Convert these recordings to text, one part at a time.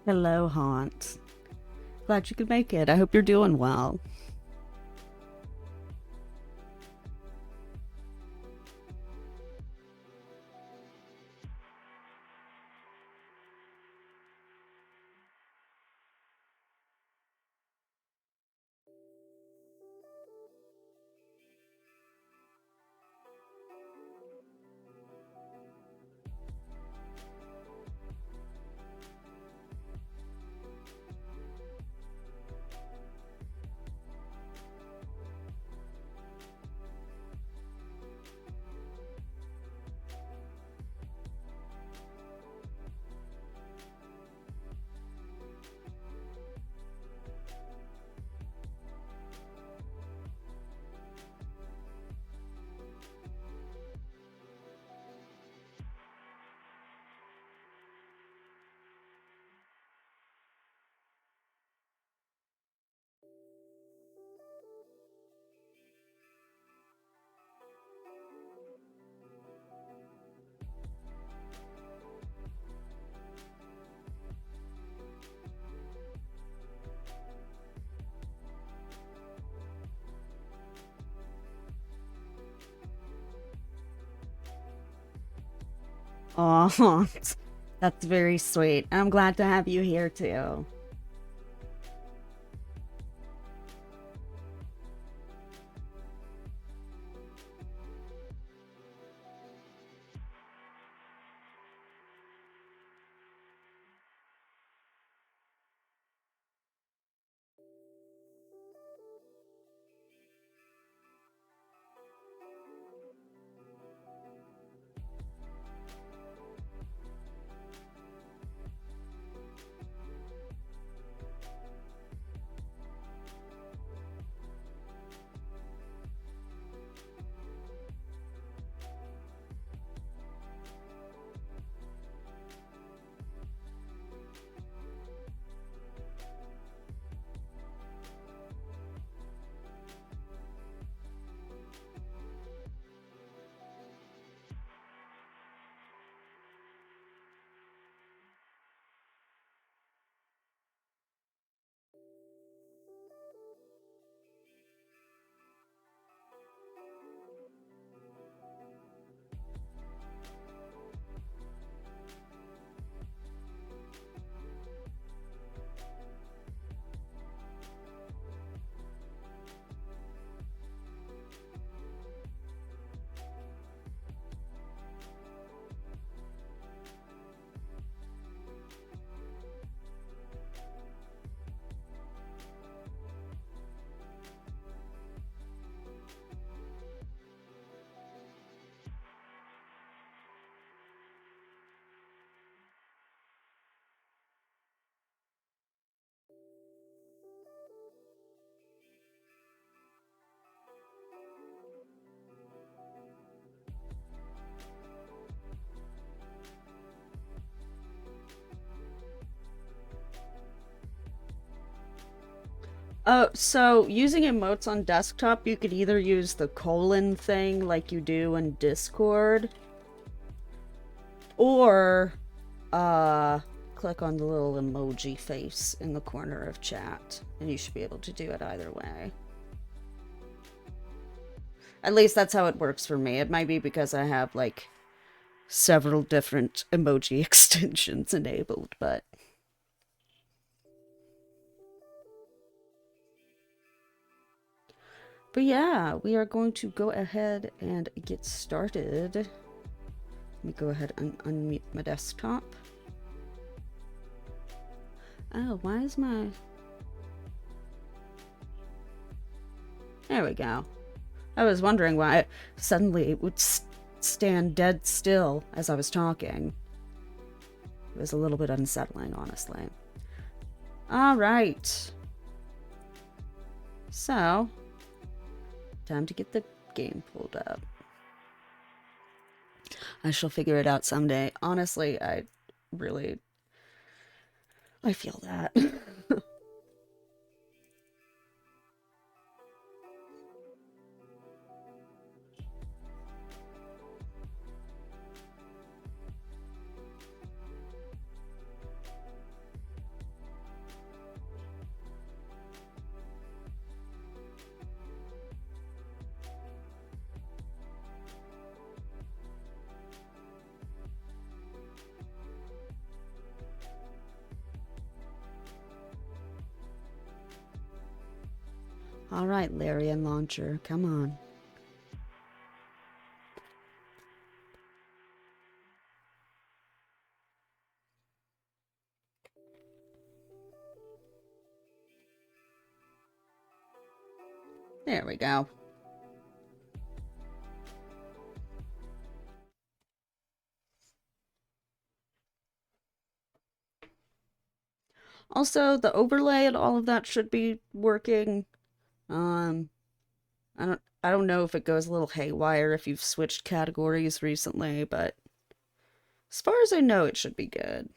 Hello, Haunt. Glad you could make it. I hope you're doing well. Aw, Haunt. That's very sweet. I'm glad to have you here too. Oh, so using emotes on desktop, you could either use the colon thing like you do in Discord, or uh click on the little emoji face in the corner of chat, and you should be able to do it either way. At least that's how it works for me. It might be because I have like several different emoji extensions enabled, but yeah, we are going to go ahead and get started. Let me go ahead and unmute my desktop. Oh, why is my... There we go. I was wondering why suddenly it would stand dead still as I was talking. It was a little bit unsettling, honestly. All right. So, time to get the game pulled up. I shall figure it out someday. Honestly, I feel that. All right, Larian Launcher, come on. There we go. Also, the overlay and all of that should be working. Um, I don't know if it goes a little haywire if you've switched categories recently, but as far as I know, it should be good.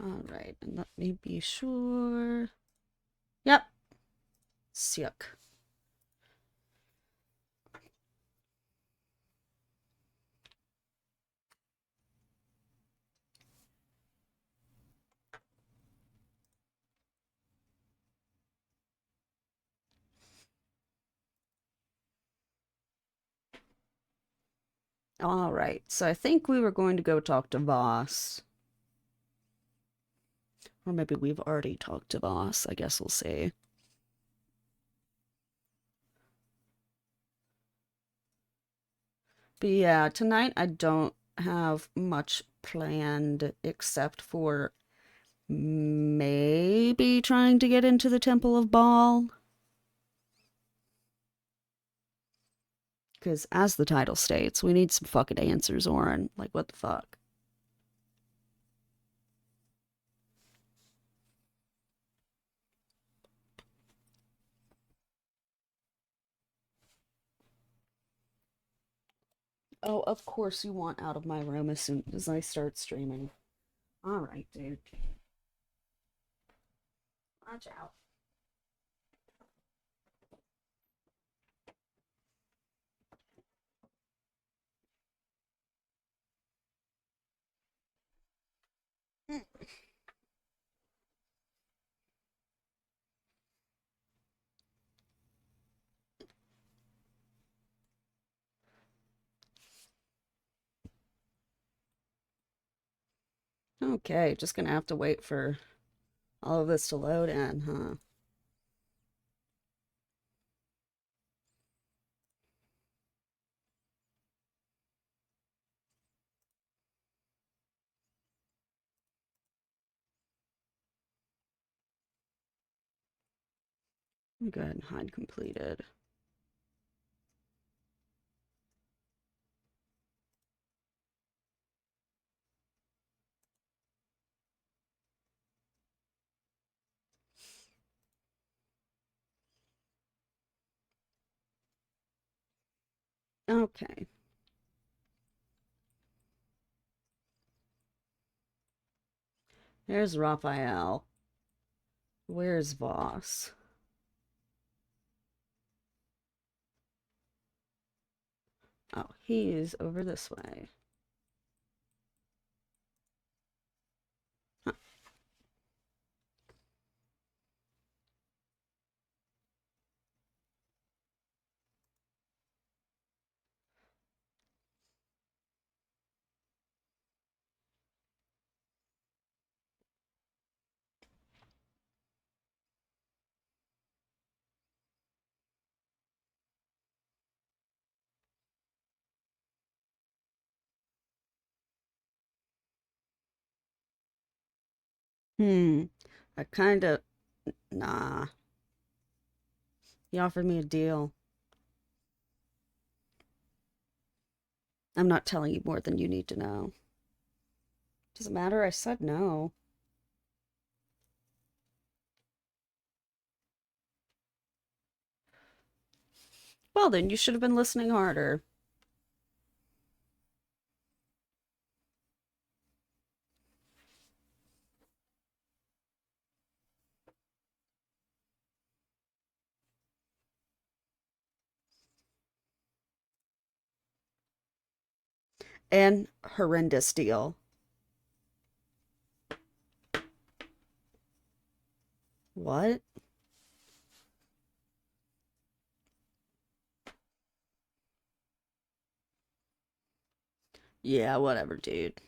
All right, and let me be sure. Yep. Sick. All right, so I think we were going to go talk to Voss. Or maybe we've already talked to Voss. I guess we'll see. But yeah, tonight I don't have much planned except for maybe trying to get into the Temple of Baal. Because as the title states, we need some fucking answers, Orin. Like, what the fuck? Oh, of course you want out of my room as soon as I start streaming. Alright, dude. Watch out. Okay, just gonna have to wait for all of this to load in, huh? Go ahead and hide completed. Okay. There's Raphael. Where's Voss? Oh, he's over this way. Huh. Hmm. I kinda. Nah. He offered me a deal. I'm not telling you more than you need to know. Doesn't matter, I said no. Well, then you should have been listening harder. and horrendous deal. What? Yeah, whatever, dude.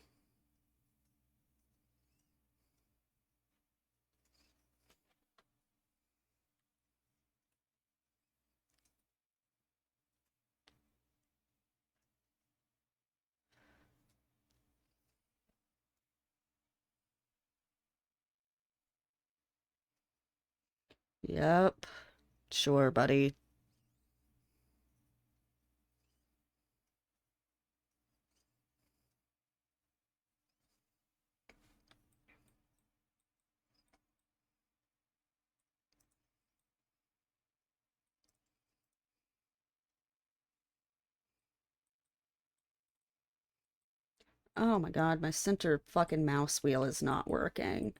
Yep. Sure, buddy. Oh my god, my center fucking mouse wheel is not working.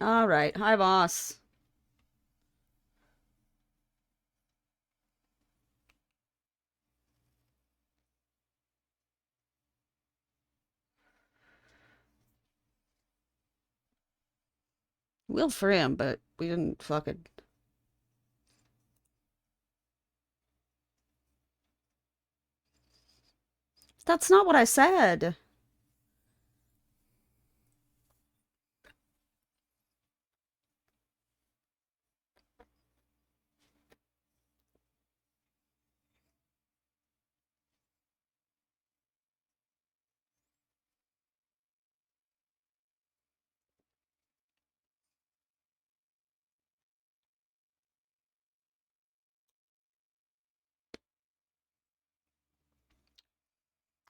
All right. Hi, boss. We'll for him, but we didn't fucking. That's not what I said.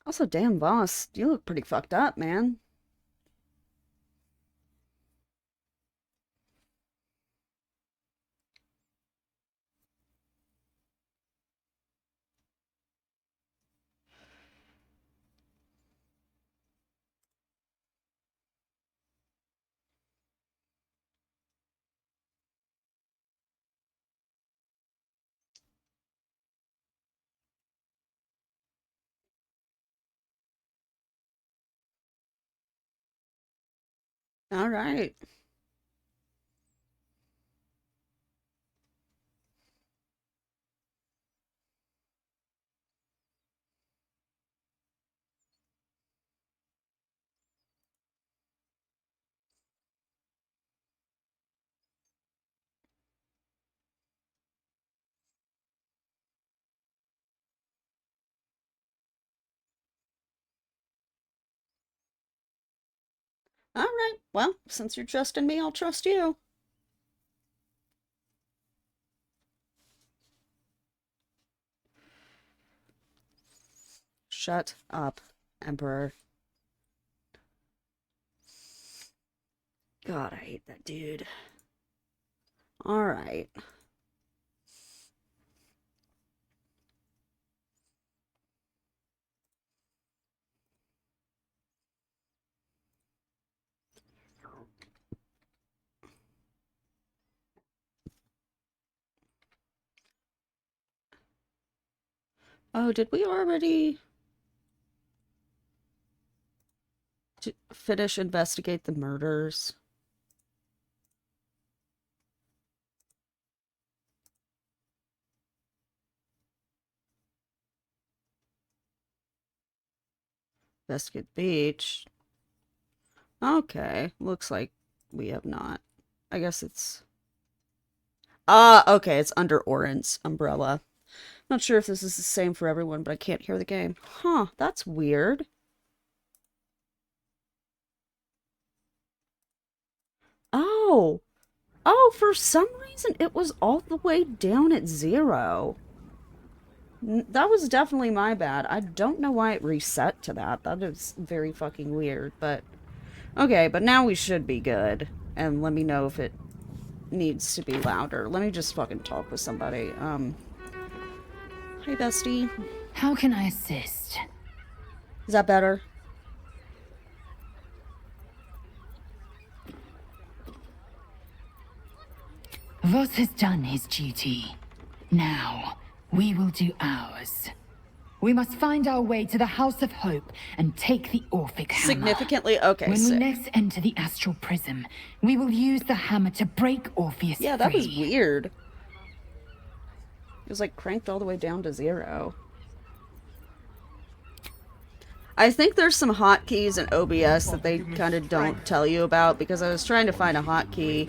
Also, damn, boss, you look pretty fucked up, man. All right. All right. Well, since you're trusting me, I'll trust you. Shut up, Emperor. God, I hate that dude. All right. Oh, did we already finish investigate the murders? Investigate beach. Okay, looks like we have not. I guess it's... Ah, okay, it's under orin's umbrella. Not sure if this is the same for everyone, but I can't hear the game. Huh, that's weird. Oh, oh, for some reason it was all the way down at 0. That was definitely my bad. I don't know why it reset to that. That is very fucking weird, but Okay, but now we should be good. And let me know if it needs to be louder. Let me just fucking talk with somebody. Hey, bestie. How can I assist? Is that better? Voss has done his duty. Now, we will do ours. We must find our way to the House of Hope and take the Orphic Hammer. Significantly? Okay, When we next enter the Astral Prism, we will use the hammer to break Orpheus free. Yeah, that was weird. It was like cranked all the way down to 0. I think there's some hotkeys in OBS that they kind of don't tell you about, because I was trying to find a hotkey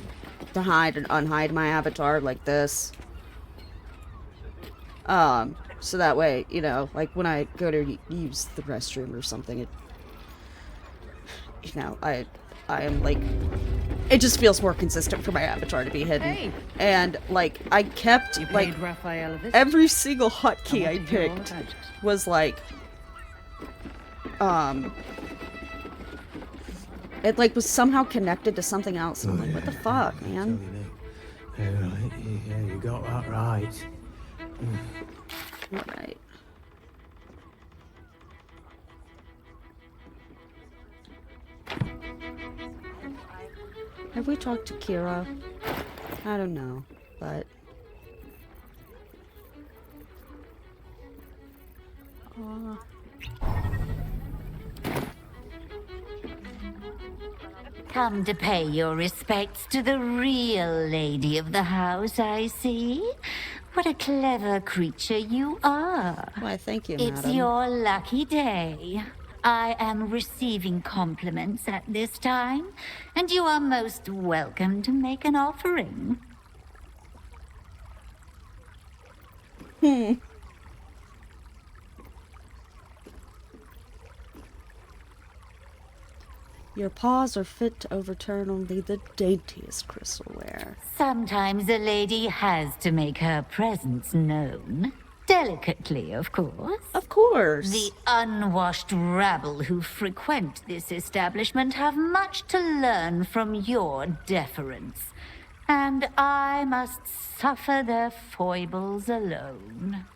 to hide and unhide my avatar like this. So that way, you know, like when I go to use the restroom or something, it, you know, I am like, it just feels more consistent for my avatar to be hidden. Hey. And like, I kept like every single hotkey I picked was like, it like was somehow connected to something else. And I'm like, what the fuck, man? Yeah, you got that right. Alright. Have we talked to Kira? I don't know, but... Come to pay your respects to the real lady of the house, I see. What a clever creature you are. Why, thank you, It's madam. your lucky day. I am receiving compliments at this time, and you are most welcome to make an offering. Your paws are fit to overturn only the daintiest crystalware. Sometimes a lady has to make her presence known. Delicately, of course. Of course. The unwashed rabble who frequent this establishment have much to learn from your deference. And I must suffer their foibles alone.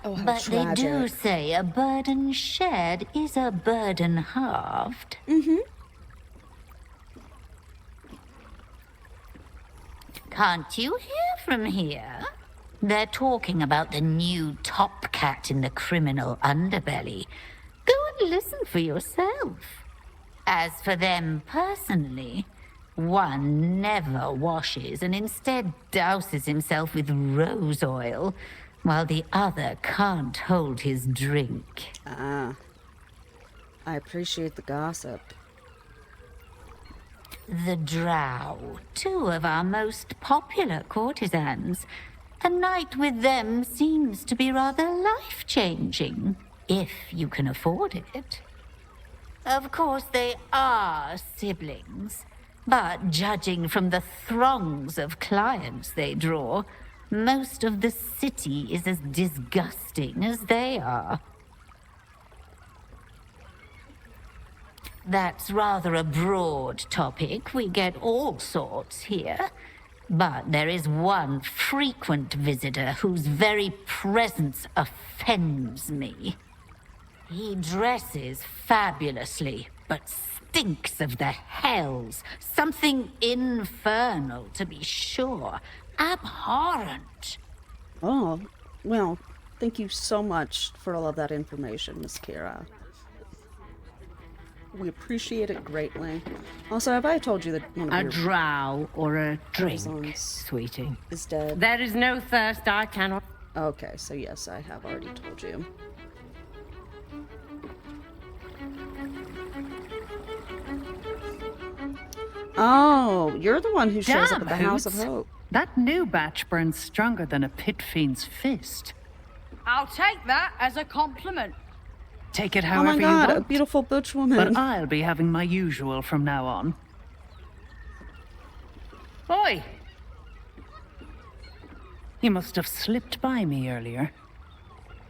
Oh, how But tragic. they do say a burden shared is a burden halved. Mm-hmm. Can't you hear from here? They're talking about the new top cat in the criminal underbelly. Go and listen for yourself. As for them personally, one never washes and instead douses himself with rose oil, while the other can't hold his drink. Ah. I appreciate the gossip. The Drow, two of our most popular courtesans. A night with them seems to be rather life-changing, if you can afford it. Of course, they are siblings, but judging from the throngs of clients they draw, most of the city is as disgusting as they are. That's rather a broad topic. We get all sorts here. But there is one frequent visitor whose very presence offends me. He dresses fabulously, but stinks of the hells. Something infernal, to be sure. Abhorrent. Oh, well, thank you so much for all of that information, Miss Kira. We appreciate it greatly. Also, have I told you that one of A your drow or a drink, Amazons sweetie. is dead? There is no thirst I cannot... Okay, so yes, I have already told you. Oh, you're the one who shows up at the House of Hoots. Hope. That new batch burns stronger than a pit fiend's fist. I'll take that as a compliment. Take it Oh however my god, you a want. beautiful butch woman. But I'll be having my usual from now on. Oi! You must have slipped by me earlier.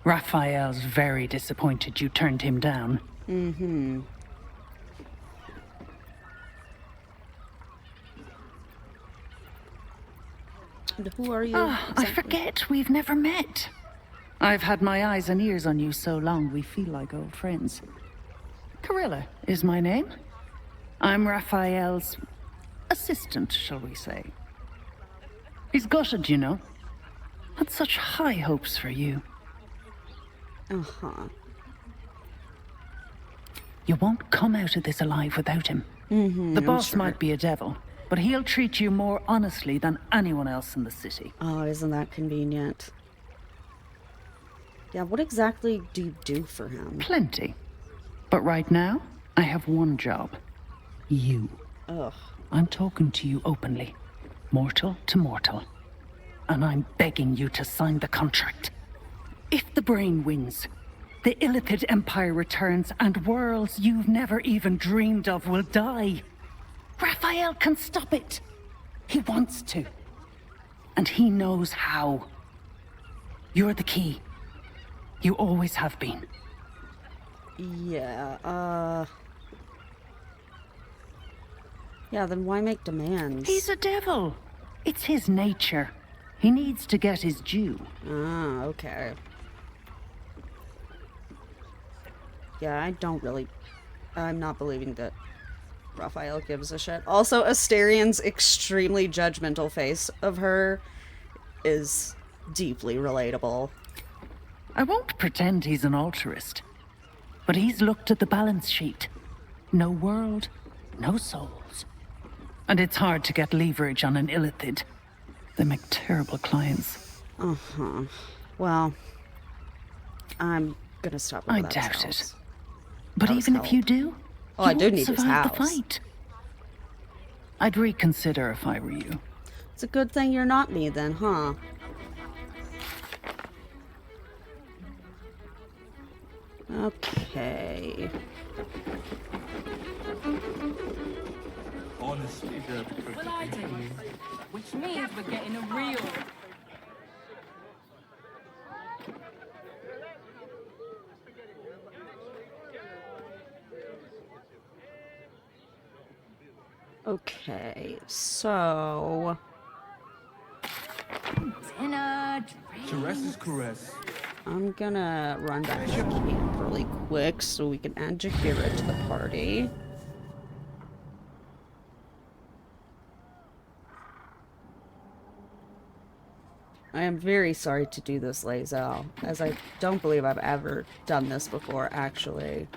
Raphael's very disappointed you turned him down. Mm-hmm. Who are you? Ah, I exactly? forget we've never met. I've had my eyes and ears on you so long we feel like old friends. Carilla is my name. I'm Raphael's assistant, shall we say. He's gutted, you know. Had such high hopes for you. Uh-huh. You won't come out of this alive without him. The boss sure. might be a devil, but he'll treat you more honestly than anyone else in the city. Oh, isn't that convenient? Yeah, what exactly do you do for him? Plenty. But right now, I have one job. You. Ugh. I'm talking to you openly. Mortal to mortal. And I'm begging you to sign the contract. If the brain wins, the Illithid Empire returns and worlds you've never even dreamed of will die. Raphael can stop it. He wants to. And he knows how. You're the key. You always have been. Yeah, yeah, then why make demands? He's a devil. It's his nature. He needs to get his due. Ah, okay. Yeah, I'm not believing that Raphael gives a shit. Also, Asterian's extremely judgmental face of her is deeply relatable. I won't pretend he's an altruist, but he's looked at the balance sheet. No world, no souls. And it's hard to get leverage on an Illithid. They make terrible clients. Uh-huh. Well, I'm gonna stop over I that doubt house. it. But That was even if you help. do, Oh, you I do won't need his survive the house. fight. I'd reconsider if I were you. It's a good thing you're not me then, huh? Okay. Honestly, they're Well, I do. Which means we're getting a real. Okay, so... Dinner, caress is caress. I'm gonna run back to camp really quick so we can add Jahira to the party. I am very sorry to do this, Lae'zel, as I don't believe I've ever done this before, actually.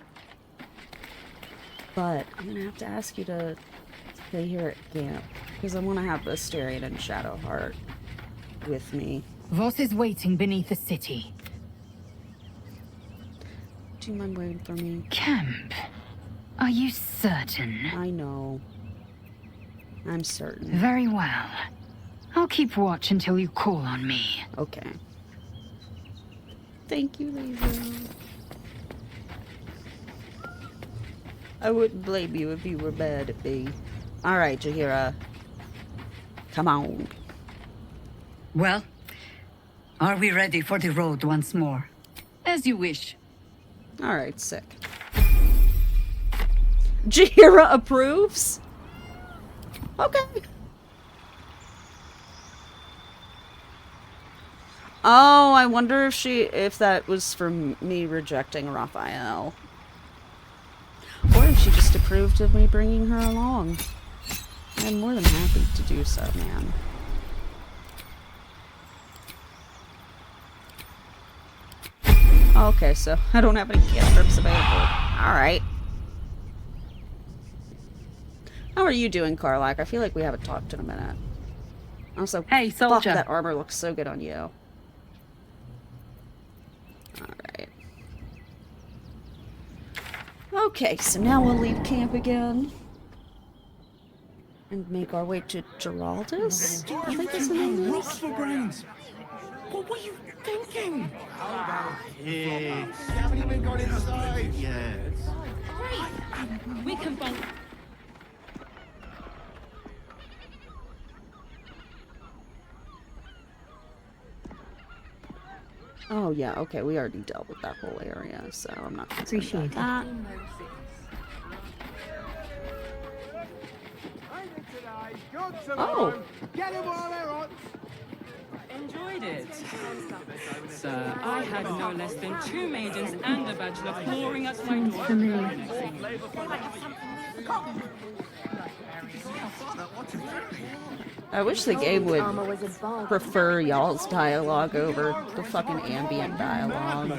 But I'm gonna have to ask you to stay here at camp, because I want to have Asterion and Shadowheart with me. Voss is waiting beneath the city. Do you mind waiting for me? Camp. Are you certain? I know. I'm certain. Very well. I'll keep watch until you call on me. Okay. Thank you, Lae'zel. I wouldn't blame you if you were mad at me. Alright, Jahira. Come on. Well, are we ready for the road once more? As you wish. Alright, sick. Jahira approves? Okay. Oh, I wonder if that was for me rejecting Raphael. Or if she just approved of me bringing her along. I'm more than happy to do so, man. Okay, so I don't have any cantrips available. Alright. How are you doing, Karlak? I feel like we haven't talked in a minute. Also, Hey, fuck, soldier. that armor looks so good on you. Alright. Okay, so now we'll leave camp again. And make our way to Geraldus? I think that's the name Rock for brains. What were you thinking? You haven't even got inside yet. We can bunk. Oh yeah, okay, we already dealt with that whole area, so I'm not concerned about that. Oh! Get him while they're hot. enjoyed it. Sir, I had no less than 2 maidens and a bachelor clawing at my door. I wish the game would prefer y'all's dialogue over the fucking ambient dialogue.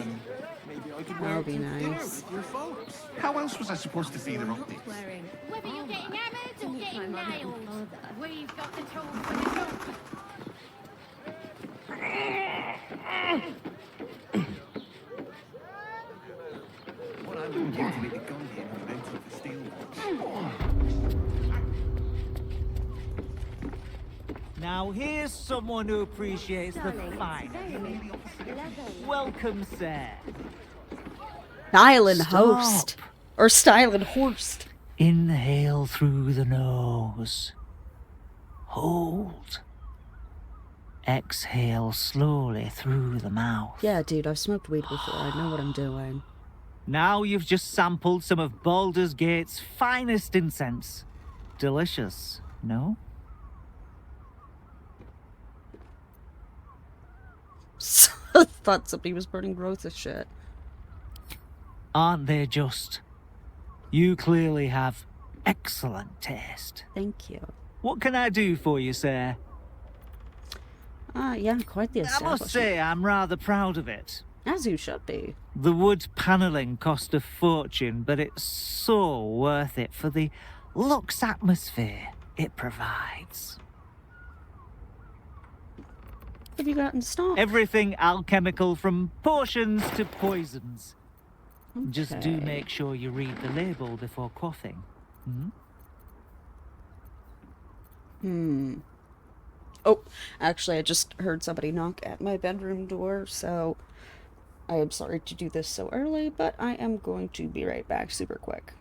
That would be nice. How else was I supposed to see the updates? Whether you're getting hammered or getting nailed, we've got the tools for the job. What I would get to make the gun here and mount it for steel box. Now here's someone who appreciates the fine. Welcome, sir. Stylin' host. Or Stylin' Horst. Inhale through the nose. Hold. Exhale slowly through the mouth. Yeah, dude, I've smoked weed before. I know what I'm doing. Now you've just sampled some of Baldur's Gate's finest incense. Delicious, no? Thought somebody was burning growth of shit. Aren't they just? You clearly have excellent taste. Thank you. What can I do for you, sir? Yeah, quite the I establishment. must say, I'm rather proud of it. As you should be. The wood panelling cost a fortune, but it's so worth it for the luxe atmosphere it provides. What have you got in stock? Everything alchemical from potions to poisons. Just do Okay. make sure you read the label before quaffing. Oh, actually, I just heard somebody knock at my bedroom door, so I am sorry to do this so early, but I am going to be right back super quick.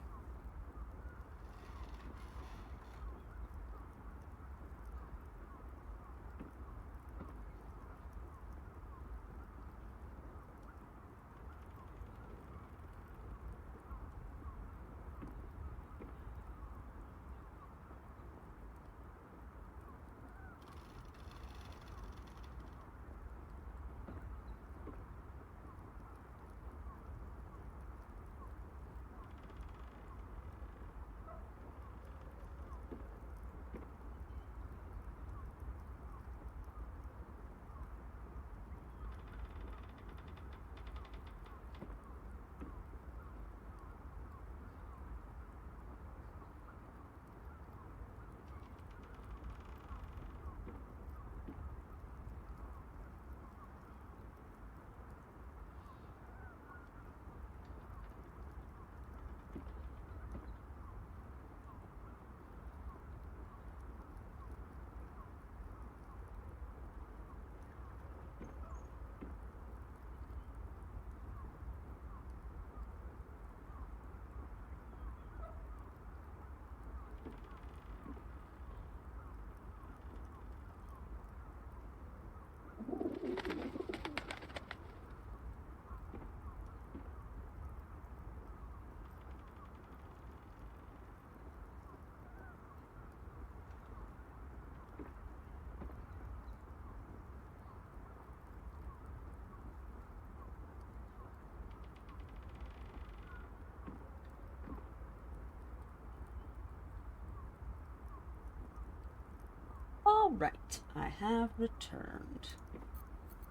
Alright, I have returned.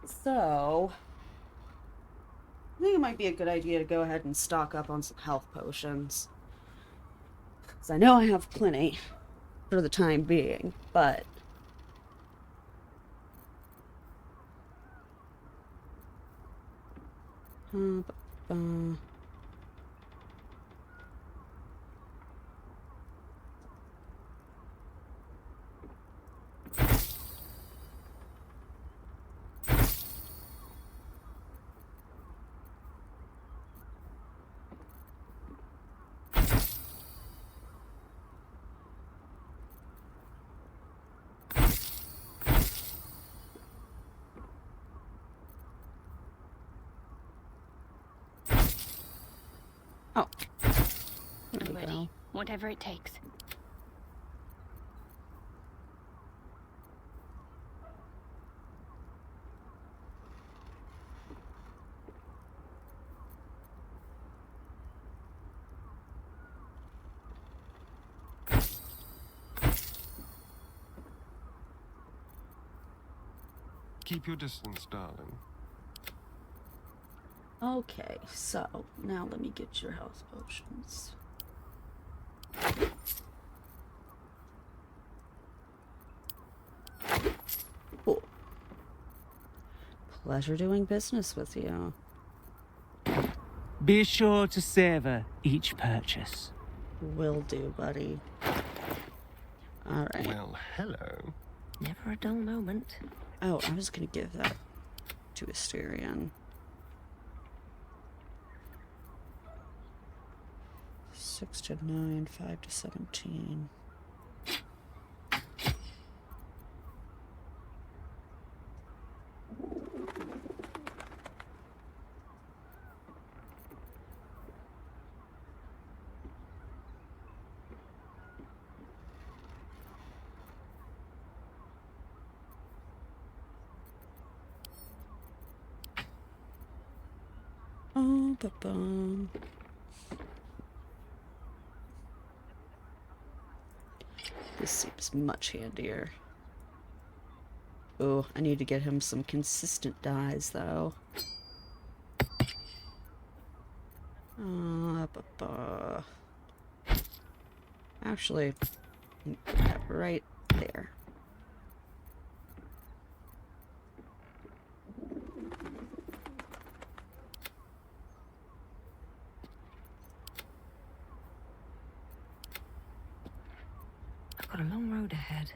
So, I think it might be a good idea to go ahead and stock up on some health potions. Because I know I have plenty for the time being, but oh, there we go. Whatever it takes. Keep your distance, darling. Okay, so now let me get your health potions. Cool. Pleasure doing business with you. Be sure to savor each purchase. Will do, buddy. Alright. Well, hello. Never a dull moment. Oh, I was gonna give that to Asterion. 6 to 9, 5 to 17. Oh, ba-bum. This seems much handier. Oh, I need to get him some consistent dyes, though. Actually, yeah, right there. I've got a long road ahead.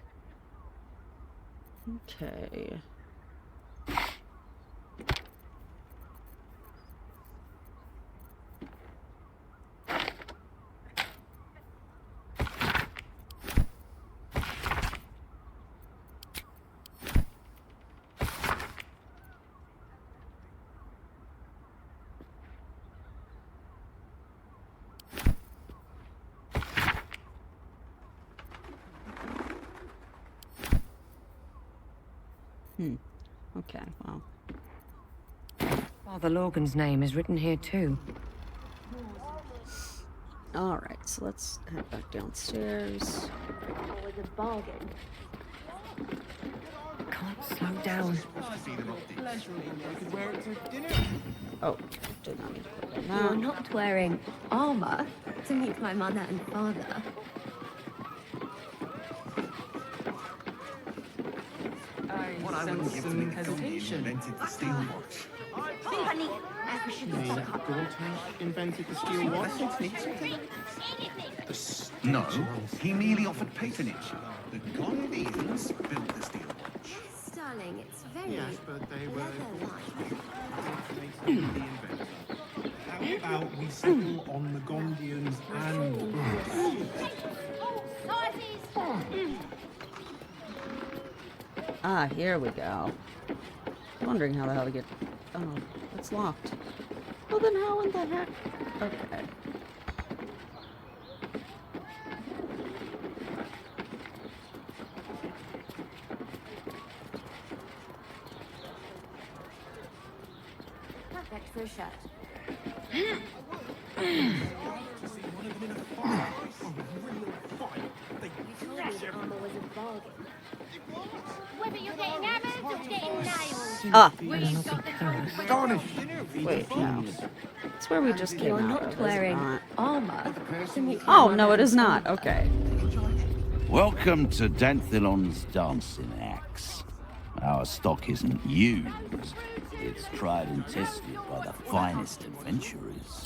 Okay. Okay, well. Father Logan's name is written here too. Alright, so let's head back downstairs. Always a bargain. Can't slow down. Oh, did not need to put that You're on. not wearing armor to meet my mother and father. I sense some hesitation. Invented the steel watch. Invented the steel watch. No, he merely offered patronage. The Gondians built the steel watch. Darling, it's very Yes, but they were. leather-like. How about we settle on the Gondians and. Ah, here we go. Wondering how the hell to get... Oh, it's locked. Well, then how in the heck? Okay. Perfect for a shirt. Armor was a bargain. Whether you're getting hammered or getting nailed. Ah! We've got the tools. Wait, no. It's where we just came You're out not of, is it wearing not? armor to meet my Oh, mother no, it and is not. father. Okay. Welcome to Danthilon's dancing axe. Our stock isn't used. It's tried and tested by the finest adventurers.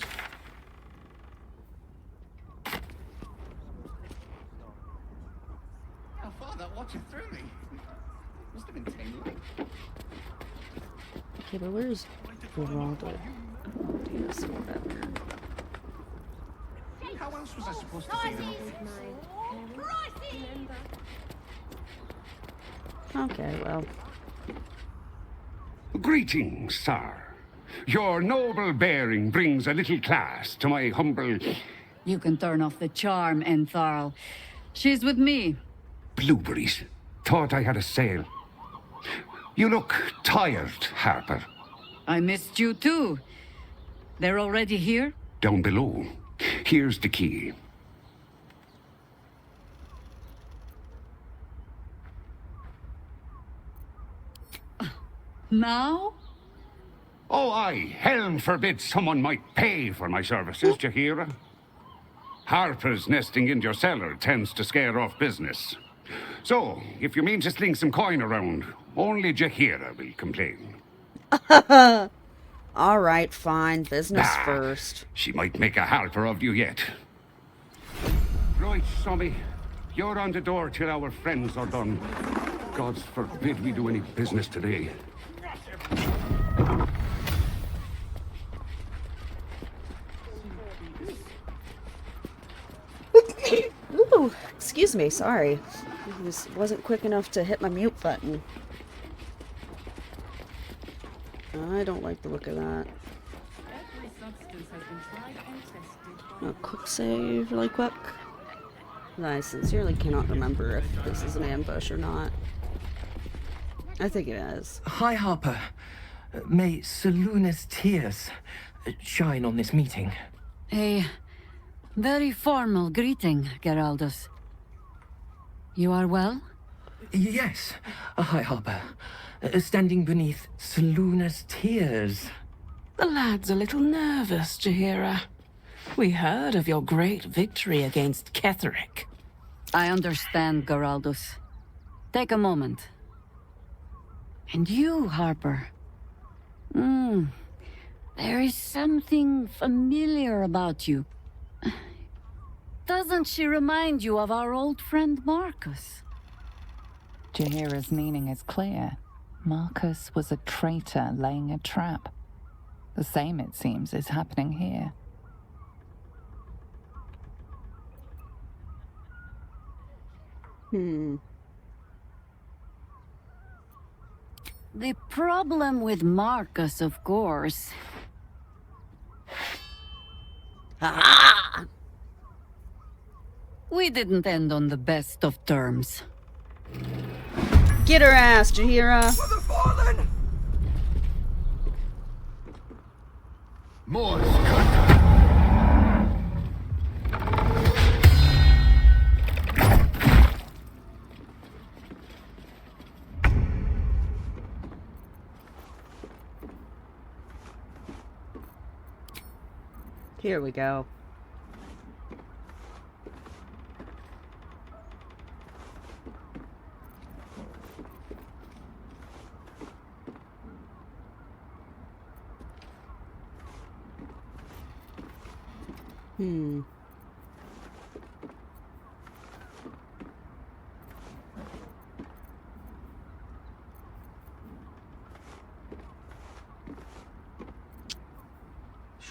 How far that watch through me? Must have been 10 late. Okay, but where's Geraldo? Yes, whatever. How else was I supposed to see them? Okay, well. Greetings, sir. Your noble bearing brings a little class to my humble... You can turn off the charm, Entharl. She's with me. Blueberries. Thought I had a sale. You look tired, Harper. I missed you too. They're already here? Down below. Here's the key. Now? Oh, aye. Helm forbid someone might pay for my services, Jahira. Harper's nesting in your cellar tends to scare off business. So, if you mean to sling some coin around, only Jahira will complain. All right, fine. Business first. She might make a Harper of you yet. Right, Sommy. You're on the door till our friends are done. Gods forbid we do any business today. Ooh, excuse me, sorry. Wasn't quick enough to hit my mute button. I don't like the look of that. A quick save really quick. I sincerely cannot remember if this is an ambush or not. I think it is. Hi, Harper. May Seluna's tears shine on this meeting. A very formal greeting, Geraldus. You are well? Yes. Hi, Harper. Standing beneath Seluna's tears. The lad's a little nervous, Jahira. We heard of your great victory against Ketheric. I understand, Geraldus. Take a moment. And you, Harper. There is something familiar about you. Doesn't she remind you of our old friend Marcus? Jahira's meaning is clear. Marcus was a traitor laying a trap. The same, it seems, is happening here. The problem with Marcus, of course. We didn't end on the best of terms. Get her ass, Jahira! Morse Here we go.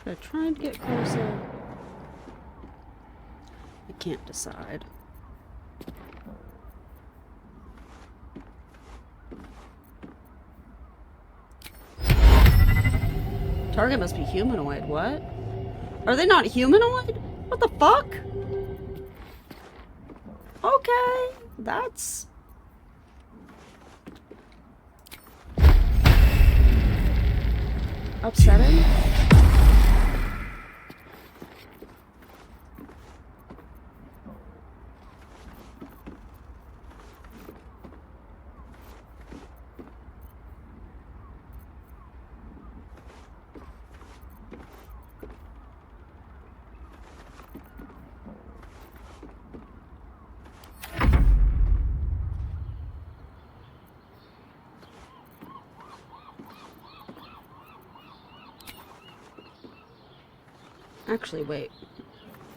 Should I try and get closer? I can't decide. Target must be humanoid. What? Are they not humanoid? What the fuck? Okay, that's... upsetting? Actually, wait.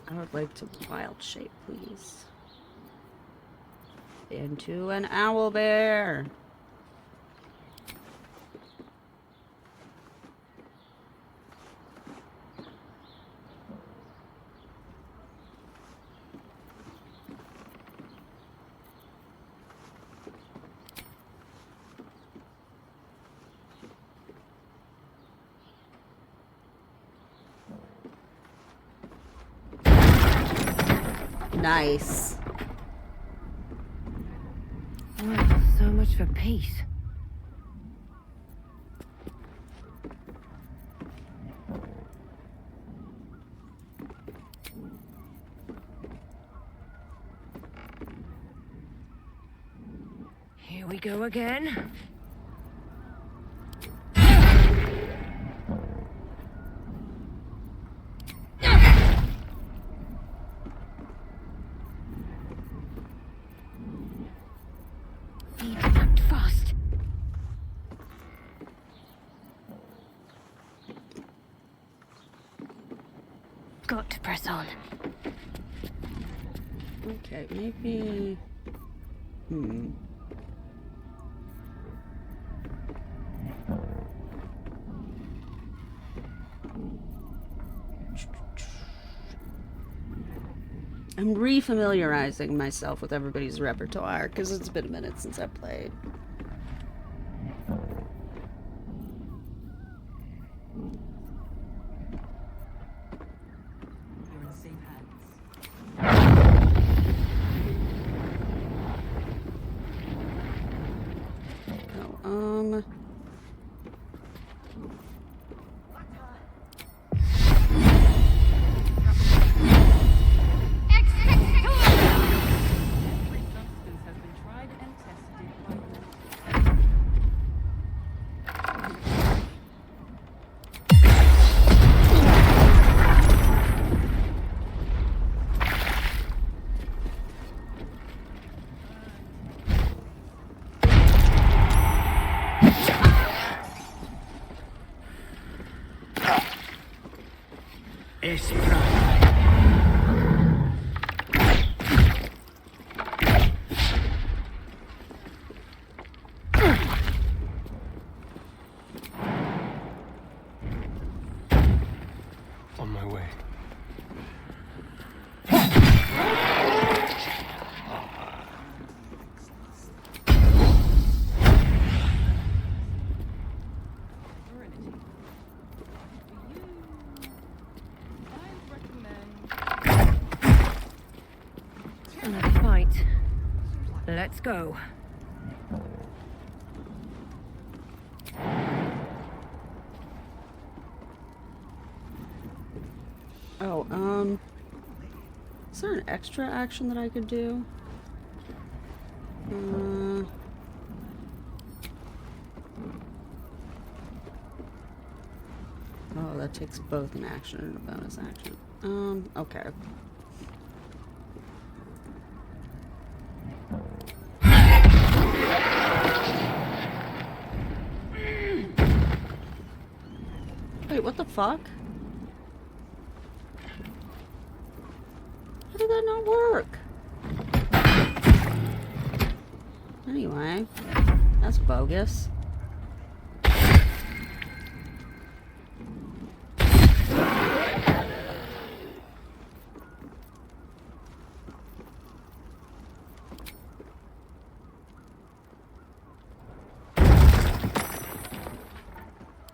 I would like to wild shape, please. Into an owl bear. Nice. Well, so much for peace. Here we go again. press on. Okay, maybe... I'm refamiliarizing myself with everybody's repertoire, because it's been a minute since I played. You're in safe hands. Oh, Every substance has been tried and tested by On my way. Another fight. Let's go. Oh, is there an extra action that I could do? Oh, that takes both an action and a bonus action. Okay. Wait, what the fuck? How did that not work? Anyway, that's bogus.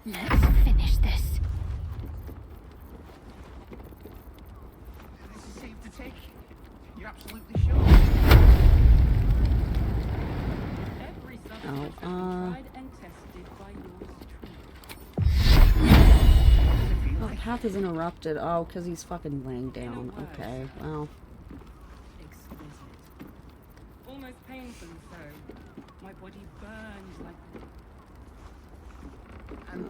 Let's finish this. This is safe to take? You're absolutely sure? every substance has been tried and tested by yours truly. Oh, the path is interrupted. Oh, because he's fucking laying down. Okay, well. Exquisite. Almost painfully so. My body burns like...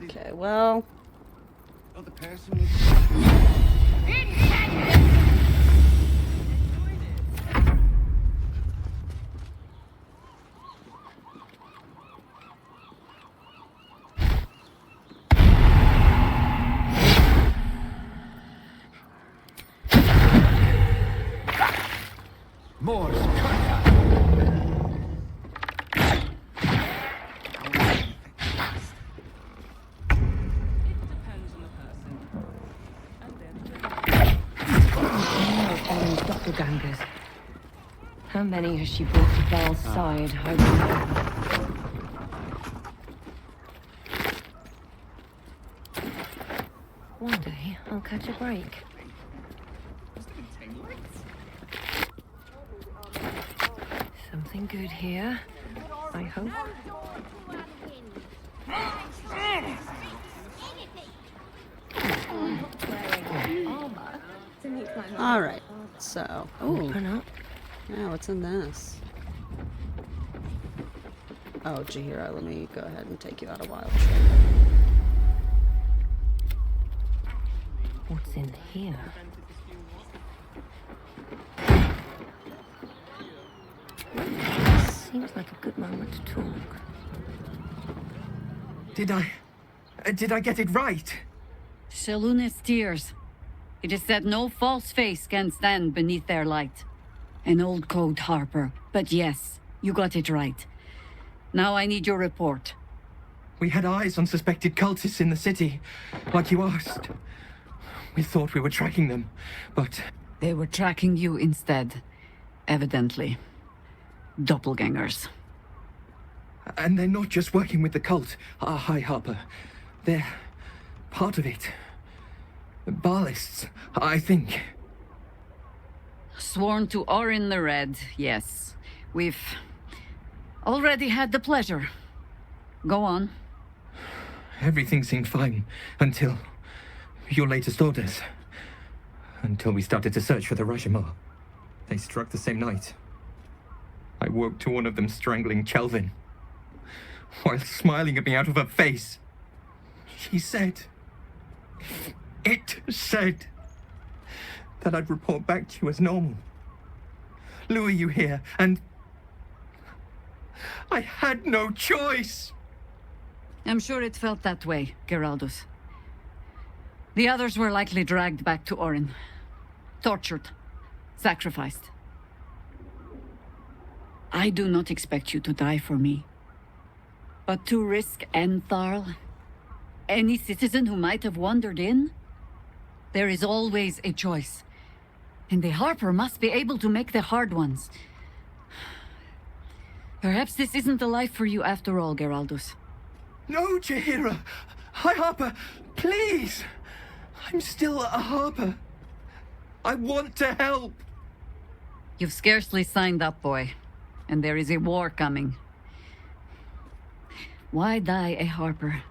Okay, well. Other person. Morse, Orin's doppelgangers. How many has she brought to Baal's side, I wonder? One day, I'll catch a break. Something good here, I hope. Alright, so. Oh. Open up. Yeah, what's in this? Oh, Jahira, let me go ahead and take you out of Wild Trade. What's in here? Seems like a good moment to talk. Did I get it right? Shaluna's tears. It is said no false face can stand beneath their light. An old code, Harper. But yes, you got it right. Now I need your report. We had eyes on suspected cultists in the city, like you asked. We thought we were tracking them, but... They were tracking you instead, evidently. Doppelgangers. And they're not just working with the cult, High Harper. They're part of it. Ballists, I think. Sworn to Orin the Red, yes. We've already had the pleasure. Go on. Everything seemed fine until your latest orders. Until we started to search for the Rajamar. They struck the same night. I woke to one of them strangling Chelvin, while smiling at me out of her face. She said... It said that I'd report back to you as normal. Lure you here, and... I had no choice! I'm sure it felt that way, Geraldus. The others were likely dragged back to Orin. Tortured. Sacrificed. I do not expect you to die for me. But to risk Entharl, any citizen who might have wandered in, there is always a choice. And the Harper must be able to make the hard ones. Perhaps this isn't the life for you after all, Geraldus. No, Jaheira! High Harper, please! I'm still a Harper. I want to help! You've scarcely signed up, boy. And there is a war coming. Why die a Harper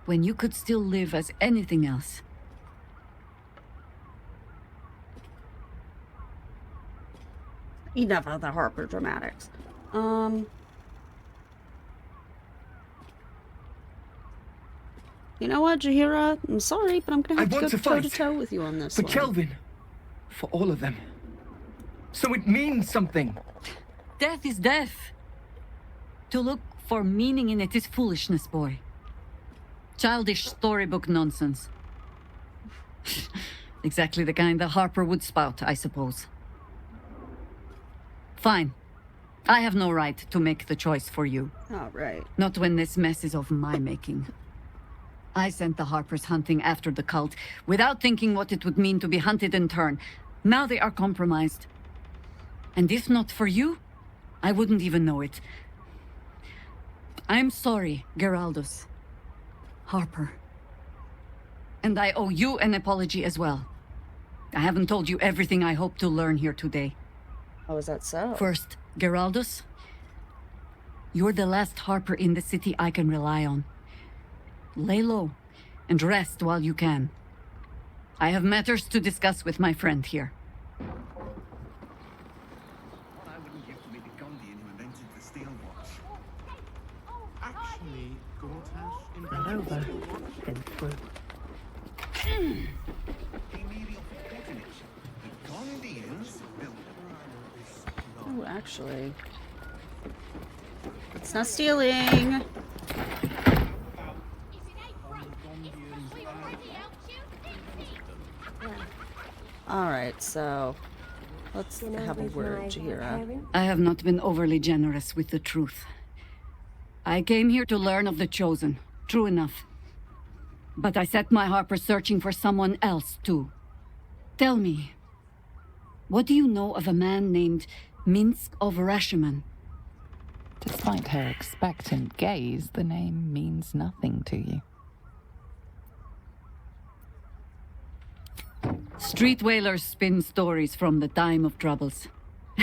when you could still live as anything else? Enough of the Harper dramatics. You know what, Jaheira? I'm sorry, but I'm gonna have to go toe-to-toe with you on this for one. Kelvin. For all of them. So it means something. Death is death. To look for meaning in it is foolishness, boy. Childish storybook nonsense. Exactly the kind that Harper would spout, I suppose. Fine. I have no right to make the choice for you. Oh, right. Not when this mess is of my making. I sent the Harpers hunting after the cult, without thinking what it would mean to be hunted in turn. Now they are compromised. And if not for you, I wouldn't even know it. I'm sorry, Geraldus. Harper. And I owe you an apology as well. I haven't told you everything I hope to learn here today. How is that so? First, Geraldus, you're the last Harper in the city I can rely on. Lay low and rest while you can. I have matters to discuss with my friend here. What I wouldn't give to be the Gondian who invented the steel watch. Actually, Gortash invented the steel watch. He merely offered patronage. The Gondians built Oh, actually. It's not stealing. Alright, so let's have a word, Jaheira. I have not been overly generous with the truth. I came here to learn of the Chosen, true enough. But I set my Harper searching for someone else, too. Tell me, what do you know of a man named Minsk of Rashiman? Despite her expectant gaze, the name means nothing to you. Street whalers spin stories from the time of troubles.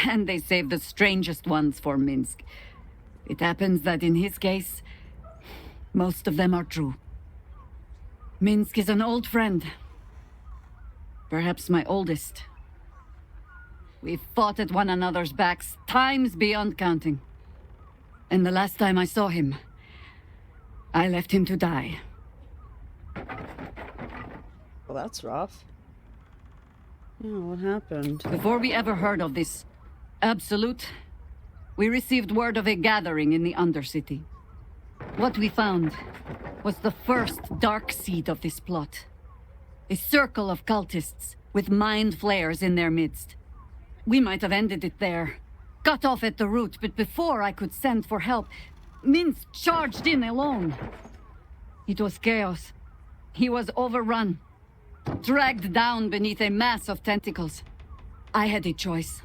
And they save the strangest ones for Minsk. It happens that in his case, most of them are true. Minsk is an old friend. Perhaps my oldest. We've fought at one another's backs times beyond counting. And the last time I saw him, I left him to die. Well, that's rough. Yeah, what happened? Before we ever heard of this Absolute, we received word of a gathering in the Undercity. What we found was the first dark seed of this plot. A circle of cultists, with mind flayers in their midst. We might have ended it there, cut off at the root, but before I could send for help, Minsk charged in alone. It was chaos. He was overrun, dragged down beneath a mass of tentacles. I had a choice.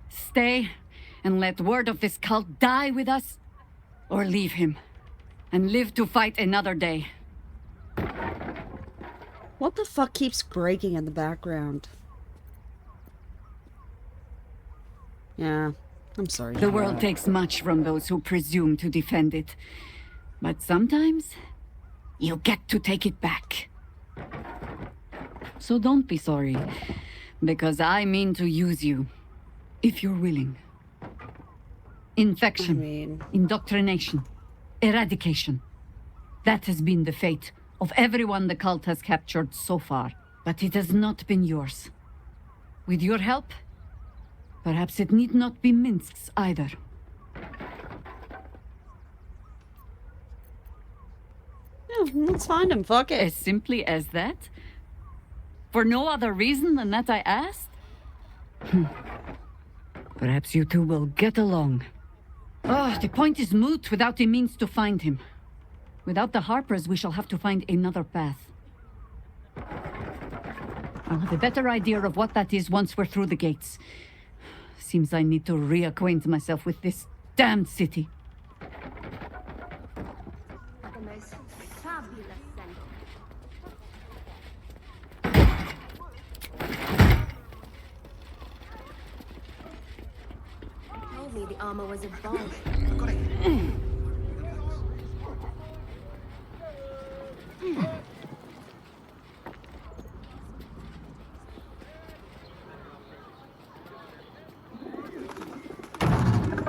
Stay and let word of this cult die with us, or leave him and live to fight another day. What the fuck keeps breaking in the background? Yeah, I'm sorry. The world takes much from those who presume to defend it. But sometimes, you get to take it back. So don't be sorry, because I mean to use you, if you're willing. Infection, indoctrination, eradication. That has been the fate of everyone the cult has captured so far. But it has not been yours. With your help, perhaps it need not be Minsk's either. Yeah, let's find him, fuck it. As simply as that? For no other reason than that I asked? Perhaps you two will get along. Oh, the point is moot without the means to find him. Without the Harpers, we shall have to find another path. I'll have a better idea of what that is once we're through the gates. Seems I need to reacquaint myself with this damned city. The most fabulous scent. Told me the armor was a bomb. Got it.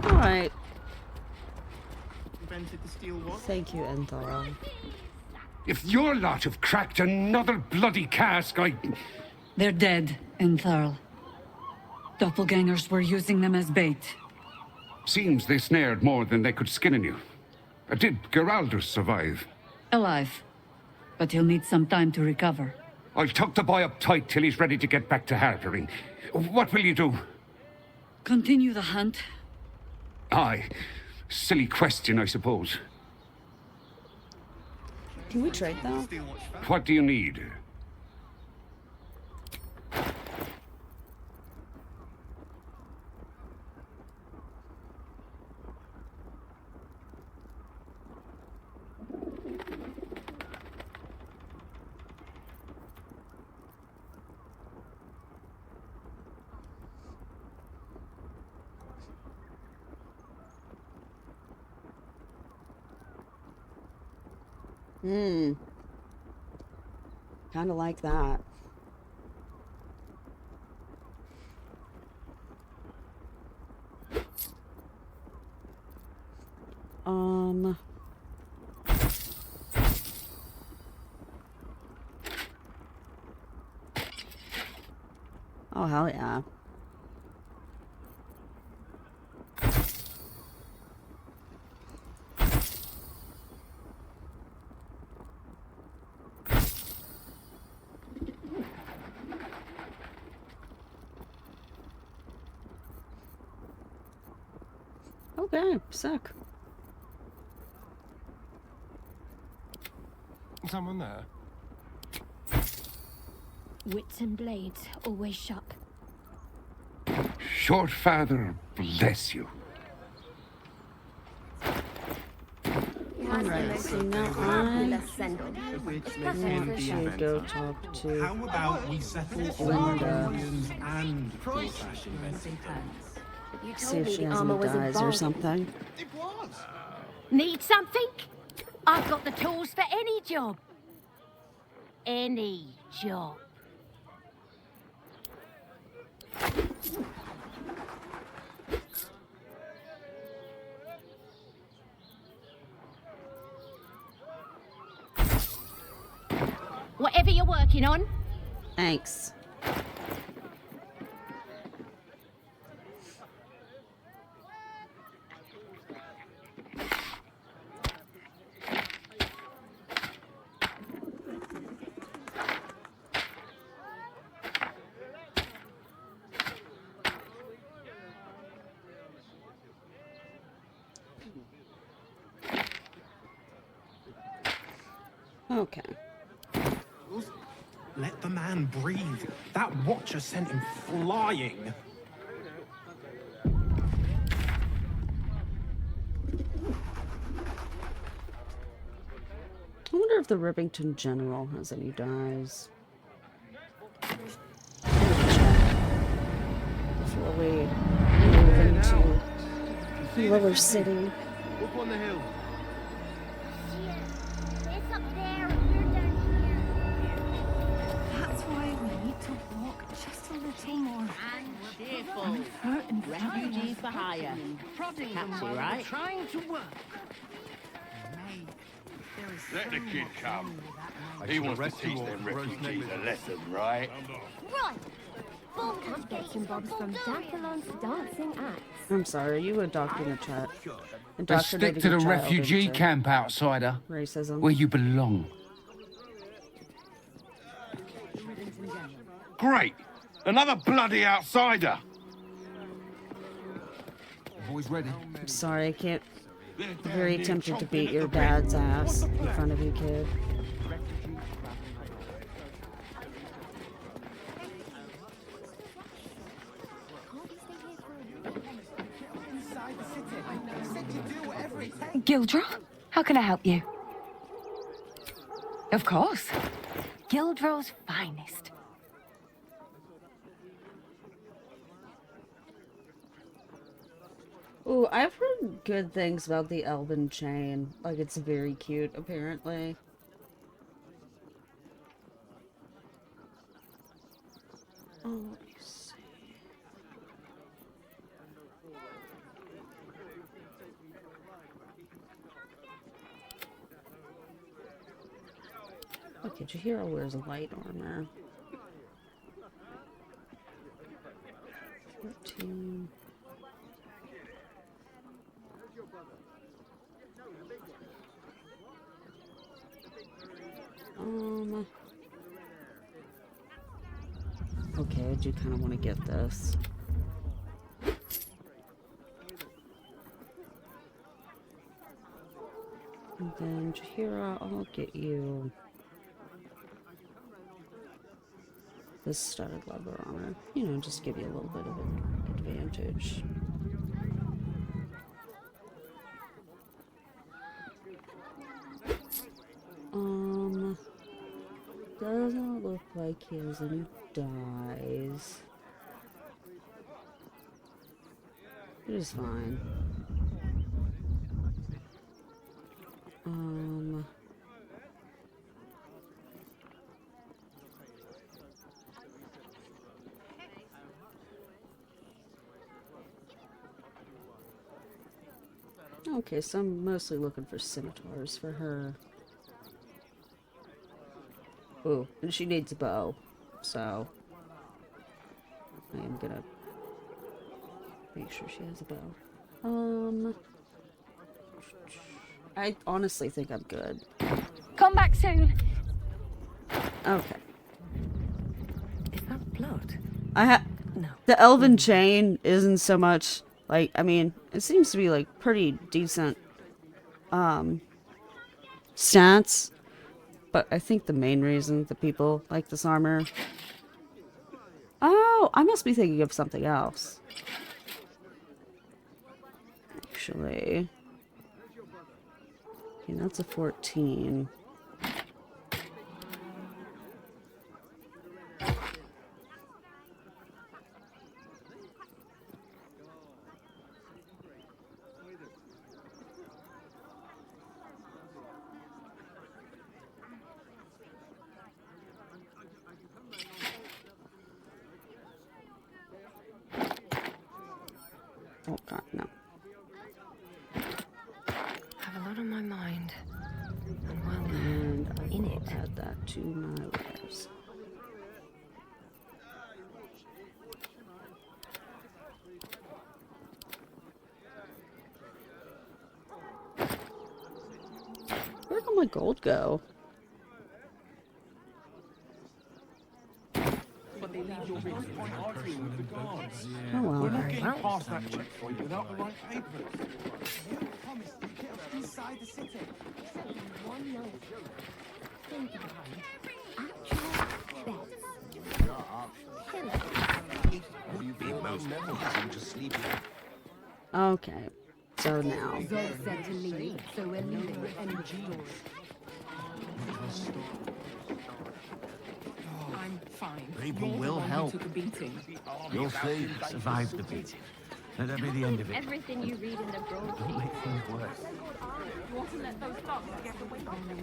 Alright. Invented the steel what? Thank you, Enthal. If your lot have cracked another bloody cask, They're dead, Entharl. Doppelgangers were using them as bait. Seems they snared more than they could skin in you. Did Geraldus survive? Alive. But he'll need some time to recover. I'll tuck the boy up tight till he's ready to get back to harpering. What will you do? Continue the hunt. Aye. Silly question, I suppose. Can we trade though? What do you need? Kind of like that. Oh, hell yeah. Okay, sick. Someone there? Wits and blades always sharp. Short father, bless you. Alright, so now I should go talk to How about we settle Linda. Williams and Crash invented? See if she has any dyes or something. It was. Need something? I've got the tools for any job. Any job. Whatever you're working on. Thanks. Okay. Let the man breathe. That watcher sent him flying. I wonder if the Rivington General has any dyes. Before we move into Lower City. Up on the hill. It's up there and we're down here. That's why we need to walk just a little more. And cheerful. I'm hurt and Refugees for hire. Prodding them Catchy, while right? we're trying to work. Let the kid come. He wants to teach them refugees a lesson, right? Right. I've got some bobs from Danthelon's dancing acts. I'm sorry, are you adopting a child? Let's stick to the refugee camp, outsider. Racism. Where you belong. Great! Another bloody outsider! Boys ready? I'm sorry, I can't. I'm very tempted to beat your dad's ass in front of you, kid. Gildro, how can I help you? Of course. Gildro's finest. Ooh, I've heard good things about the Elven chain. Like, it's very cute, apparently. Oh, let me see. Okay, Jahira wears light armor. 14. Okay, I do kind of want to get this. And then Jahira, I'll get you this studded leather armor. You know, just give you a little bit of an advantage. Doesn't look like he has any dyes. It is fine. Okay, so I'm mostly looking for scimitars for her. Ooh, and she needs a bow, so I am gonna make sure she has a bow. I honestly think I'm good. Come back soon. Okay. Is that blood? No. The Elven chain isn't so much like, I mean, it seems to be like pretty decent stats. But I think the main reason that people like this armor... Oh, I must be thinking of something else. Actually... Okay, that's a 14. Oh god, no. Have a lot on my mind. And I will add that to my wares. Where'd all my gold go? Oh well. We're not getting past that checkpoint without the right papers. Okay, so now. I'm fine. People You're the will one who help. took a beating. You'll see. Survive the beating. Let that be the end of it. Everything you read in the Don't broadsheet. make things worse. You want to let those dogs get away from me?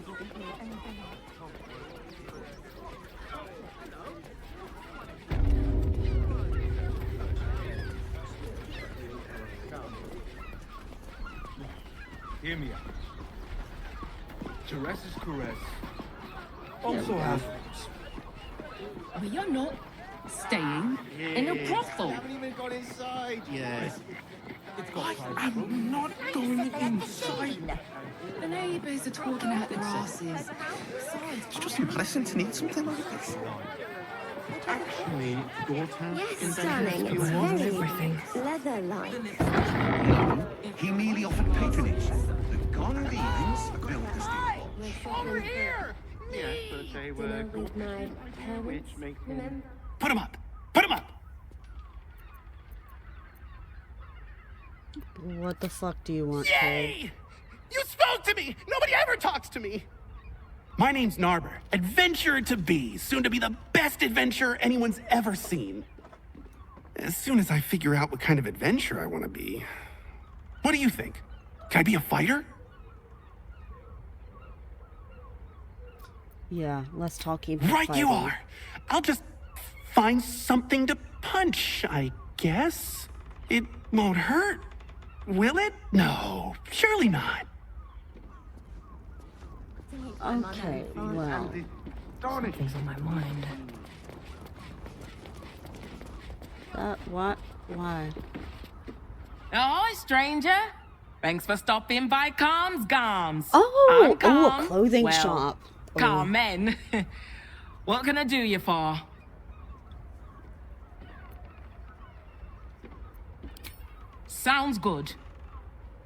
Hear me out. Caress is caress. Also has rules. We are not staying in a brothel. Haven't even got inside yet. I'm not going inside. The neighbours are talking out their asses. It's just embarrassing to need something like this. Actually, daughter, Yes, darling, it's very leather-like. No, he merely offered patronage. The Gondians built the steeple. Over here! Yes, but they were Dinner with my parents, which makes remember? Put him up! Put him up! What the fuck do you want, kid? Yay! You spoke to me! Nobody ever talks to me! My name's Narber, adventurer to be, soon to be the best adventurer anyone's ever seen. As soon as I figure out what kind of adventurer I want to be. What do you think? Can I be a fighter? Yeah, less talking. Right fighting. you are! I'll just find something to punch, I guess. It won't hurt, will it? No, surely not. Okay, well. Something's on my mind. What? Why? Hi, stranger. Thanks for stopping by Calm's Gums. Oh, I'm a Calm. clothing Well, shop. Calm men. What can I do you for? Sounds good.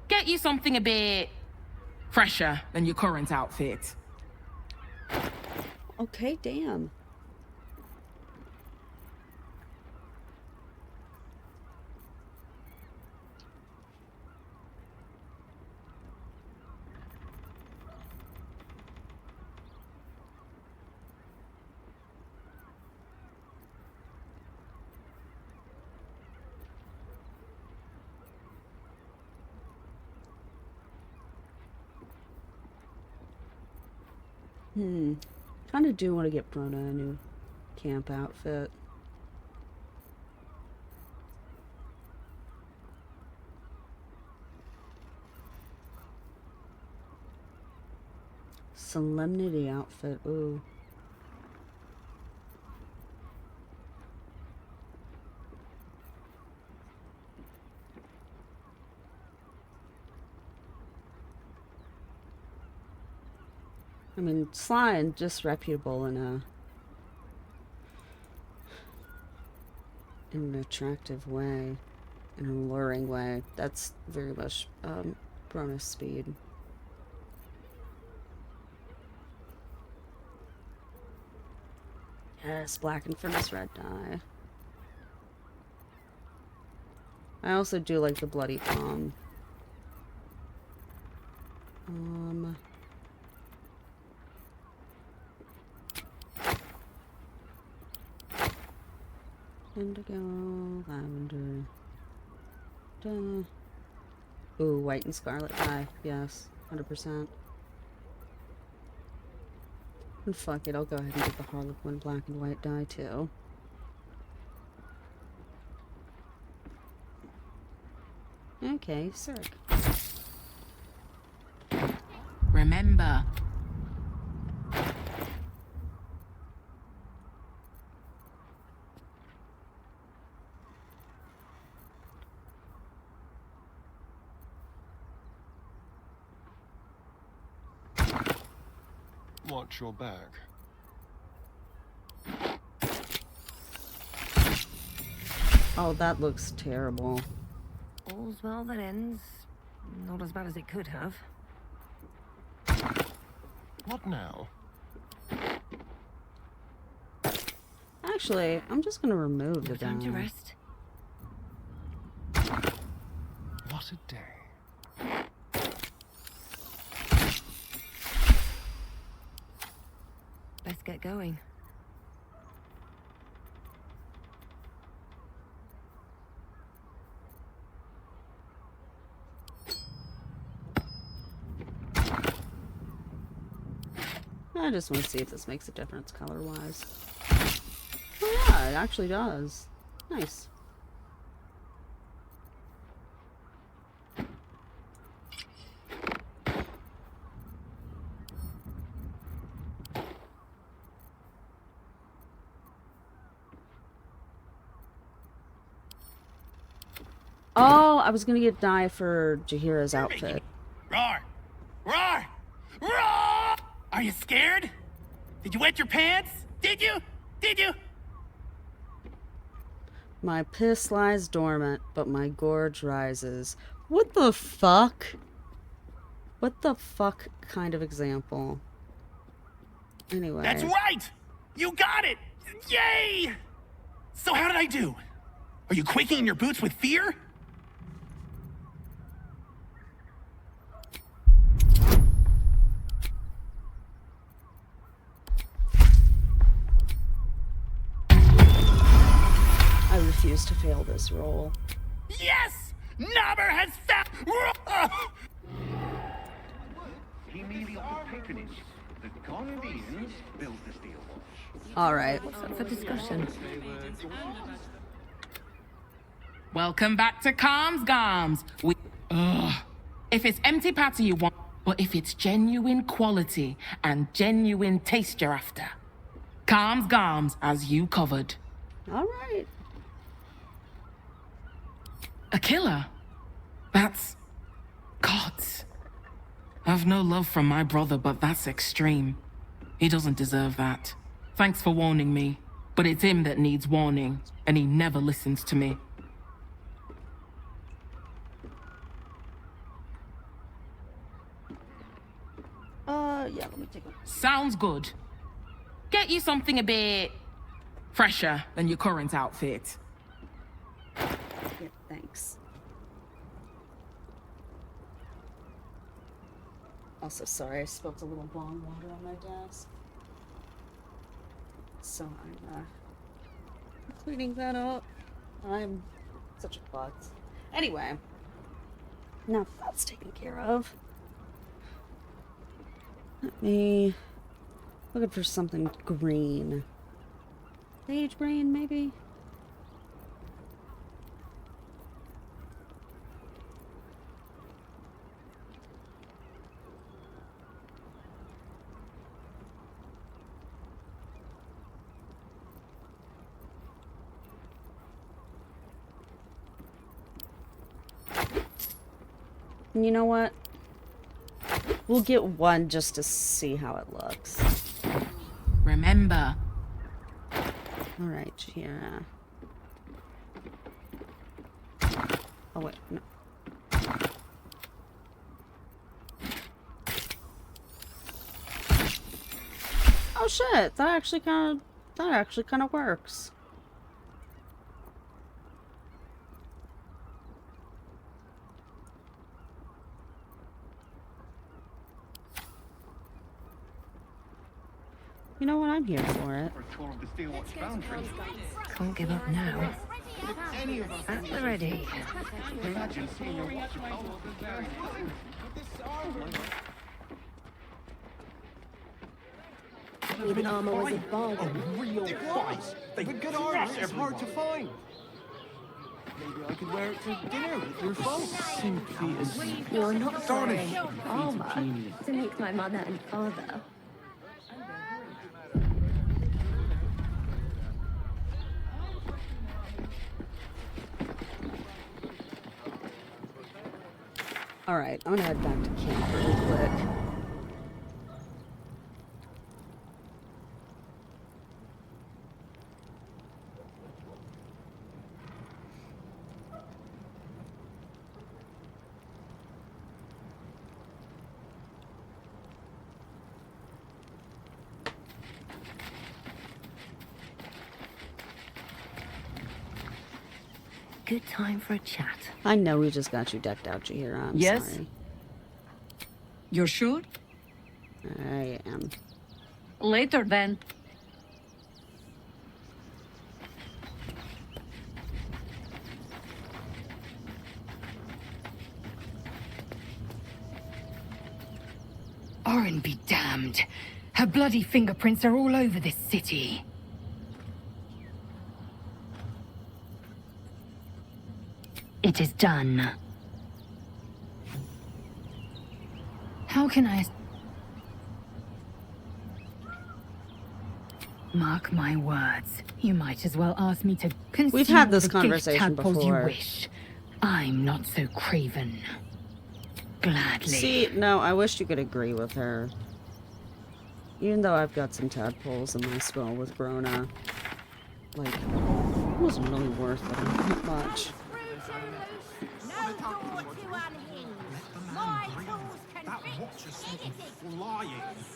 Get you something a bit fresher than your current outfit. Okay, damn. Kinda do want to get Brona a new camp outfit. Solemnity outfit, ooh. I mean, sly and disreputable in an attractive way, in an alluring way. That's very much Brona's speed. Yes, black and furnace red dye. I also do like the bloody palm. Indigo, lavender. Duh. Ooh, white and scarlet dye. Yes, 100%. And fuck it, I'll go ahead and get the Harlequin black and white dye too. Okay, Cirque. Remember. Watch your back. Oh, that looks terrible. All's well that ends. Not as bad as it could have. What now? Actually, I'm just gonna remove the Time to die. rest. What a day. Let's get going. I just want to see if this makes a difference color-wise. Oh yeah, it actually does. Nice. Oh, I was gonna get dye for Jahira's outfit. Roar! Roar! Roar! Are you scared? Did you wet your pants? Did you? Did you? My piss lies dormant, but my gorge rises. What the fuck? What the fuck kind of example? Anyway. That's right! You got it! Yay! So how did I do? Are you quaking in your boots with fear? I refuse to fail this roll. Yes! Nobber has found... He merely offered patronage. The Gondians built the steel watch. Alright. What's up for discussion? Welcome back to Calms Garms. If it's empty patter you want, but if it's genuine quality and genuine taste you're after, Calms Garms as you covered. Alright. A killer? That's... God. I've no love from my brother, but that's extreme. He doesn't deserve that. Thanks for warning me, but it's him that needs warning, and he never listens to me. Yeah, let me take one. Sounds good. Get you something a bit... fresher than your current outfit. Yeah, thanks. Also, sorry, I spilled a little bong water on my desk. So I'm cleaning that up. I'm such a klutz. Anyway, now that's taken care of. Let me... looking for something green. Sage green, maybe? You know what? We'll get one just to see how it looks. Remember. Alright, Jahira. Oh wait, no. Oh shit, that actually kind of works. You know what? I'm here for it. Can't give up now. At the ready. Imagine seeing your watch The armor was a bargain. A real fight. But good armor is hard to find. Maybe I could wear it to dinner with your folks. Simply as You're not astonishing. wearing armor to meet my mother and father. Alright, I'm gonna head back to camp really quick. good time for a chat. I know we just got you decked out, Jahira. I'm Yes? sorry. You're sure? I am. Later, then. Orin be damned. Her bloody fingerprints are all over this city. It is done. How can I... Mark my words. You might as well ask me to consume We've had this the gift conversation tadpoles before. You wish. I'm not so craven. Gladly. See, no, I wish you could agree with her. Even though I've got some tadpoles in my spell with Grona, like, it wasn't really worth it that much.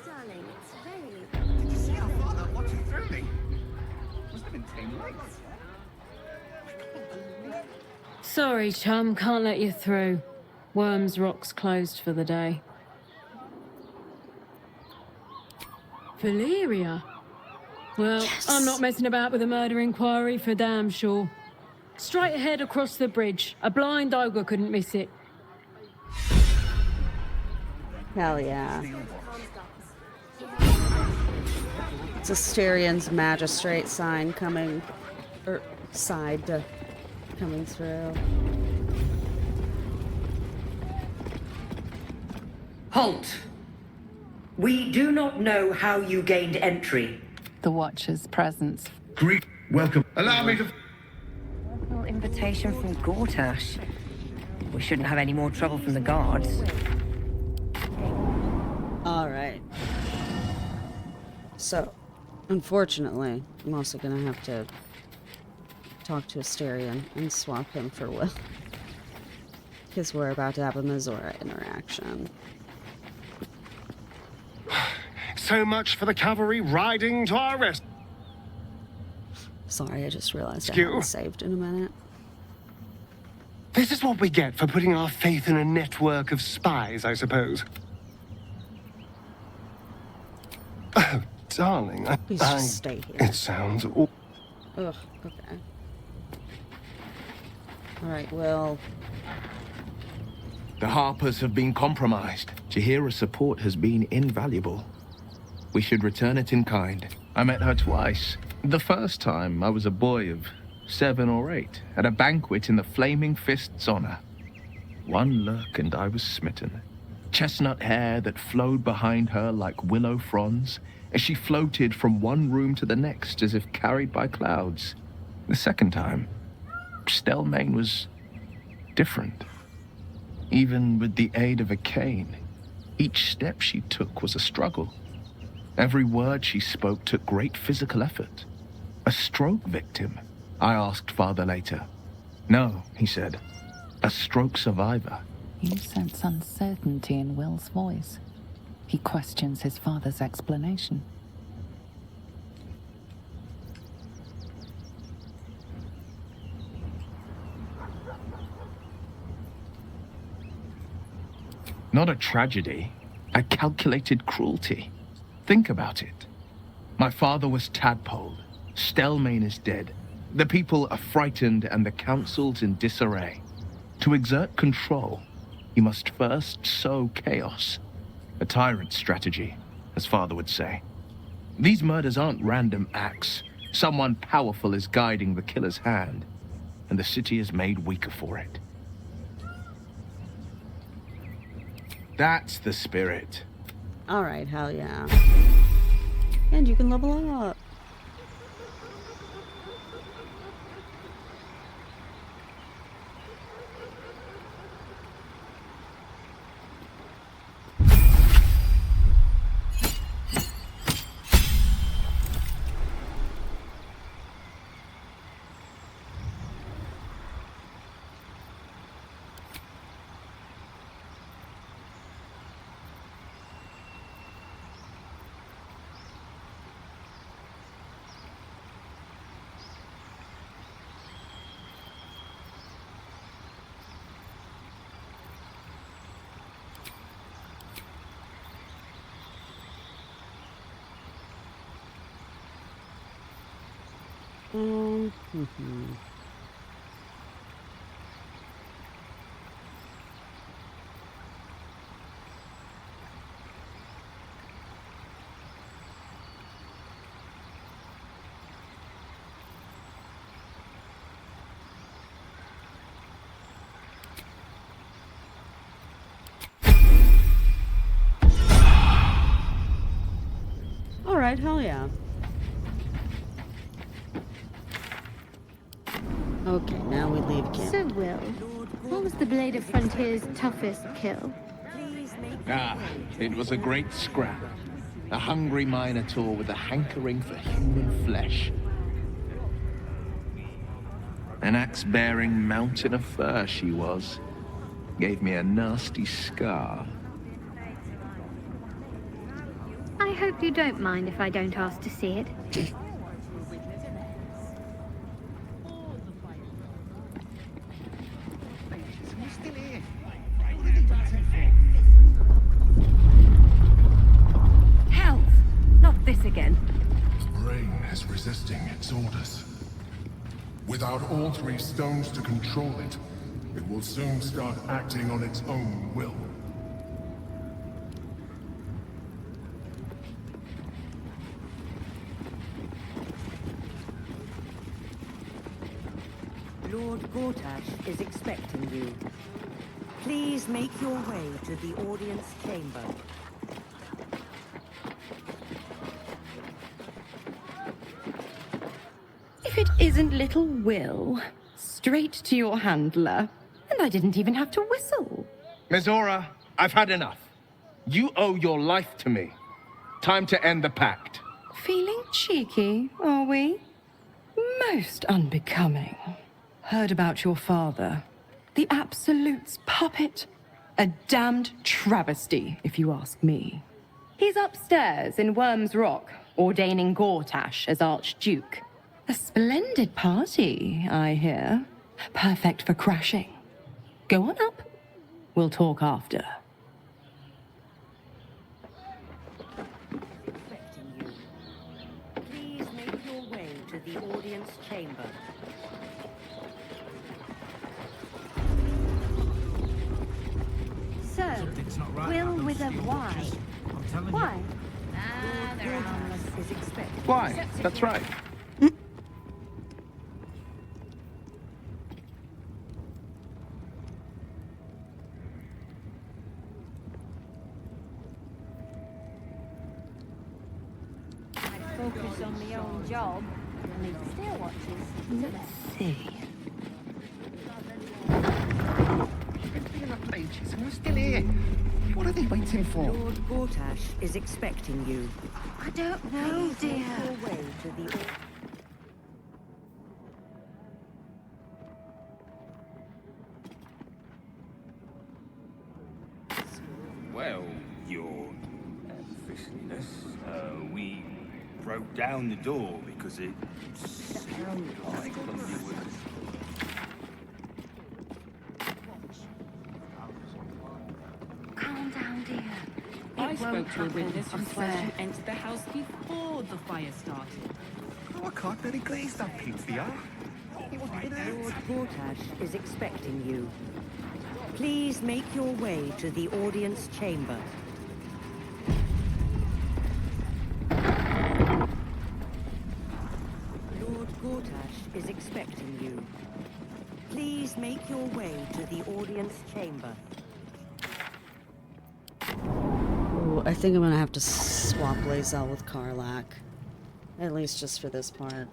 Darling, it's very... Did you see our father watching through me? Must have been 10 legs. Sorry, chum, can't let you through. Worms Rock's closed for the day. Valeria? Well, I'm not messing about with a murder inquiry for damn sure. Straight ahead across the bridge. A blind ogre couldn't miss it. Hell yeah. It's Asterian's magistrate sign coming, or side coming through. Halt! We do not know how you gained entry. The Watcher's presence. Greet, welcome. Allow me to... Personal invitation from Gortash. We shouldn't have any more trouble from the guards. Alright. So, unfortunately, I'm also gonna have to talk to Asterian and swap him for Will. Because we're about to have a Mizora interaction. So much for the cavalry riding to our rest. Sorry, I just realized I Skew. haven't saved in a minute. This is what we get for putting our faith in a network of spies, I suppose. Oh, darling, Please just stay here. It sounds awful. Ugh, okay. Alright, Will. The Harpers have been compromised. Jahira's support has been invaluable. We should return it in kind. I met her twice. The first time, I was a boy of 7 or 8, at a banquet in the Flaming Fist's honor. One look and I was smitten. Chestnut hair that flowed behind her like willow fronds, as she floated from one room to the next as if carried by clouds. The second time, Stelmane was different. Even with the aid of a cane, each step she took was a struggle. Every word she spoke took great physical effort. A stroke victim? I asked Father later. No, he said. A stroke survivor. You sense uncertainty in Will's voice. He questions his father's explanation. Not a tragedy, a calculated cruelty. Think about it. My father was tadpoled. Stelmane is dead. The people are frightened and the council's in disarray. To exert control, you must first sow chaos. A tyrant's strategy, as father would say. These murders aren't random acts. Someone powerful is guiding the killer's hand, and the city is made weaker for it. That's the spirit. Alright, hell yeah. And you can level up. Alright, hell yeah. Okay, now we leave camp. So, Will, what was the Blade of Frontier's toughest kill? It was a great scrap. A hungry minotaur with a hankering for human flesh. An axe-bearing mountain of fur she was. Gave me a nasty scar. I hope you don't mind if I don't ask to see it. Help! Not this again. The brain is resisting its orders. Without all three stones to control it, it will soon start acting on its own will. Lord Gortash is expecting you. Please make your way to the audience chamber. If it isn't little Will, straight to your handler. And I didn't even have to whistle. Mizora, I've had enough. You owe your life to me. Time to end the pact. Feeling cheeky, are we? Most unbecoming. Heard about your father. The Absolute's puppet. A damned travesty, if you ask me. He's upstairs in Worm's Rock, ordaining Gortash as Archduke. A splendid party, I hear. Perfect for crashing. Go on up. We'll talk after. Please make your way to the audience chamber. So, Will with a Y. Why? Is expected. Why? That's right. Focus on my own job. I need steel watches. Let's see. We're still here. What are they waiting for? Lord Gortash is expecting you. I don't know, Please make dear. your way to the Well, your officiousness, we broke down the door because it sounded like somebody was... Calm down, dear. I It spoke won't to a happen, witness I who said swear. you entered the house before the fire started. Oh, I can't really glaze that pizza. Lord Gortash is expecting you. Please make your way to the audience chamber. Lord Gortash is expecting you. Please make your way to the audience chamber. Ooh, I think I'm gonna have to swap Lae'zel with Karlach. At least just for this part.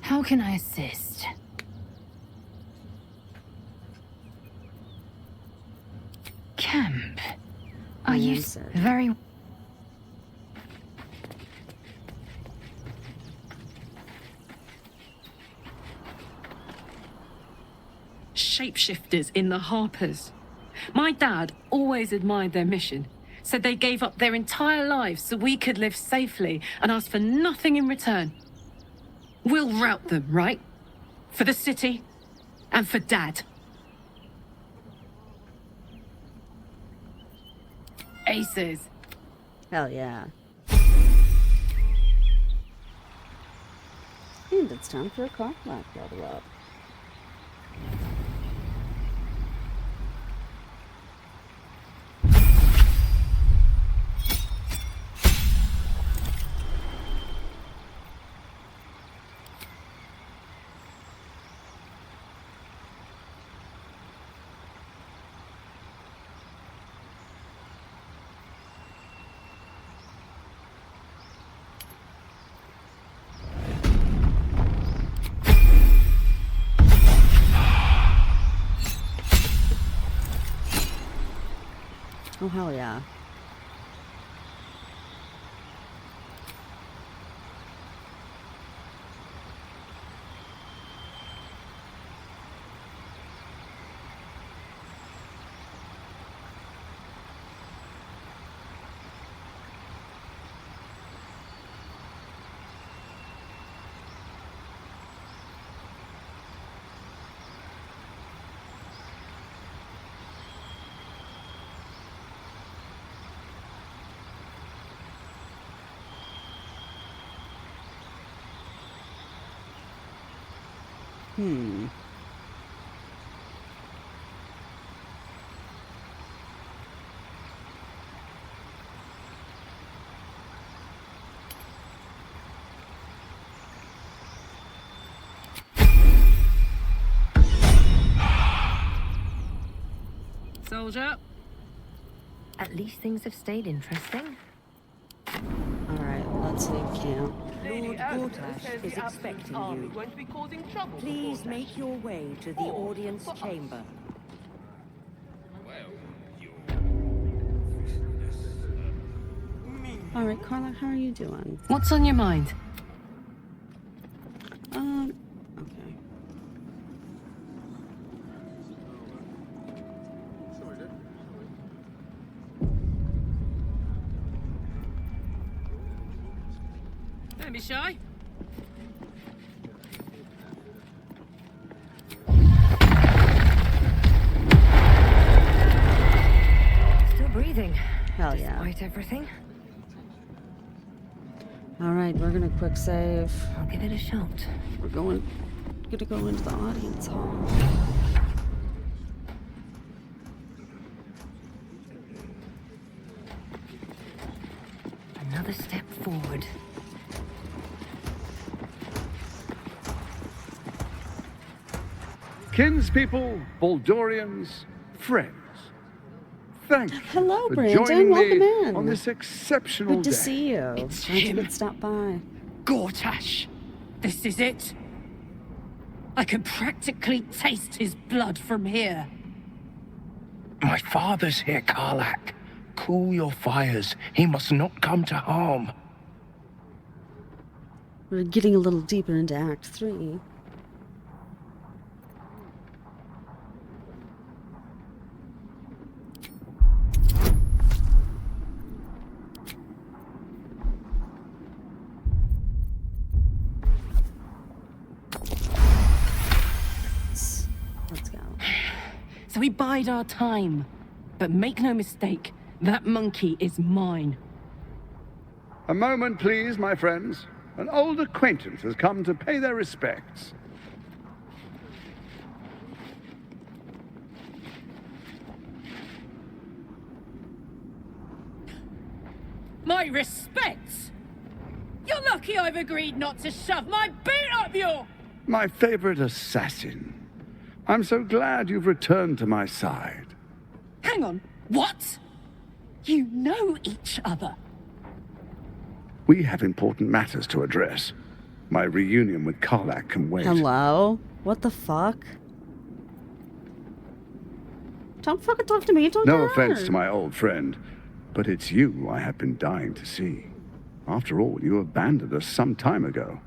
How can I assist? Camp. Are you very... Shapeshifters in the Harpers. My dad always admired their mission. Said they gave up their entire lives so we could live safely and asked for nothing in return. We'll rout them, right? For the city, And for Dad. Aces. Hell yeah. And it's time for a car lap level up. Oh, hell yeah. Soldier. At least things have stayed interesting. Alright, let's leave camp. Lord Gortash is expecting you. Please make your way to the audience chamber. Alright, Carla, how are you doing? What's on your mind? Okay. Don't be shy. Still breathing. Hell yeah. Despite everything. Alright, we're gonna quick save. I'll give it a shot. We're gonna go into the audience hall. Another step forward. Kinspeople, Baldorians, friends. Thank you Hello, for Brandon. joining Welcome me in. on this exceptional Good to day. see you. It's Glad you him. could stop by. Gortash. This is it. I can practically taste his blood from here. My father's here, Karlak. Cool your fires. He must not come to harm. We're getting a little deeper into Act 3. Let's go. So we bide our time. But make no mistake, that monkey is mine. A moment, please, my friends. An old acquaintance has come to pay their respects. My respects? You're lucky I've agreed not to shove my boot up your... My favorite assassin. I'm so glad you've returned to my side. Hang on, what? You know each other? We have important matters to address. My reunion with Karlak can wait. Hello? What the fuck? Don't fucking talk to me. Talk No to offense her. to my old friend, but it's you I have been dying to see. After all, you abandoned us some time ago,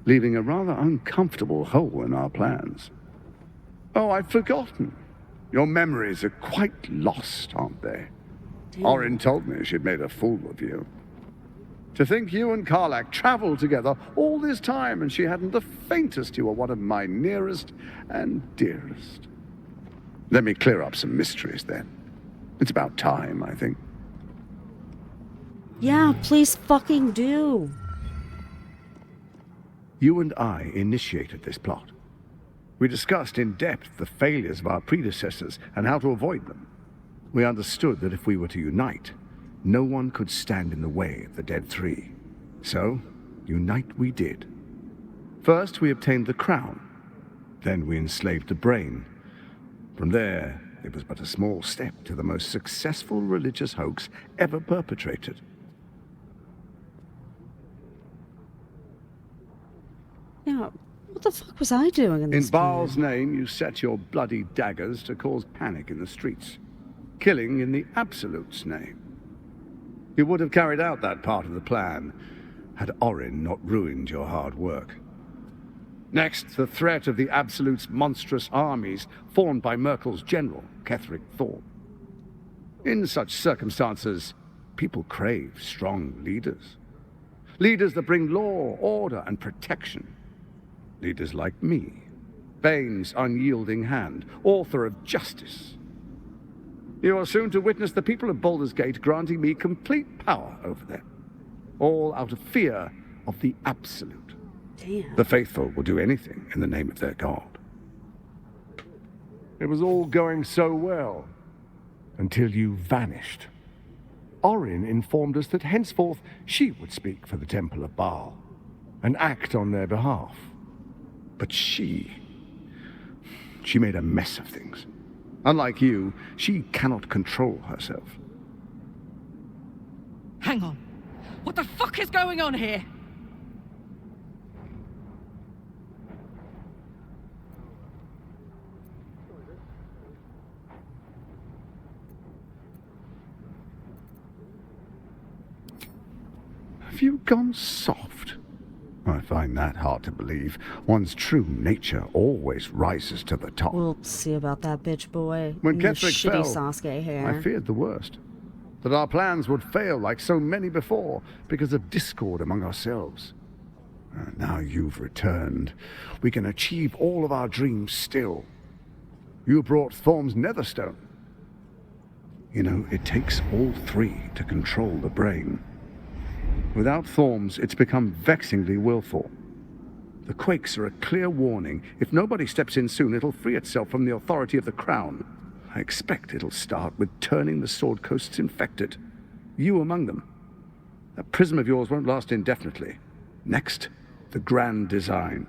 leaving a rather uncomfortable hole in our plans. Oh, I've forgotten. Your memories are quite lost, aren't they? Damn. Orin told me she'd made a fool of you. To think you and Karlach traveled together all this time and she hadn't the faintest you were one of my nearest and dearest. Let me clear up some mysteries then. It's about time, I think. Yeah, please fucking do. You and I initiated this plot. We discussed in depth the failures of our predecessors and how to avoid them. We understood that if we were to unite, no one could stand in the way of the Dead Three. So, unite we did. First, we obtained the crown. Then we enslaved the brain. From there, it was but a small step to the most successful religious hoax ever perpetrated. Yeah, what the fuck was I doing in this In Baal's name, you set your bloody daggers to cause panic in the streets. Killing in the Absolute's name. You would have carried out that part of the plan had Orin not ruined your hard work. Next, the threat of the Absolute's monstrous armies formed by Merkel's general, Ketheric Thorn. In such circumstances, people crave strong leaders. Leaders that bring law, order, and protection. Leaders like me, Bane's unyielding hand, author of justice. You are soon to witness the people of Baldur's Gate granting me complete power over them. All out of fear of the Absolute. Damn. The faithful will do anything in the name of their god. It was all going so well, until you vanished. Orin informed us that henceforth she would speak for the Temple of Baal, and act on their behalf. But she made a mess of things. Unlike you, she cannot control herself. Hang on. What the fuck is going on here? Have you gone soft? I find that hard to believe. One's true nature always rises to the top. We'll see about that bitch boy. When and his Ketheric shitty fell, Sasuke hair. I feared the worst. That our plans would fail like so many before because of discord among ourselves. Now you've returned. We can achieve all of our dreams still. You brought Thorm's Netherstone. You know, it takes all three to control the brain. Without Thorm's, it's become vexingly willful. The quakes are a clear warning. If nobody steps in soon, it'll free itself from the authority of the Crown. I expect it'll start with turning the Sword Coasts infected. You among them. That prism of yours won't last indefinitely. Next, the grand design.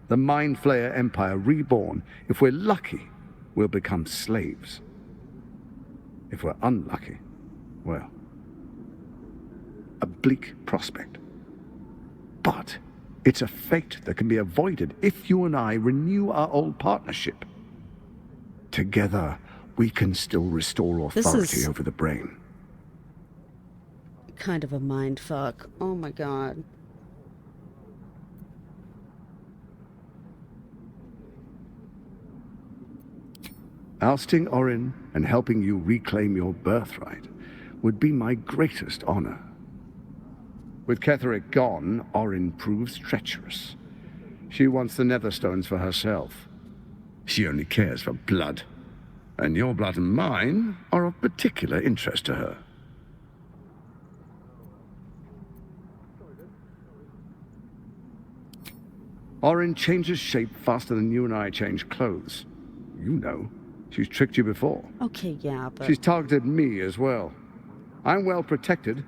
The Mind Flayer Empire reborn. If we're lucky, we'll become slaves. If we're unlucky, well, a bleak prospect. But it's a fate that can be avoided if you and I renew our old partnership. Together, we can still restore authority over the brain. Kind of a mind fuck. Oh my god. Ousting Orin and helping you reclaim your birthright would be my greatest honor. With Ketheric gone, Orin proves treacherous. She wants the Netherstones for herself. She only cares for blood. And your blood and mine are of particular interest to her. Orin changes shape faster than you and I change clothes. You know. She's tricked you before. Okay, yeah, but... She's targeted me as well. I'm well protected,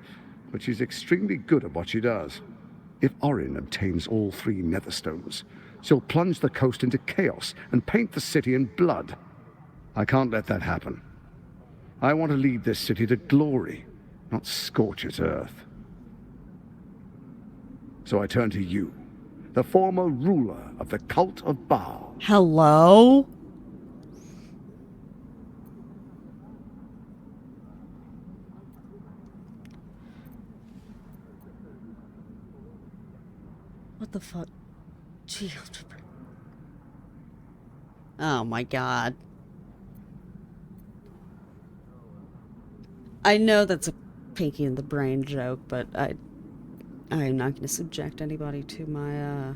but she's extremely good at what she does. If Orin obtains all three Netherstones, she'll plunge the coast into chaos and paint the city in blood. I can't let that happen. I want to lead this city to glory, not scorch its earth. So I turn to you, the former ruler of the cult of Baal. Hello? What the fuck? Oh my god. I know that's a Pinky in the Brain joke, but I'm not going to subject anybody to my,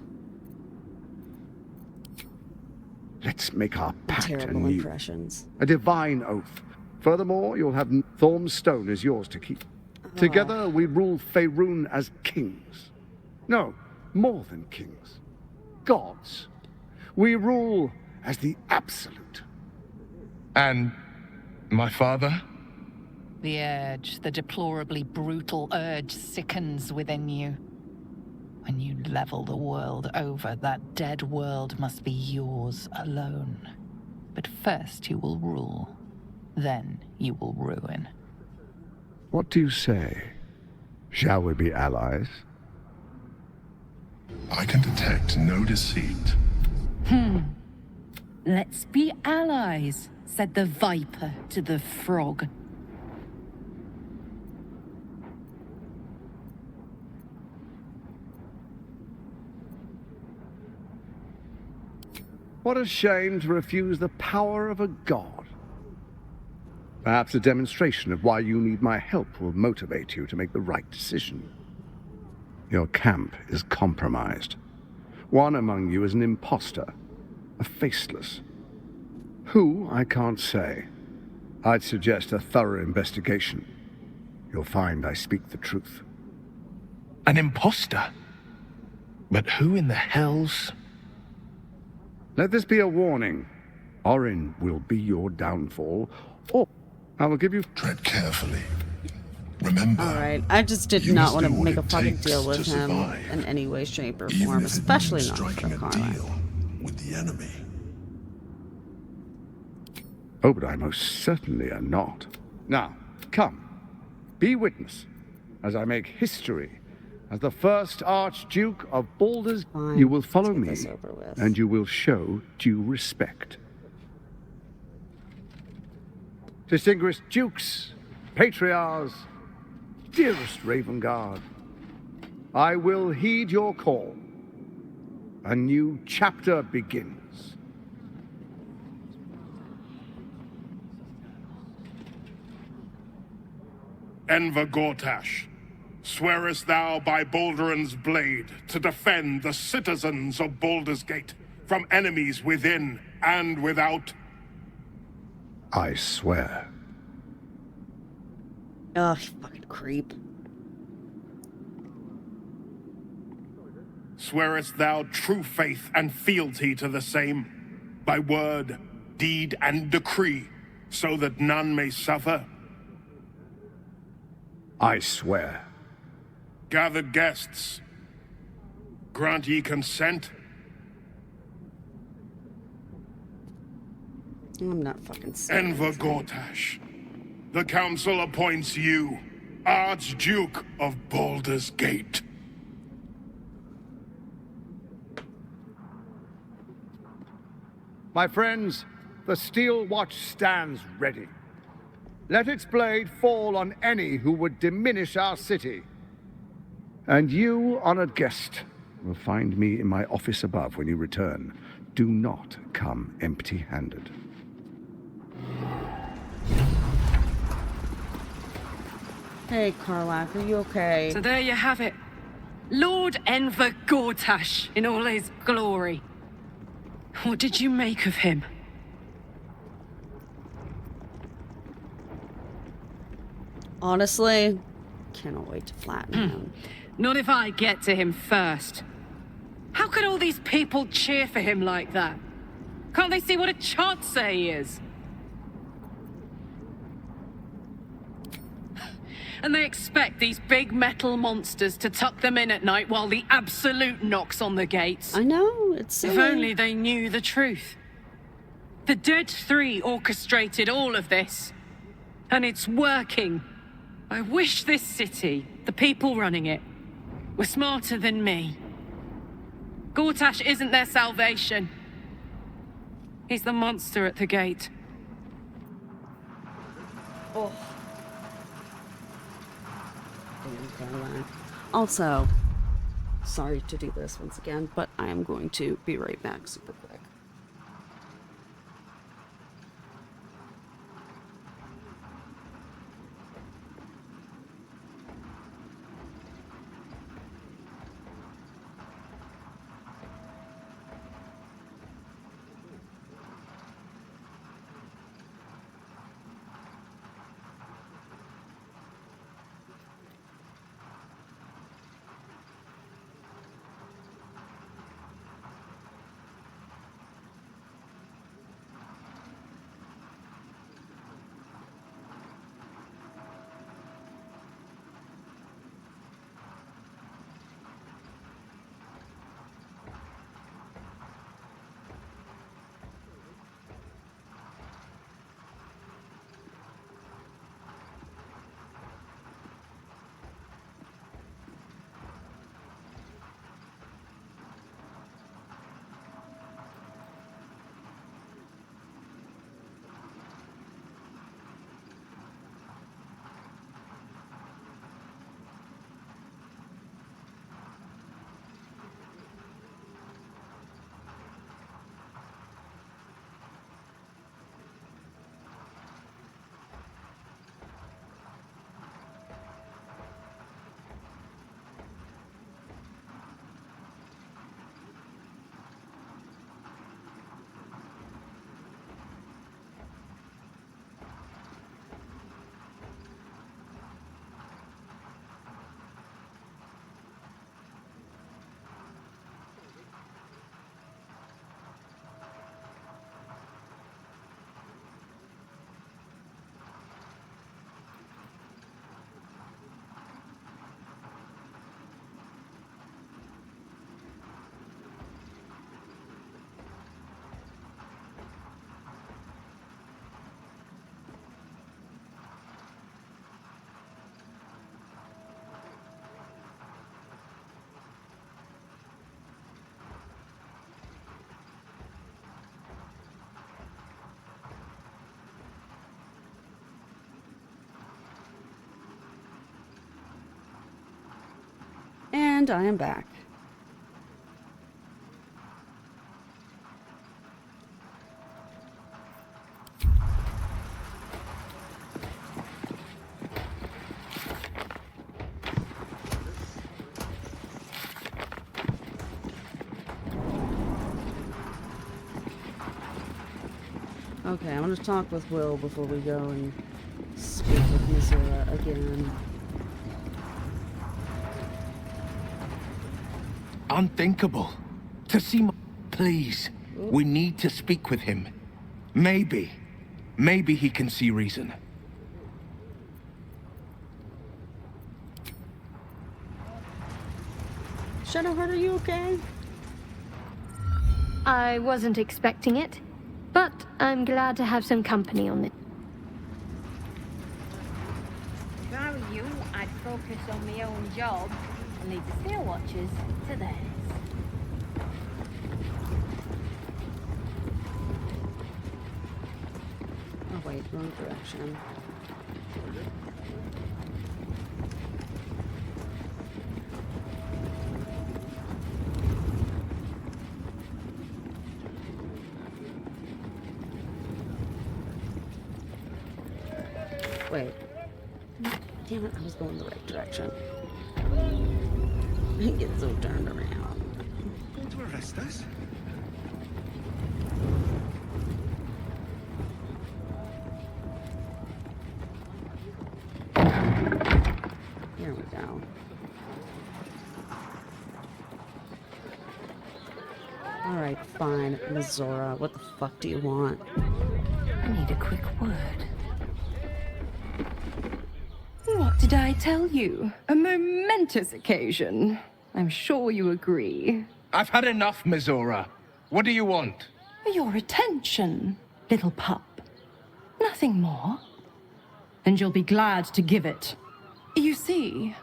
Let's make our pact terrible anew. impressions. A divine oath. Furthermore, you'll have Thorm's stone as yours to keep. Together we rule Faerun as kings. No, more than kings. Gods. We rule as the absolute. And my father? The urge, the deplorably brutal urge sickens within you. When you level the world over, that dead world must be yours alone. But first you will rule. Then you will ruin. What do you say? Shall we be allies? I can detect no deceit. Let's be allies, said the viper to the frog. What a shame to refuse the power of a god. Perhaps a demonstration of why you need my help will motivate you to make the right decision. Your camp is compromised. One among you is an imposter, a faceless. Who, I can't say. I'd suggest a thorough investigation. You'll find I speak the truth. An imposter? But who in the hell's... Let this be a warning. Orin will be your downfall, or I will give you... Tread carefully. Remember... Alright, I just did not want to make a fucking deal with him in any way, shape, or form, especially not striking for a Carla. deal with the enemy. Oh, but I most certainly am not. Now, come. Be witness, as I make history. As the first Archduke of Baldur's, you will follow me, and you will show due respect. Distinguished dukes, patriarchs, dearest Ravengard, I will heed your call. A new chapter begins. Enver Gortash, swearest thou by Balduran's blade to defend the citizens of Baldur's Gate from enemies within and without? I swear. Ugh, you fucking creep. Swearest thou true faith and fealty to the same, by word, deed, and decree, so that none may suffer? I swear. Gathered guests, grant ye consent? I'm not fucking saying Enver Gortash, the council appoints you Archduke of Baldur's Gate. My friends, the steel watch stands ready. Let its blade fall on any who would diminish our city. And you, honored guest, will find me in my office above when you return. Do not come empty-handed. Hey, Karlach, are you okay? So there you have it. Lord Enver Gortash in all his glory. What did you make of him? Honestly, cannot wait to flatten him. Not if I get to him first. How could all these people cheer for him like that? Can't they see what a chancer he is? And they expect these big metal monsters to tuck them in at night while the Absolute knocks on the gates. I know, it's silly. If only they knew the truth. The Dead Three orchestrated all of this. And it's working. I wish this city, the people running it, were smarter than me. Gortash isn't their salvation. He's the monster at the gate. Oh. Also, sorry to do this once again, but I am going to be right back super quick. And I am back. Okay, I want to talk with Will before we go and speak with Missoura again. Unthinkable. To see my... Please. We need to speak with him. Maybe he can see reason. Shadowheart, are you okay? I wasn't expecting it, but I'm glad to have some company on it. If I were you, I'd focus on my own job and leave the Steel Watchers to theirs. Oh wait, wrong direction. Wait. Damn it, I was going the right direction. I get so turned around. Going to arrest us? Here we go. Alright, fine. Missoura, what the fuck do you want? I need a quick word. What did I tell you? A momentous occasion. I'm sure you agree. I've had enough, Missoura. What do you want? Your attention, little pup. Nothing more. And you'll be glad to give it. You see,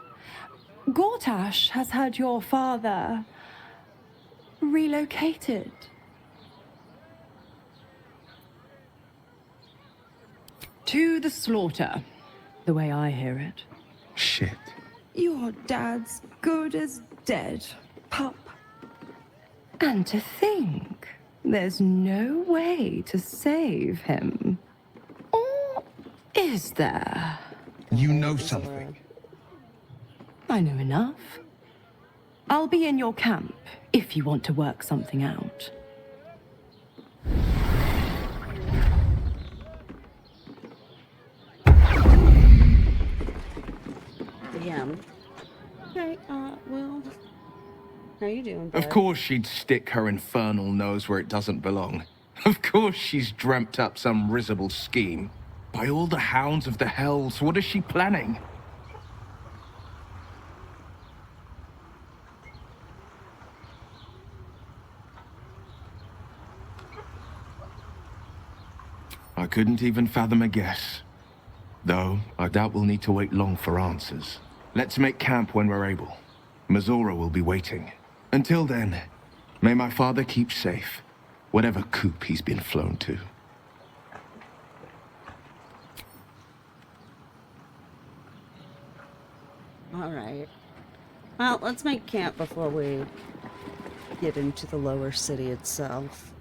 Gortash has had your father relocated. To the slaughter, the way I hear it. Shit. Your dad's good as dead, pup. And to think, there's no way to save him. Or is there? You know something. I know enough. I'll be in your camp if you want to work something out. Damn. Okay, Will. How you doing, bud? Of course she'd stick her infernal nose where it doesn't belong. Of course she's dreamt up some risible scheme. By all the hounds of the hells, what is she planning? I couldn't even fathom a guess. Though, I doubt we'll need to wait long for answers. Let's make camp when we're able. Missoura will be waiting. Until then, may my father keep safe, whatever coop he's been flown to. Alright. Well, let's make camp before we get into the lower city itself.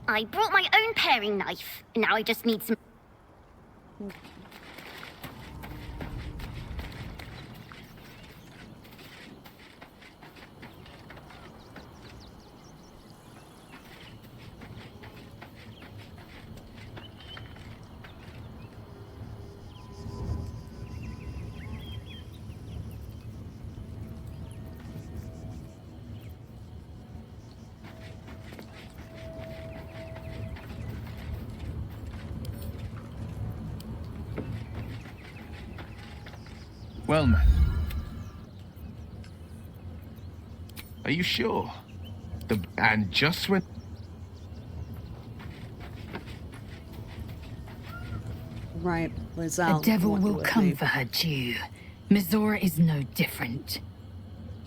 I brought my own paring knife, and now I just need some... Well, man. Are you sure? And just when... Right, Liz, The devil will come for her due. Missoura is no different.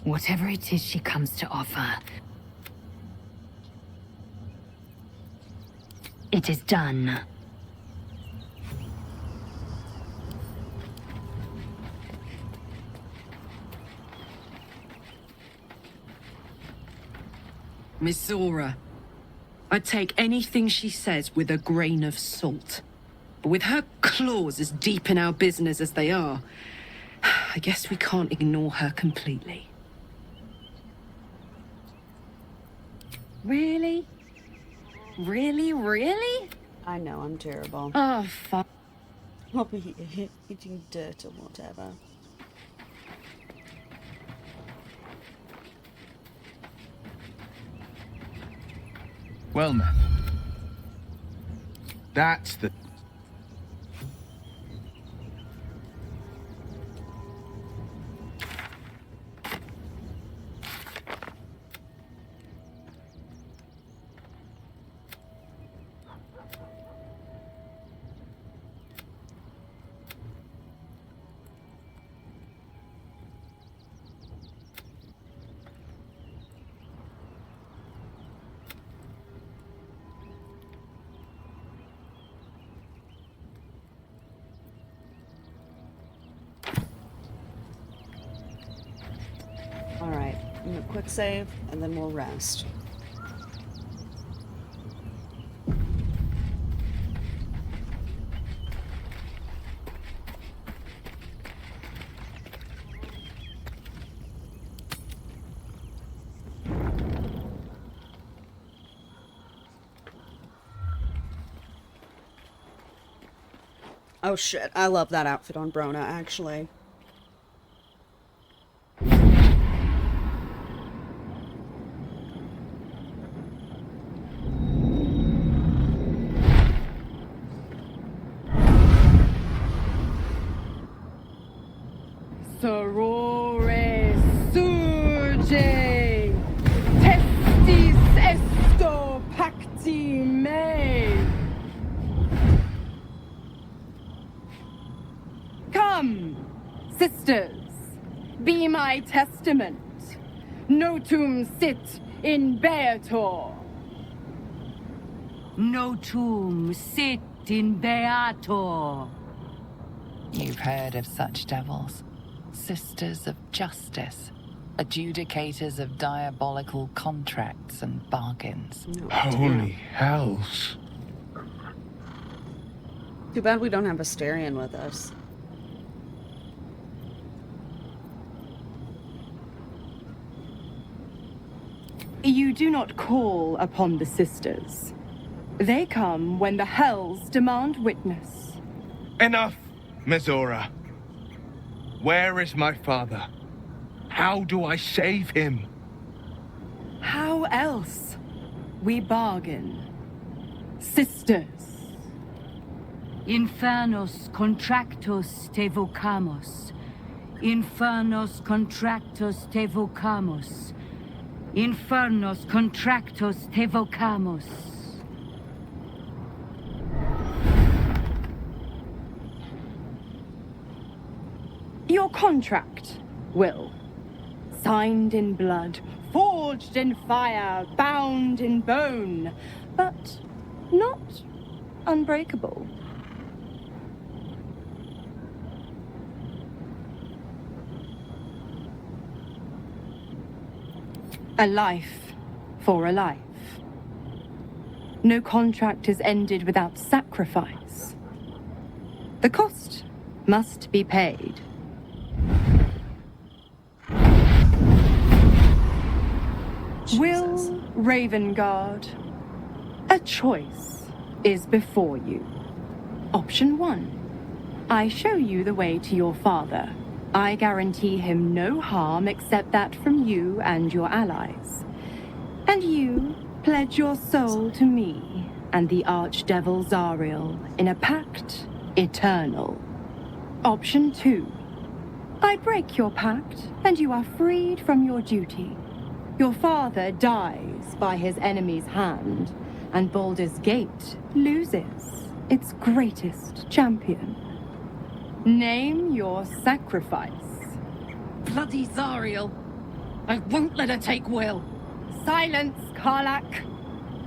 Whatever it is she comes to offer, it is done. Miss Zora, I take anything she says with a grain of salt. But with her claws as deep in our business as they are, I guess we can't ignore her completely. Really? Really? I know, I'm terrible. Oh, fuck. I'll be eating dirt or whatever. Well, man. That's the... Alright, I'm gonna quick save, and then we'll rest. Oh shit, I love that outfit on Brona, actually. Sorore surge, testis esto pacti me. Come, sisters, be my testament. Notum sit in beator. Notum sit in beator. You've heard of such devils. Sisters of justice. Adjudicators of diabolical contracts and bargains. Holy hells. Too bad we don't have Asterion with us. You do not call upon the sisters. They come when the hells demand witness. Enough, Mizora. Where is my father? How do I save him? How else? We bargain. Sisters. Infernos contractos te vocamos. Infernos contractos te vocamos. Infernos contractos te vocamos. Your contract, Will. Signed in blood, forged in fire, bound in bone, but not unbreakable. A life for a life. No contract is ended without sacrifice. The cost must be paid. Will Ravengard, a choice is before you. Option 1. I show you the way to your father. I guarantee him no harm except that from you and your allies. And you pledge your soul to me and the Archdevil Zariel in a pact eternal. Option 2. I break your pact and you are freed from your duty. Your father dies by his enemy's hand, and Baldur's Gate loses its greatest champion. Name your sacrifice. Bloody Zariel. I won't let her take Will. Silence, Karlak.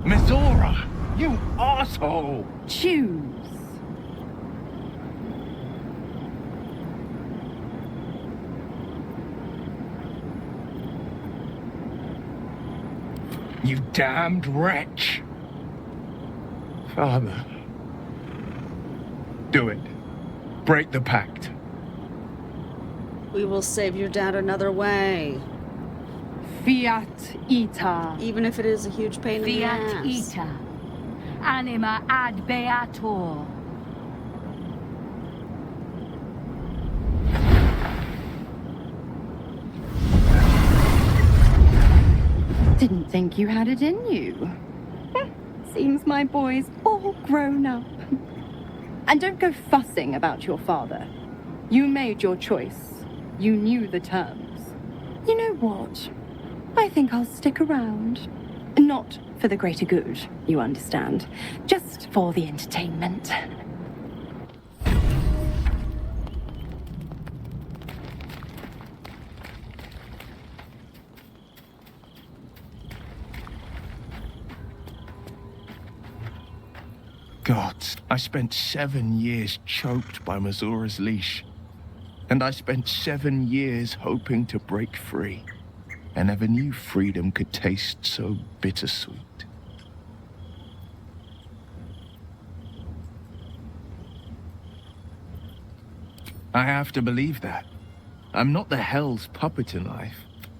Mizora, you asshole! Choose. You damned wretch! Father. Do it. Break the pact. We will save your dad another way. Fiat ita. Even if it is a huge pain in the ass. Fiat ita. Anima ad beator. Didn't think you had it in you. Seems my boy's all grown up. And don't go fussing about your father. You made your choice. You knew the terms. You know what? I think I'll stick around. Not for the greater good, you understand. Just for the entertainment. Gods, I spent 7 years choked by Mizora's leash. And I spent 7 years hoping to break free. I never knew freedom could taste so bittersweet. I have to believe that. I'm not the Hell's puppet in life,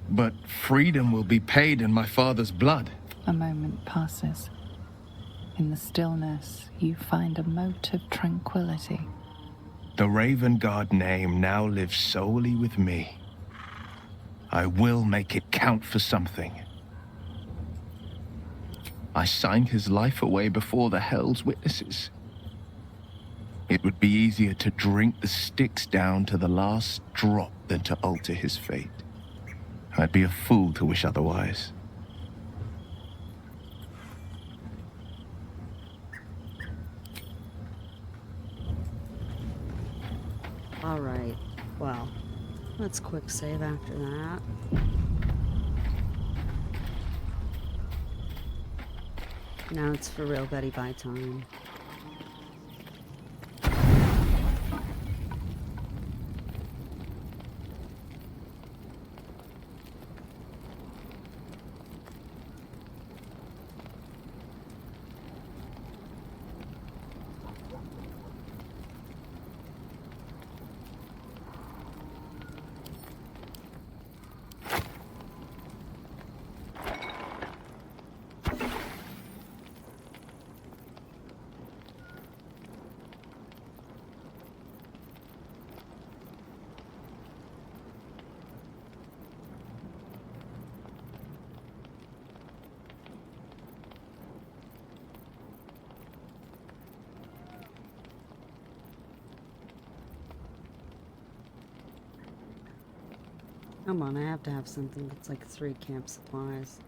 but freedom will be paid in my father's blood. A moment passes. In the stillness, you find a mote of tranquility. The Raven Guard name now lives solely with me. I will make it count for something. I signed his life away before the Hell's witnesses. It would be easier to drink the Styx down to the last drop than to alter his fate. I'd be a fool to wish otherwise. Alright, well, let's quick save after that. Now it's for real Betty Bye time. Come on, I have to have something that's like 3 camp supplies.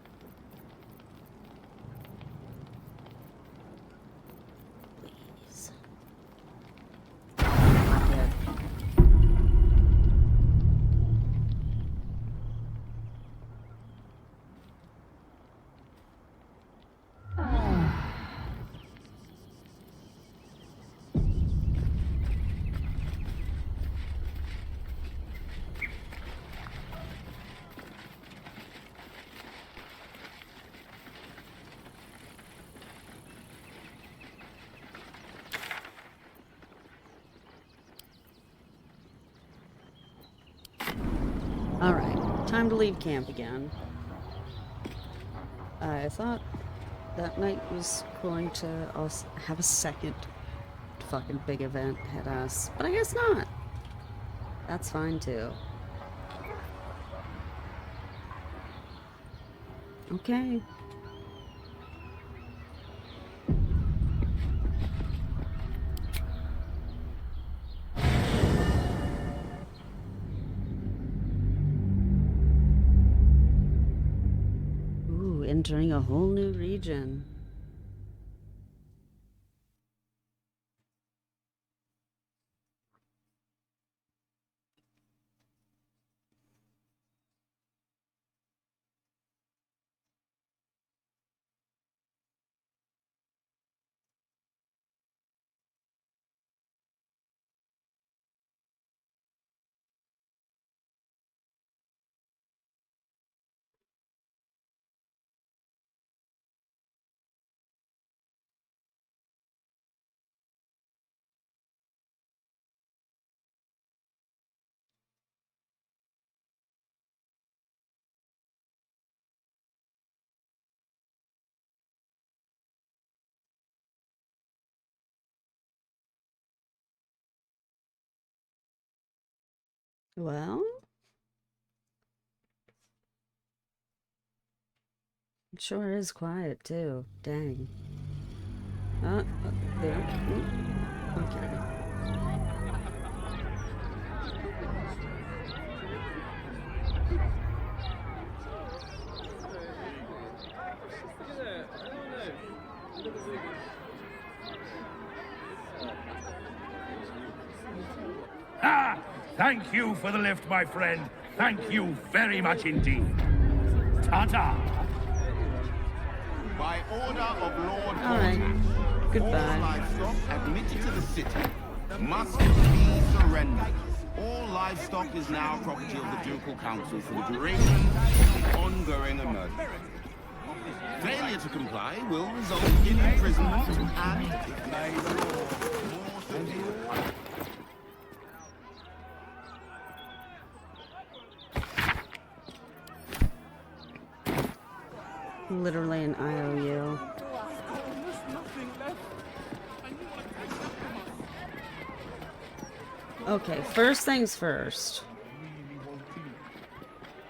Please. Good. Alright, time to leave camp again. I thought that night was going to also have a second fucking big event hit us, but I guess not. That's fine too. Okay. Ooh, entering a whole new region. Well, it sure is quiet too. Dang. There. Okay. Ah! Thank you for the lift, my friend. Thank you very much indeed. Ta-ta! By order of Lord Alright. Goodbye. all livestock admitted to the city must be surrendered. All livestock is now property of the Ducal Council for the duration of the ongoing emergency. Failure to comply will result in imprisonment and Literally an IOU. Okay, first things first.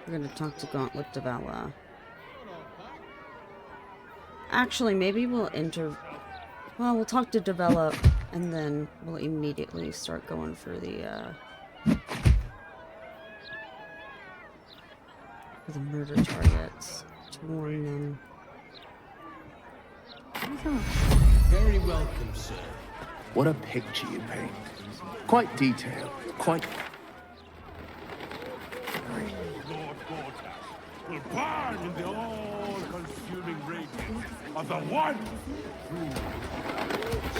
We're gonna talk to Gauntlet Devella. Actually, maybe we'll well, we'll talk to Devella, and then we'll immediately start going for the murder targets to warn them. Very welcome, sir. What a picture you paint. Quite detailed, quite... Lord Gortash will burn in the all-consuming radiance of the one true.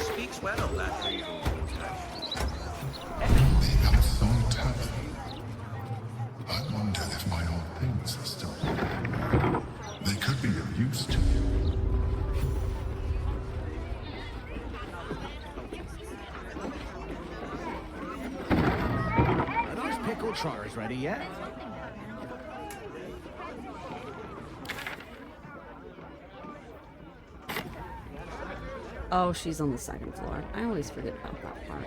Speaks well of that evil The Absol Tavern. I wonder if my old things are still there. They could be of use to you. Are those pickle trotters ready yet? Oh, she's on the second floor. I always forget about that part.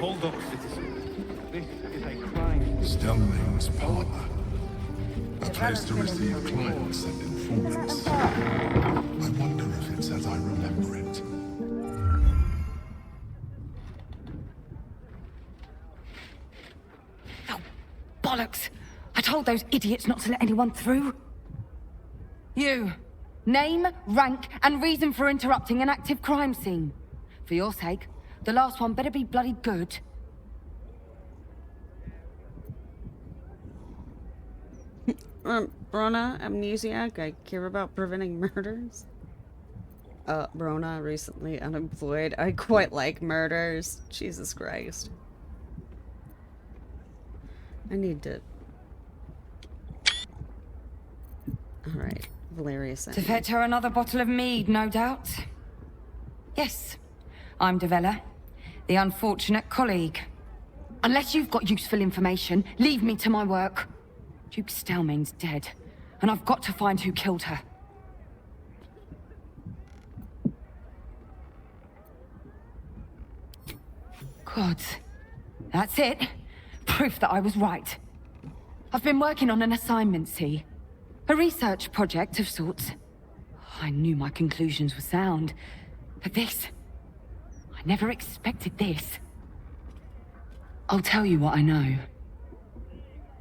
Hold up, citizen. This is a crime. Stelling's parlor. A place to receive clients and informants. I wonder if it's as I remember it. Oh, bollocks! I told those idiots not to let anyone through. You. Name, rank, and reason for interrupting an active crime scene. For your sake, the last one better be bloody good. Brona, amnesiac, I care about preventing murders. Brona, recently unemployed. I quite like murders. Jesus Christ. I need to... Alright, Valeria sent To me. fetch her another bottle of mead, no doubt. Yes, I'm Devella, the unfortunate colleague. Unless you've got useful information, leave me to my work. Duke Stelmane's dead, and I've got to find who killed her. God, that's it. Proof that I was right. I've been working on an assignment, see? A research project of sorts. I knew my conclusions were sound, but this... I never expected this. I'll tell you what I know.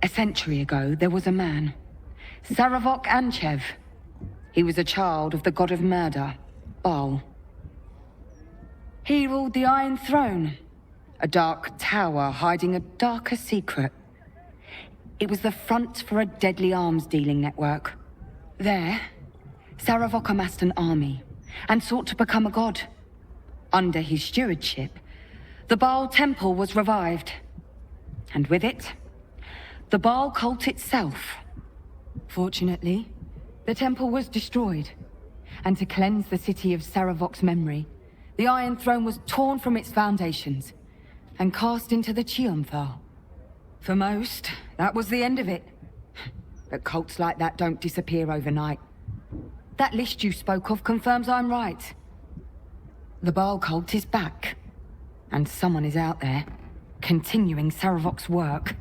A century ago, there was a man, Saravok Anchev. He was a child of the god of murder, Baal. He ruled the Iron Throne, a dark tower hiding a darker secret. It was the front for a deadly arms-dealing network. There, Saravok amassed an army and sought to become a god. Under his stewardship, the Baal Temple was revived. And with it, the Baal cult itself. Fortunately, the temple was destroyed. And to cleanse the city of Saravok's memory, the Iron Throne was torn from its foundations and cast into the Chionthal. For most, that was the end of it. But cults like that don't disappear overnight. That list you spoke of confirms I'm right. The Baal cult is back. And someone is out there, continuing Saravok's work.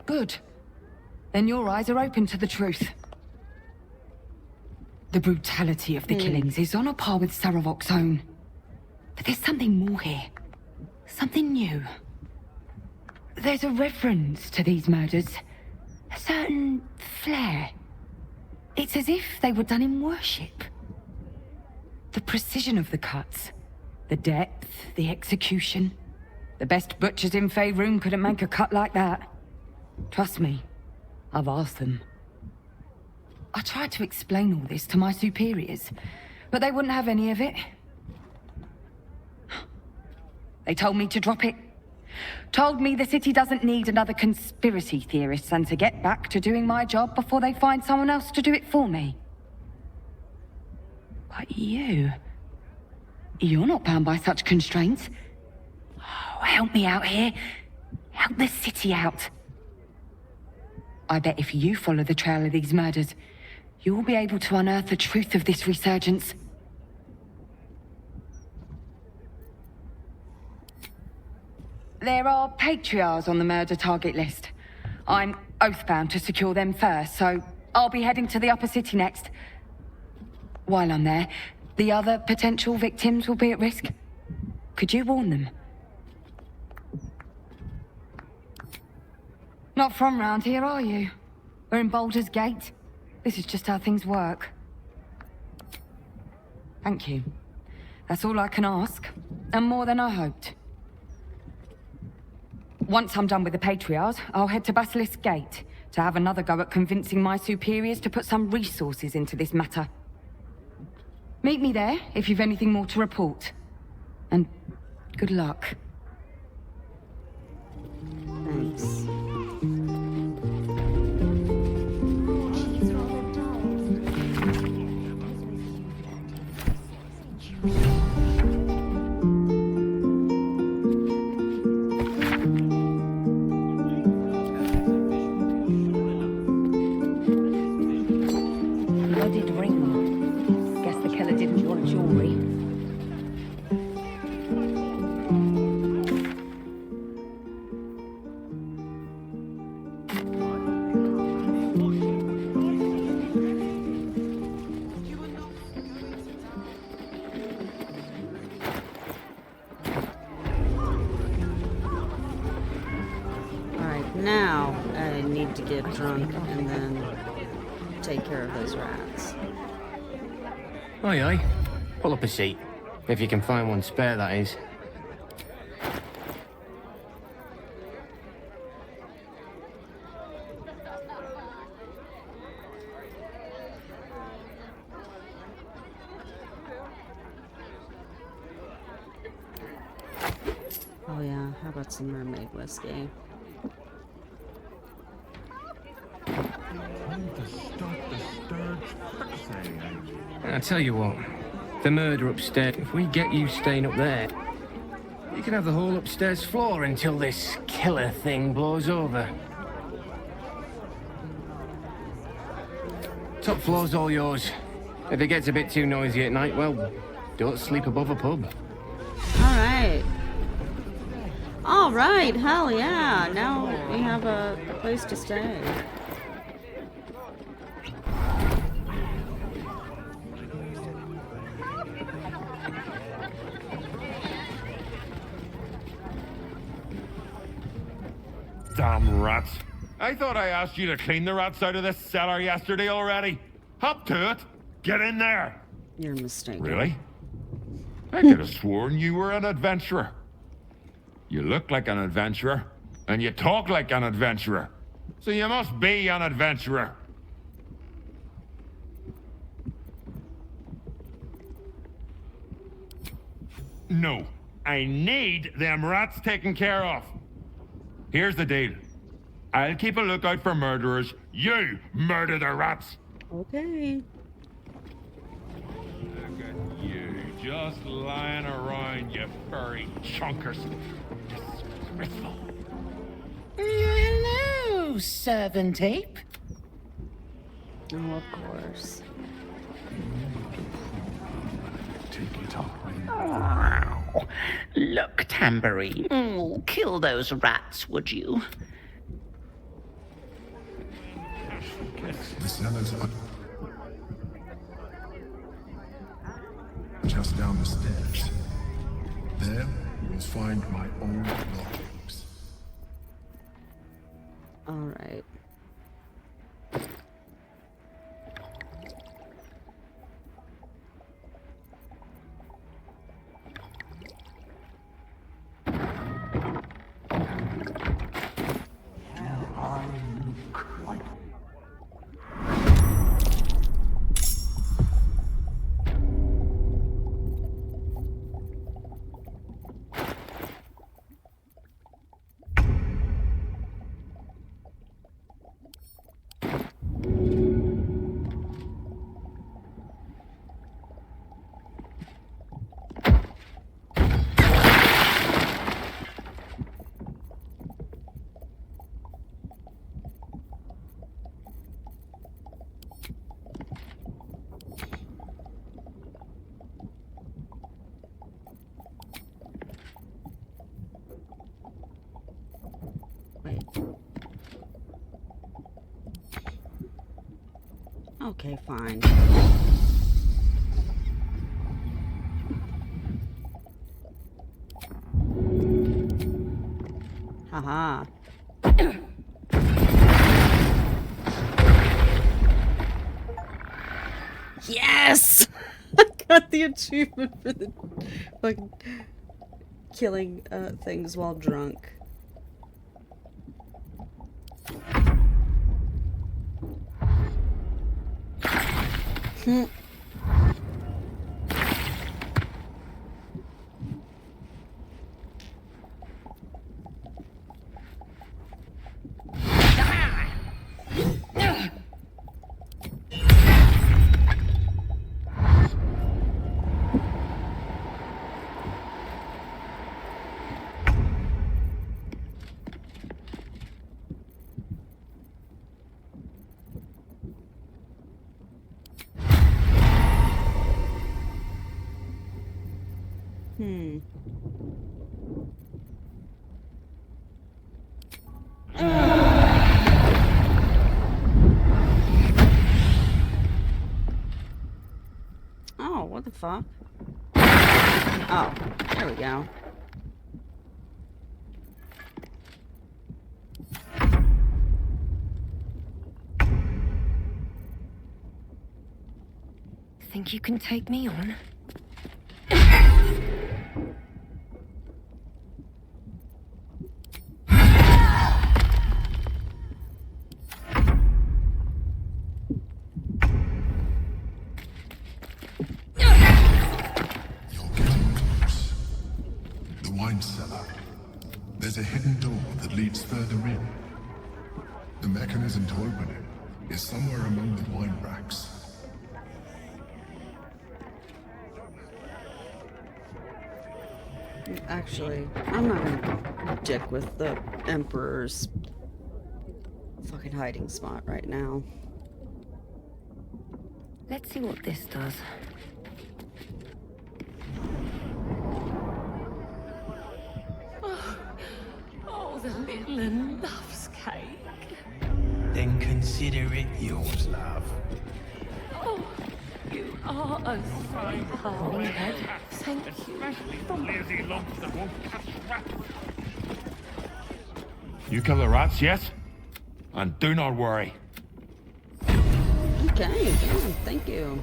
Good. Then your eyes are open to the truth. The brutality of the killings is on a par with Saravok's own. But there's something more here. Something new. There's a reference to these murders. A certain flair. It's as if they were done in worship. The precision of the cuts. The depth, the execution. The best butchers in Faerun couldn't make a cut like that. Trust me, I've asked them. I tried to explain all this to my superiors, but they wouldn't have any of it. They told me to drop it. Told me the city doesn't need another conspiracy theorist and to get back to doing my job before they find someone else to do it for me. But you're not bound by such constraints. Oh, help me out here. Help the city out. I bet if you follow the trail of these murders, you'll be able to unearth the truth of this resurgence. There are patriarchs on the murder target list. I'm oathbound to secure them first, so I'll be heading to the upper city next. While I'm there, the other potential victims will be at risk. Could you warn them? Not from round here, are you? We're in Baldur's Gate. This is just how things work. Thank you. That's all I can ask, and more than I hoped. Once I'm done with the Patriarchs, I'll head to Basilisk Gate to have another go at convincing my superiors to put some resources into this matter. Meet me there if you've anything more to report. And good luck. Thanks. Blooded ring. Guess the killer didn't want jewelry. Alright, now I need to get drunk and then take care of those rats. Aye, aye. Pull up a seat. If you can find one spare, that is. Oh yeah, how about some mermaid whiskey? I tell you what, the murder upstairs, if we get you staying up there, you can have the whole upstairs floor until this killer thing blows over. Top floor's all yours. If it gets a bit too noisy at night, well, don't sleep above a pub. Alright. Alright, hell yeah. Now we have a place to stay. Damn rats. I thought I asked you to clean the rats out of this cellar yesterday already. Hop to it. Get in there. You're mistaken. Really? I could have sworn you were an adventurer. You look like an adventurer, and you talk like an adventurer. So you must be an adventurer. No. I need them rats taken care of. Here's the deal. I'll keep a lookout for murderers. You murder the rats. Okay. just lying around, you furry chunkers. Disgraceful. Hello, servant ape. Oh, of course. Take it up. Oh, look, Tambourine. Oh, kill those rats, would you? The cellars are just down the stairs. There, you'll find my old lodgings. All right. Wait. Okay, fine. Haha. Yes! I got the achievement for the fucking killing things while drunk. Oh, what the fuck? Oh, there we go. Think you can take me on? Cellar. There's a hidden door that leads further in. The mechanism to open it is somewhere among the wine racks. Actually, I'm not gonna dick with the Emperor's fucking hiding spot right now. Let's see what this does. Oh, the little love's cake. Then consider it yours, love. Oh, you are a sweetheart. Thank you. Lazy lumps that won't catch rats. You kill the rats, yes? And do not worry. Okay, yeah, thank you.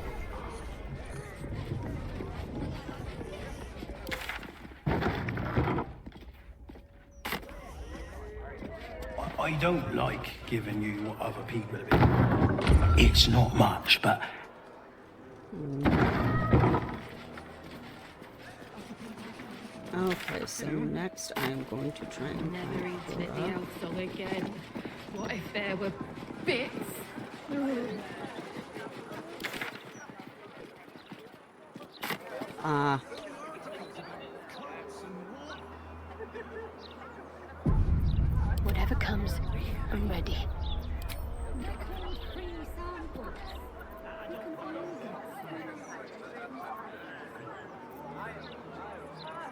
I don't like giving you what other people have been. It's not much, but... Okay, so next I'm going to try and Never find eaten at the Cora. council again. What if there were bits? Ah. Whatever comes, I'm ready.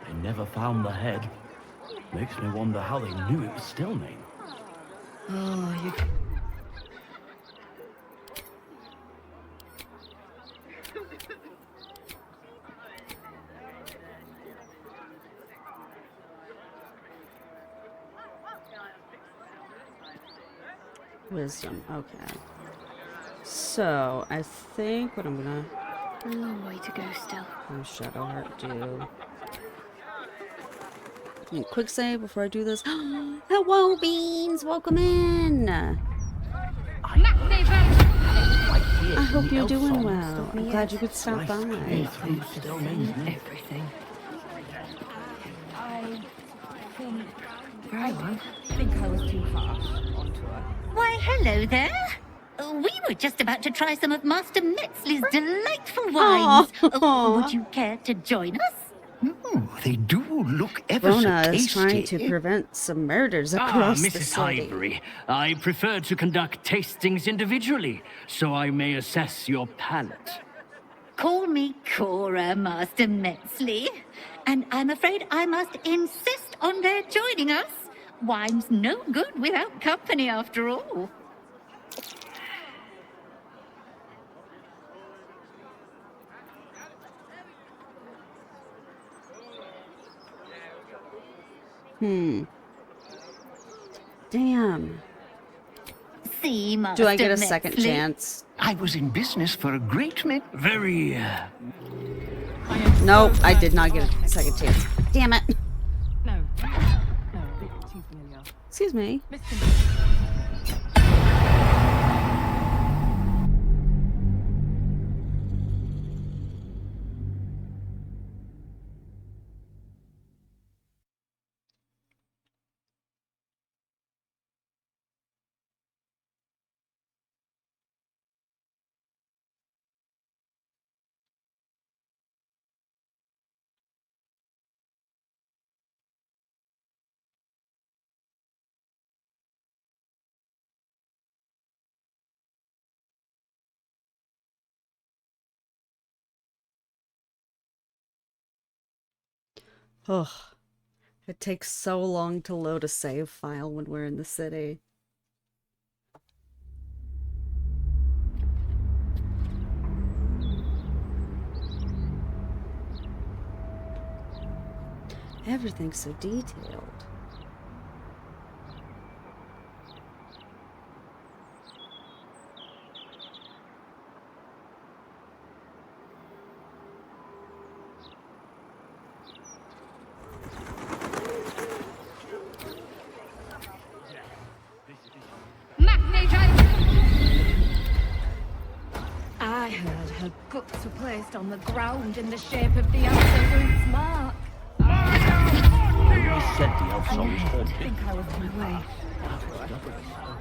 They never found the head. Makes me wonder how they knew it was still me. Oh, you... Wisdom, okay. So, I think what I'm gonna... A long way to go still. How Shadow Heart do? Quick save before I do this. Hello, Beans! Welcome in! I hope you're doing well. I'm glad you could stop by. Everything. I think I was too harsh onto her. Why, hello there. We were just about to try some of Master Metzley's delightful wines. Would you care to join us? They do look ever so Rona tasty. is trying to prevent some murders across the Mrs. city. Highbury, I prefer to conduct tastings individually, so I may assess your palate. Call me Cora, Master Metzley. And I'm afraid I must insist on their joining us. Wine's no good without company, after all. Damn. See, Master Do I get a second Metzley? chance? I was in business for a great many... Very, Nope, I did not get a second chance. Damn it. No. No, too familiar. Excuse me. Ugh. It takes so long to load a save file when we're in the city. Everything's so detailed. I heard her guts were placed on the ground in the shape of the absolute mark. I said the elf soul was I haunted. think I was in the way.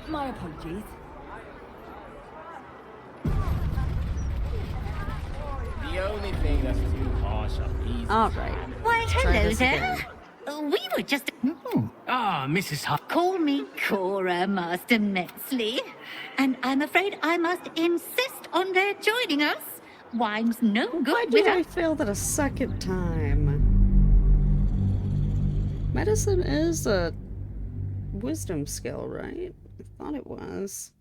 My apologies. The only thing that's too harsh up easy. All right. Why, Let's try hello this there. again. We were just... Mrs. Call me Cora, Master Metzley. And I'm afraid I must insist on their joining us. Wine's no good Why did I without... fail that a second time? Medicine is a wisdom skill, right? I thought it was.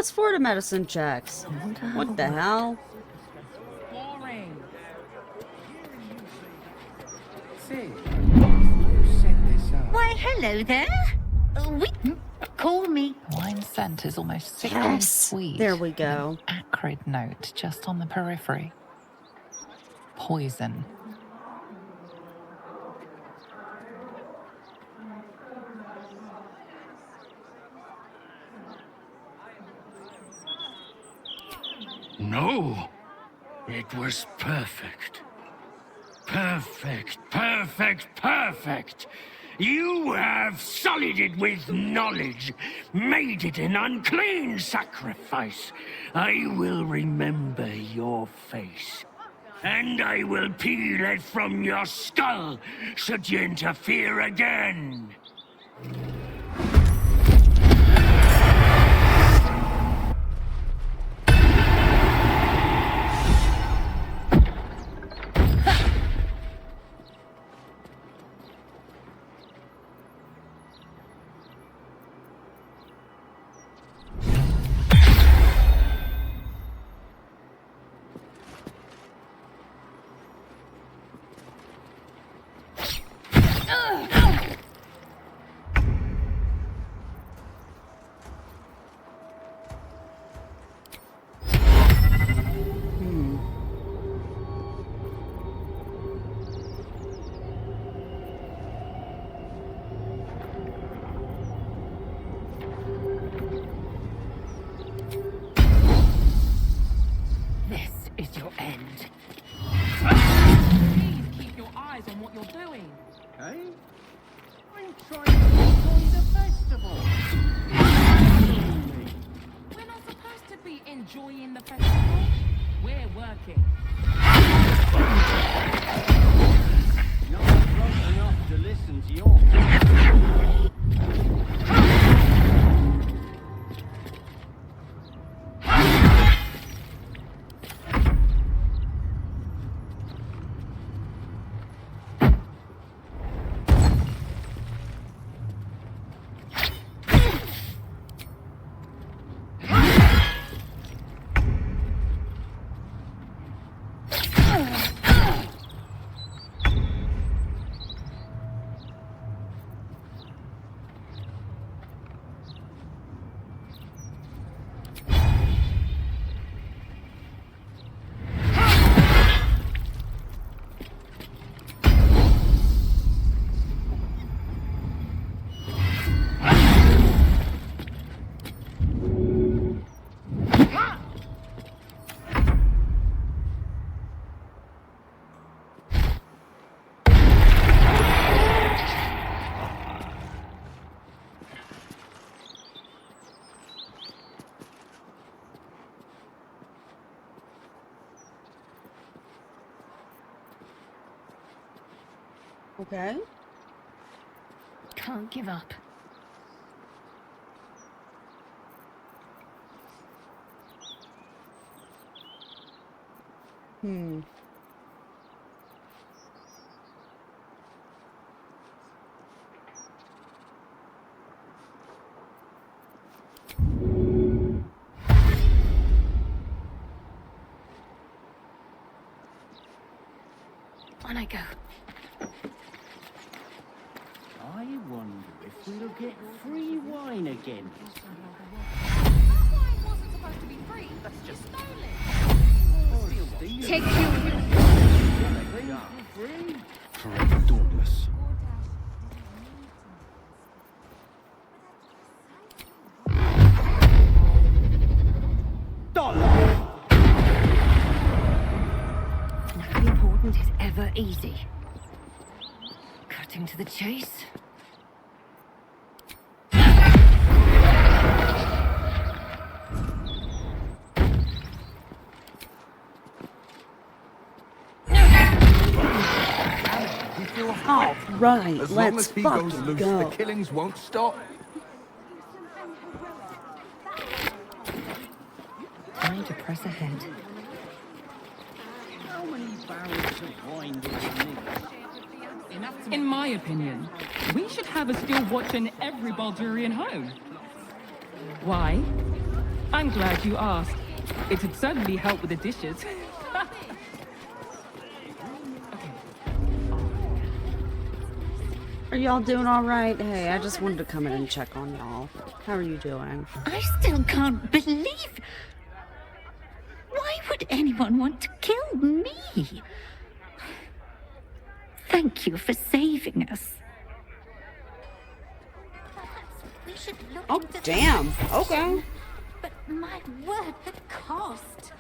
+4 to medicine checks. What the hell? Why, hello there. Call me. Wine scent is almost sickly Yes! sweet. There we go. An acrid note just on the periphery. Poison. No. It was perfect. Perfect, perfect, perfect. You have sullied it with knowledge, made it an unclean sacrifice. I will remember your face, and I will peel it from your skull should you interfere again. This is your end. Please keep your eyes on what you're doing. Hey? I'm trying to enjoy the festival. We're not supposed to be enjoying the festival. We're working. Not drunk enough to listen to your... Okay. Can't give up. On I go. I wonder if we'll get free wine again. Wine wasn't supposed to be free. That's just stolen. Take you. Forever dauntless. Nothing important is ever easy. Cutting to the chase. All right, As long let's as he goes fucking loose, go. the killings won't stop. Time to press ahead. How many barrels of wine do we need? In my opinion, we should have a still watch in every Baldurian home. Why? I'm glad you asked. It'd certainly help with the dishes. Are y'all doing all right? Hey, I just wanted to come in and check on y'all. How are you doing? I still can't believe... Why would anyone want to kill me? Thank you for saving us. We should look Oh, into damn. the Okay. But my word, the cost.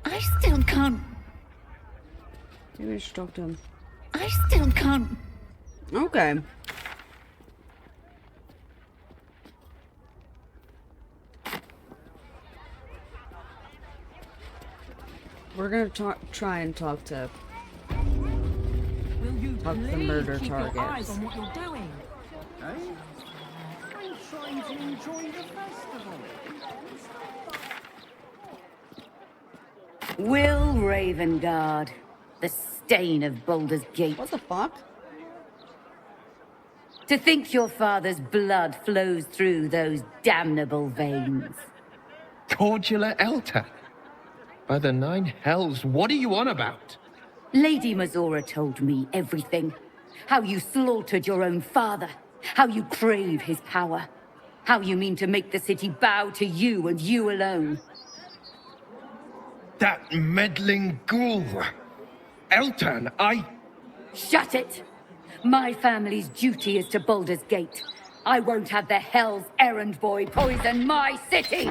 I still can't... Maybe I should talk to him. I still can't... Okay. We're gonna try and talk to the murder Keep your eyes targets. on what you're doing. Eh? I'm trying to enjoy the festival. Will Ravengard, the stain of Baldur's Gate. What the fuck? To think your father's blood flows through those damnable veins. Cordular Elta. By the 9 hells, what are you on about? Lady Mazora told me everything. How you slaughtered your own father. How you crave his power. How you mean to make the city bow to you and you alone. That meddling ghoul. Eltan, Shut it! My family's duty is to Baldur's Gate. I won't have the Hell's Errand Boy poison my city!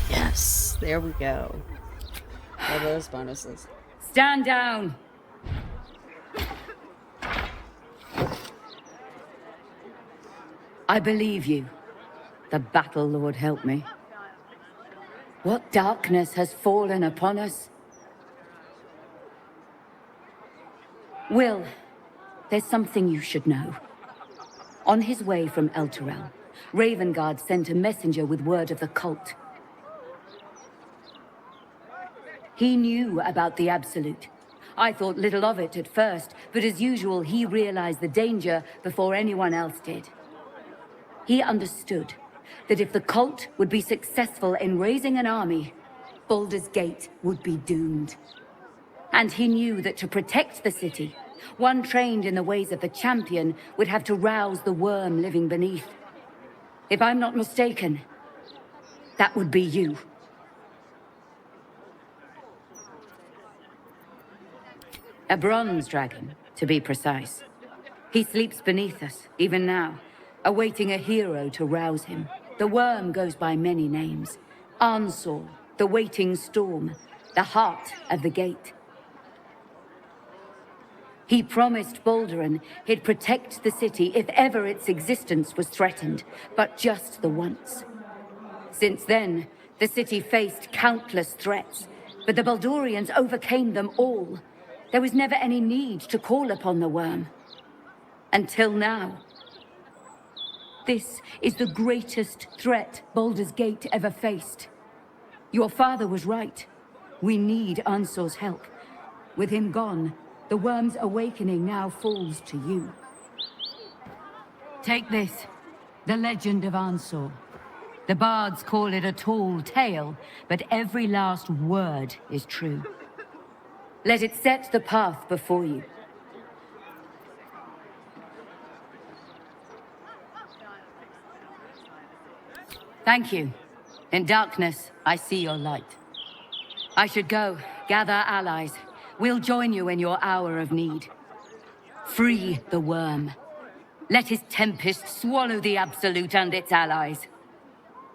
Yes, there we go. All those bonuses. Stand down! I believe you. The Battle Lord help me. What darkness has fallen upon us? Will, there's something you should know. On his way from Elturel, Ravengard sent a messenger with word of the cult. He knew about the Absolute. I thought little of it at first, but as usual, he realized the danger before anyone else did. He understood that if the cult would be successful in raising an army, Baldur's Gate would be doomed. And he knew that to protect the city, one trained in the ways of the champion would have to rouse the worm living beneath. If I'm not mistaken, that would be you. A bronze dragon, to be precise. He sleeps beneath us, even now, awaiting a hero to rouse him. The worm goes by many names. Ansor, the waiting storm, the heart of the gate. He promised Balduran he'd protect the city if ever its existence was threatened, but just the once. Since then, the city faced countless threats, but the Baldurians overcame them all. There was never any need to call upon the worm. Until now. This is the greatest threat Baldur's Gate ever faced. Your father was right. We need Ansor's help. With him gone, the worm's awakening now falls to you. Take this, the legend of Ansor. The bards call it a tall tale, but every last word is true. Let it set the path before you. Thank you. In darkness, I see your light. I should go, gather allies. We'll join you in your hour of need. Free the worm. Let his tempest swallow the Absolute and its allies.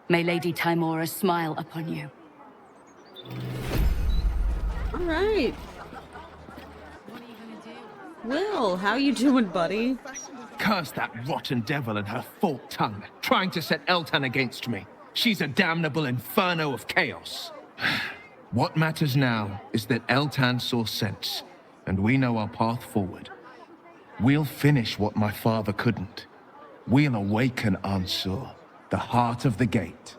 May Lady Tymora smile upon you. All right. Will, how you doing, buddy? Curse that rotten devil and her forked tongue, trying to set Eltan against me. She's a damnable inferno of chaos. What matters now is that Eltan saw sense, and we know our path forward. We'll finish what my father couldn't. We'll awaken Ansur, the heart of the gate.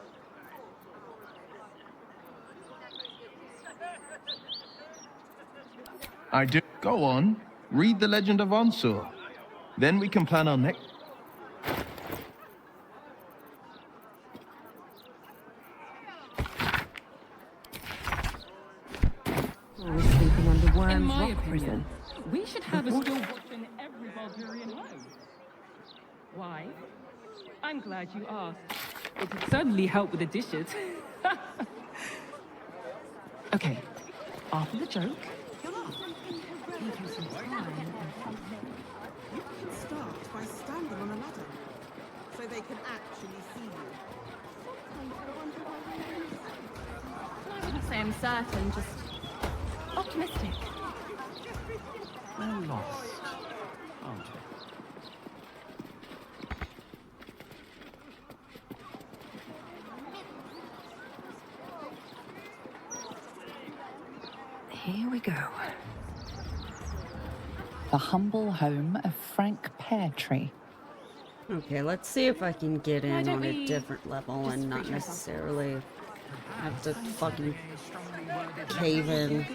I do. Go on, read the legend of Ansur. Then we can plan our next... We're sleeping under In Worm's my Rock opinion, prison. we should have a still watch in every Bulgarian home. Why? I'm glad you asked. It would certainly help with the dishes. Okay, after the joke, You can start by standing on a ladder, so they can actually see you. I wouldn't say I'm certain, just optimistic. We're lost, aren't we? Here we go. The humble home of Frank Peartree. Okay, let's see if I can get Why in don't on a we different level just and not freak ourselves? necessarily have to fucking cave in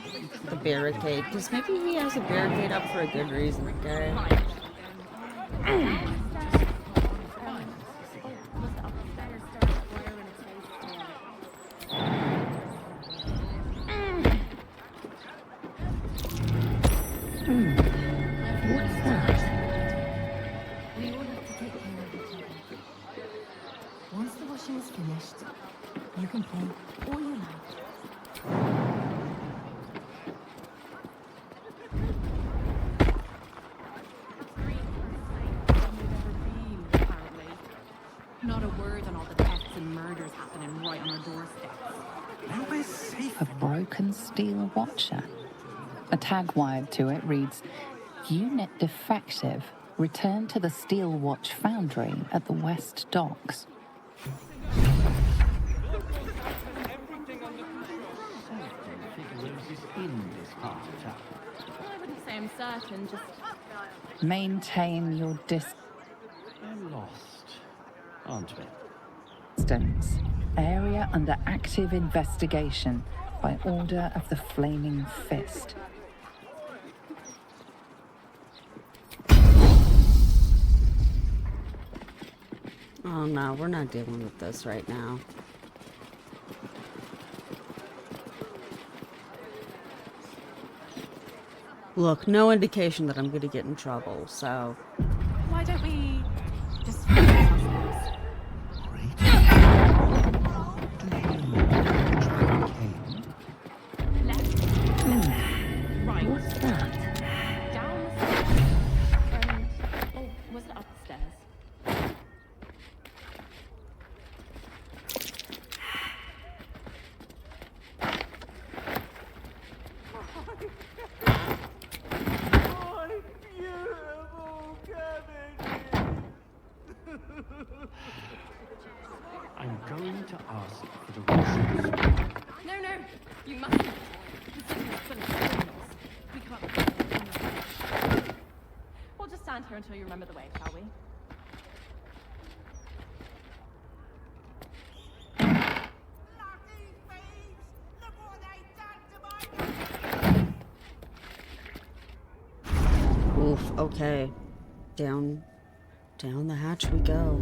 the barricade. Because maybe he has a barricade up for a good reason, okay? What's that? We all have to take care of each other. Once the washing is finished, you can play all you like. Not a word on all the thefts and murders happening right on our doorsteps. Nowhere's safe. A broken steel watcher. A tag wired to it reads, Unit defective. Return to the Steel Watch Foundry at the West Docks. I wouldn't say I'm certain, just Maintain your We're lost, aren't we? distance. Area under active investigation by order of the Flaming Fist. Oh no, we're not dealing with this right now. Look, no indication that I'm gonna get in trouble, so... Why don't we just freak ourselves? Right. What's that? down the stairs and... Oh, was it upstairs? I'm going to ask for the Russians. No, no, you mustn't. The city's full of criminals. We can't... We'll just stand here until you remember the way, shall we? Oof, okay. Down the hatch we go.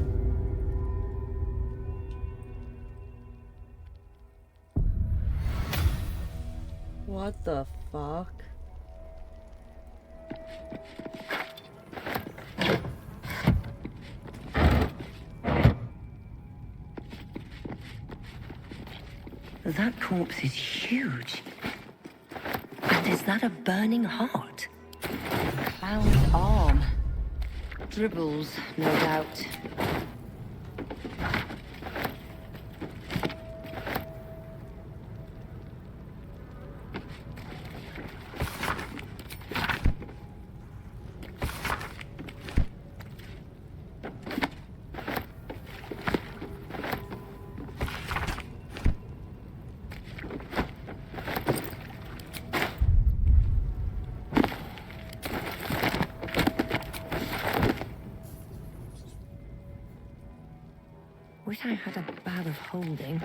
What the fuck? That corpse is huge. And is that a burning heart? Clown's arm. Dribbles, no doubt. Wish I had a bag of holding.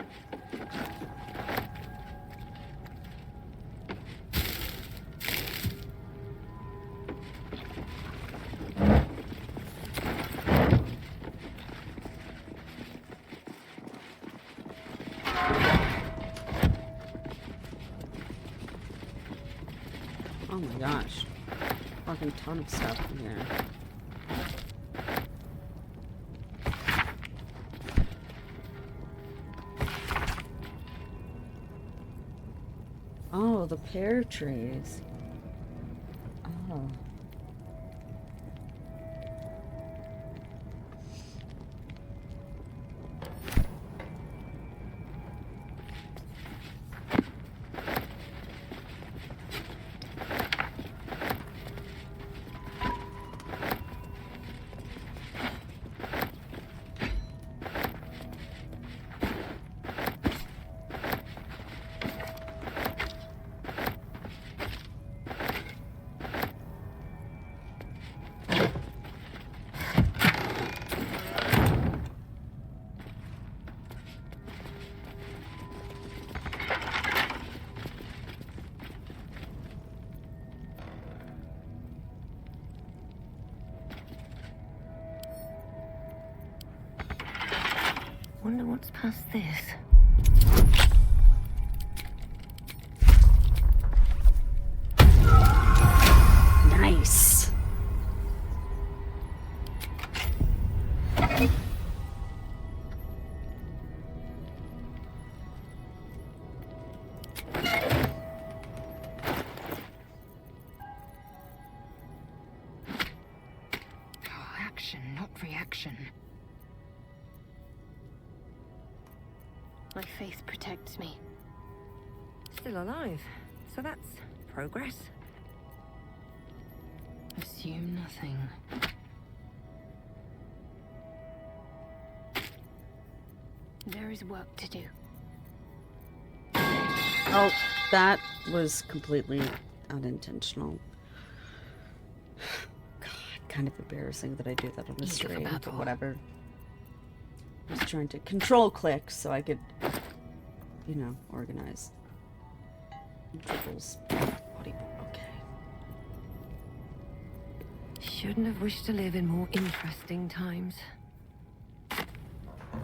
Oh my gosh. Fucking ton of stuff in here. Oh, the pear trees. Oh. Wonder what's past this. Nice. Oh, action, not reaction. My faith protects me. Still alive, so that's progress. Assume nothing. There is work to do. Oh, that was completely unintentional. God, kind of embarrassing that I do that on the stream, but whatever. I was trying to control click so I could, you know, organize. Dribbles. Okay. Shouldn't have wished to live in more interesting times.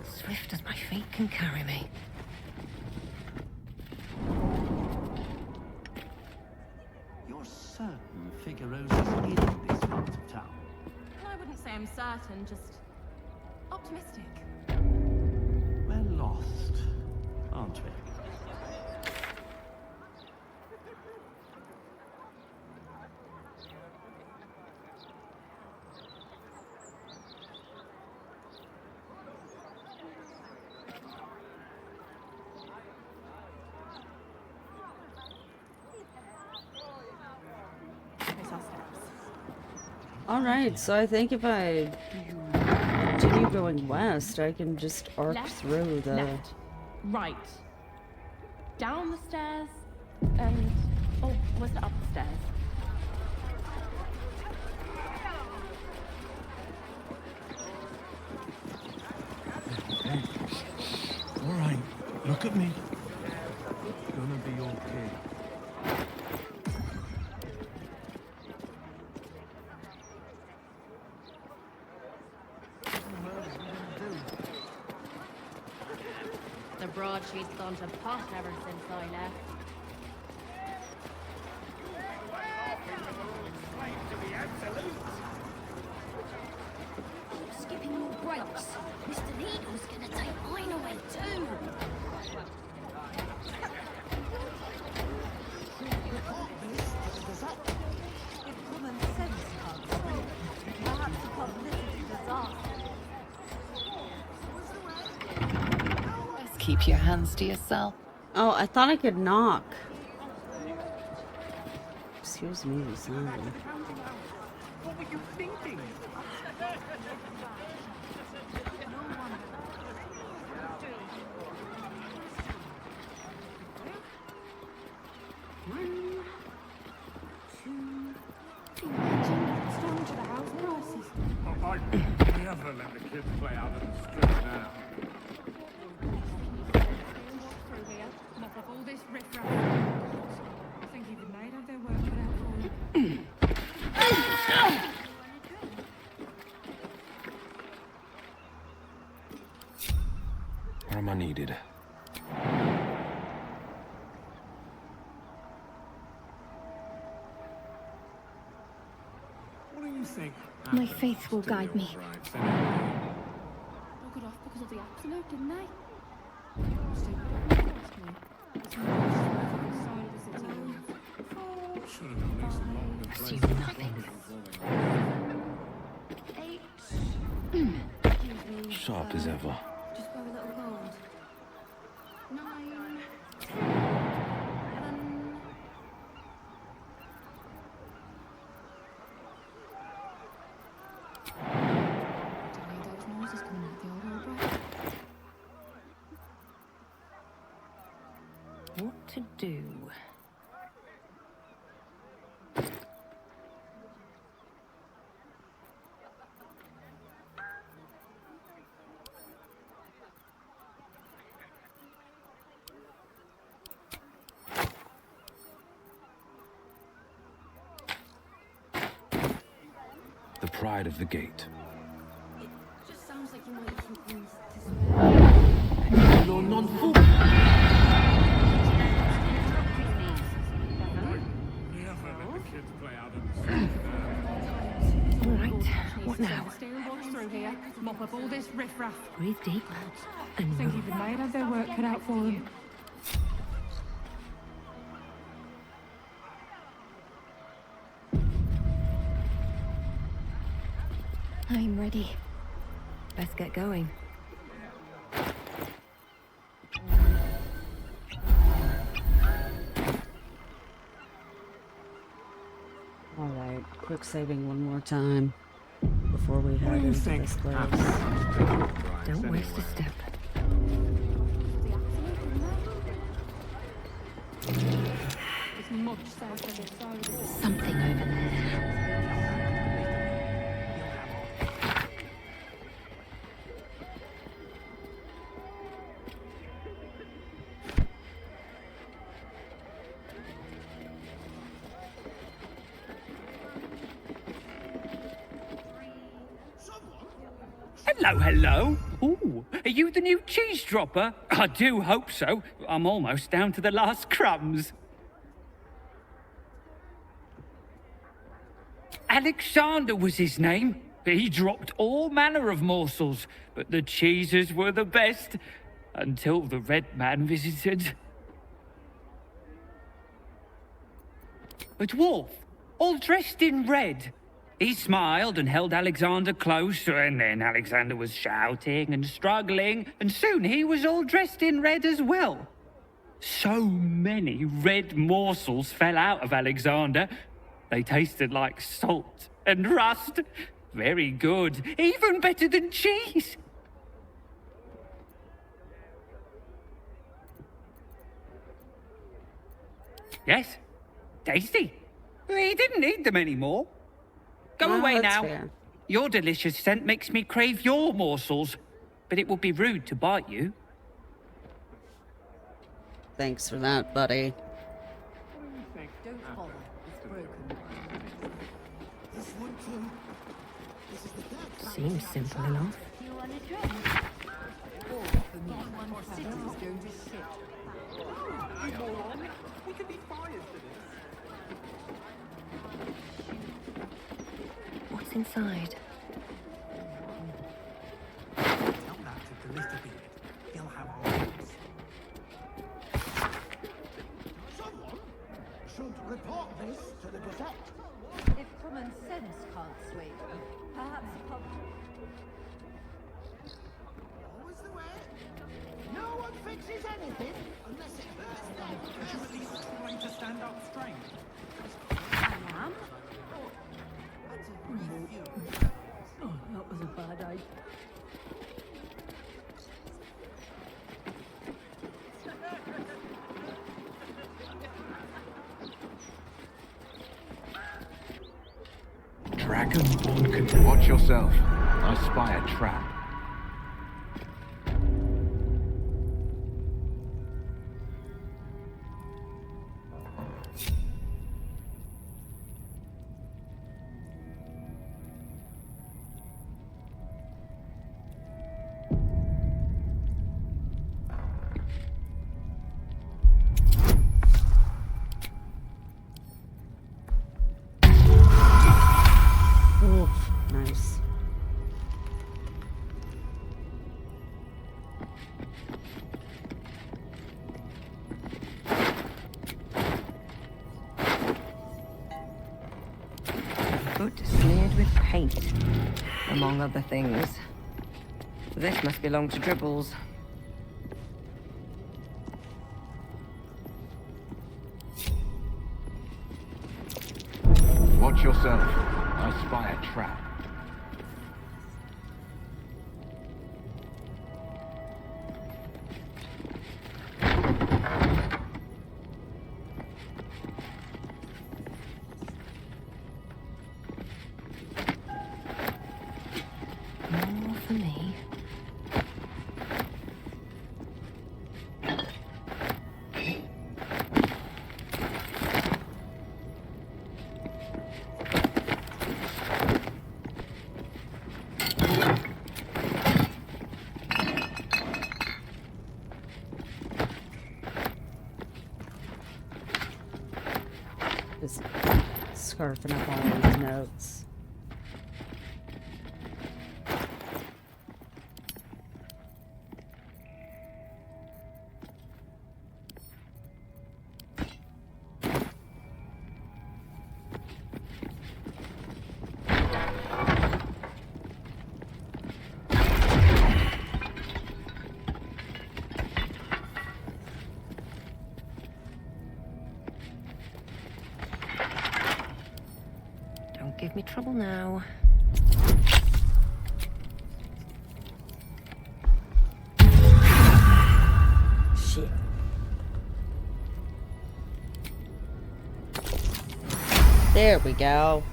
Swift as my feet can carry me. You're certain Figuerosa's in this part of town? I wouldn't say I'm certain, just optimistic. We're lost, aren't we? Alright, so I think if I continue going west, I can just arc Left, through the... left, right. Down the stairs, and... oh, was it up the stairs? Hey, all right, look at me. It's gonna be okay. The broadsheet's gone to pot ever since I left. Skipping your breaks. Mr. Needle's gonna take mine away too. If common sense comes through, perhaps a publicity disaster. Just keep your hands to yourself. Oh, I thought I could knock. Excuse me, sorry. What were you thinking? I'd never let the kids play out in the street now. time I needed. What do you think? My faith will guide me. Broke it off because of the absolute, didn't they? Assume nothing. 8. Sharp as ever. Just go a little gold. 9. 10. 11. Those noises coming out the old breath. What to do? The pride of the gate. Just sounds like you might keep things to spare. No, non-fool. All right, what now? Steering box through here. Mop up all this riffraff. Breathe deep and Think move. even they'd have their work cut out for them. I'm ready. Let's get going. Alright, quick saving one more time before we head do you into think? this place. Don't waste a step. It's much safer this side of the Something over there. Hello, hello. Ooh, are you the new cheese dropper? I do hope so. I'm almost down to the last crumbs. Alexander was his name. He dropped all manner of morsels, but the cheeses were the best. Until the Red Man visited. A dwarf, all dressed in red. He smiled and held Alexander close, and then Alexander was shouting and struggling, and soon he was all dressed in red as well. So many red morsels fell out of Alexander. They tasted like salt and rust. Very good, even better than cheese. Yes, tasty. He didn't eat them anymore. Go Well, away that's now. fair. Your delicious scent makes me crave your morsels, but it would be rude to bite you. Thanks for that, buddy. Don't bother. It's broken. This one too. This is the deck. Seems simple enough. Do you want a drink? Or for me, cities go to shit. You moron. We could be fired for this. What's inside? Tell that to the little bit. He'll have our votes. Someone should report this to the Gazette. If common sense can't sway you, perhaps Always the way. No one fixes anything unless it hurts them. Could you at least try to stand up straight? I am. Oh, that was a bad idea. Dragonborn can watch yourself. I spy a trap. Nice. Foot smeared with paint, among other things. This must belong to Dribbles. Watch yourself. I spy a trap. More for me. Just scarfing up all these notes. Don't give me trouble now. Shit. There we go.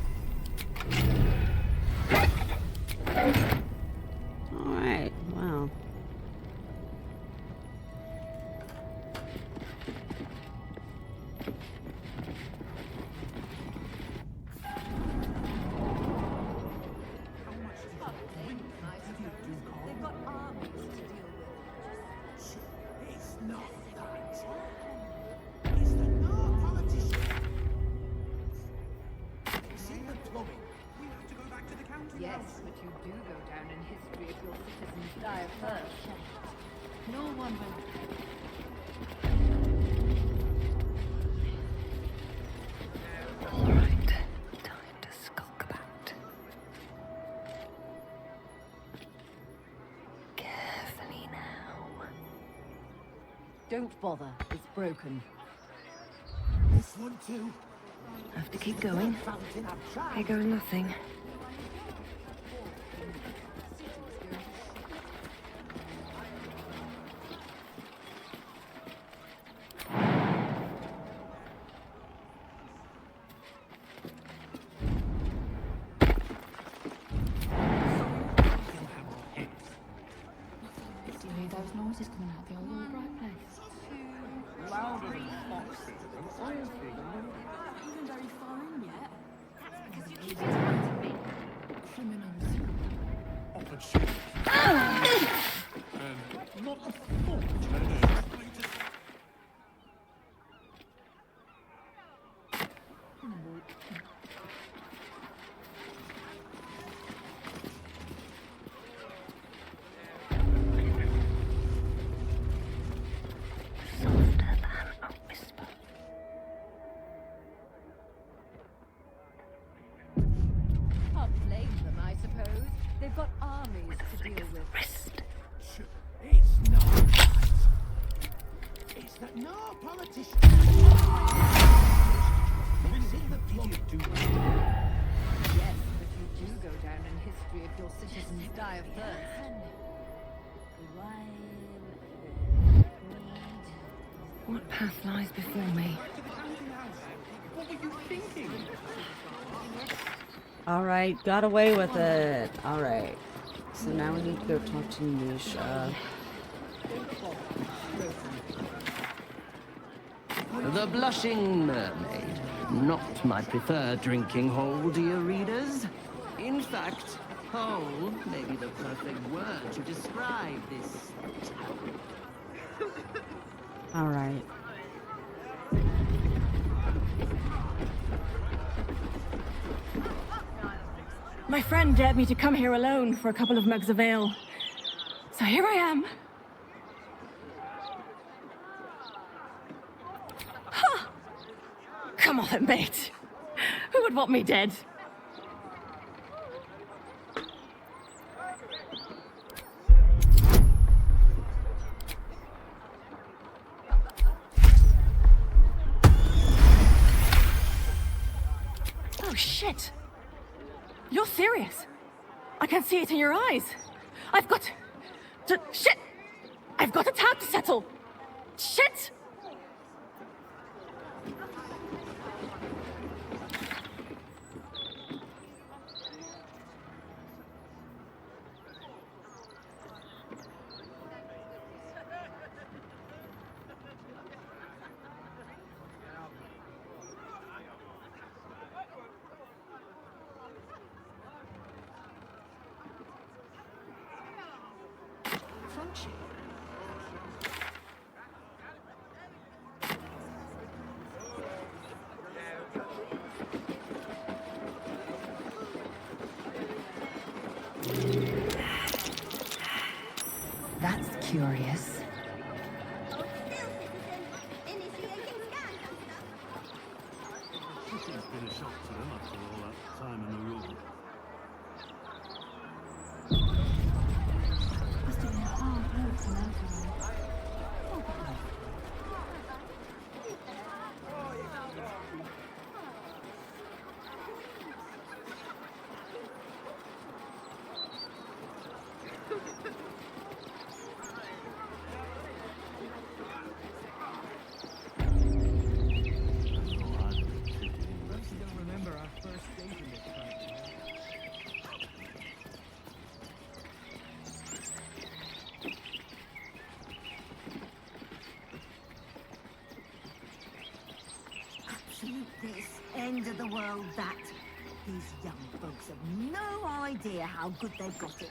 Alright, wow. They've got armies to deal with. It's not that. It's the no-politician. See the plumbing. We have to go back to the county. Yes, but you do go down in history if your citizens die of thirst. No wonder. All right, time to skulk about. Carefully now. Don't bother, it's broken. This one too. Have to keep going. Here goes nothing. Do you hear those noises coming out of the old Albright place? Louder than foxes and honestly. Not even very far in yet. That's because you keep Criminals. Opportunity. And not a thought. Softer than a whisper. Can't blame them, I suppose. They've got armies to deal with. Wrist. It's not that. It's that no politician. It's in the plumbing. Yes, but you do go down in history if your citizens die of thirst. What path lies before me? What were you thinking? Alright, got away with it. Alright. So now we need to go talk to Nisha. The Blushing Mermaid. Not my preferred drinking hole, dear readers. In fact, hole may be the perfect word to describe this town. Alright. My friend dared me to come here alone for a couple of mugs of ale. So here I am. Huh. Come on then, mate. Who would want me dead? Oh, shit. You're serious. I can see it in your eyes. I've got to... Shit! I've got a tab to settle. Shit! That's curious. It's been a shock to them after all that time in the room. Must have been hard work to mount around. This end of the world, that. These young folks have no idea how good they've got it.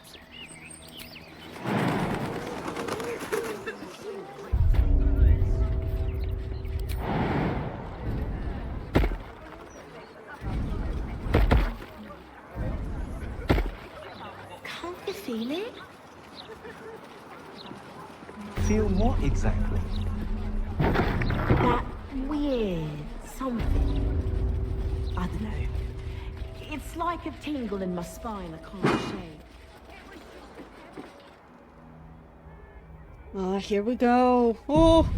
Can't you feel it? Feel what exactly? That weird something. I don't know. It's like a tingle in my spine I can't shake. Oh, here we go. Oh!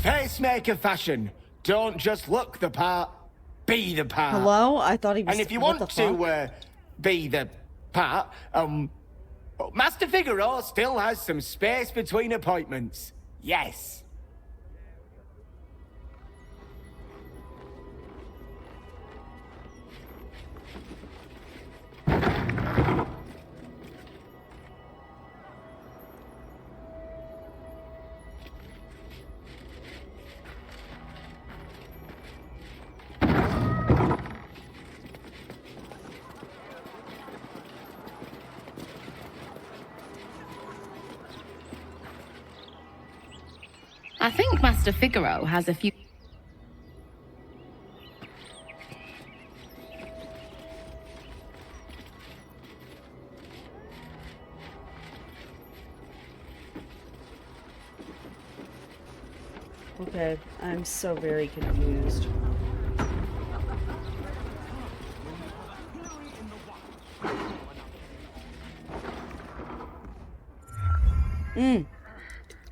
Facemaker fashion. Don't just look the part, be the part. Hello? I thought he was... And if you what want the to fuck? be the part, Master Figaro still has some space between appointments. Yes. I think Master Figaro has a few... Okay, I'm so very confused.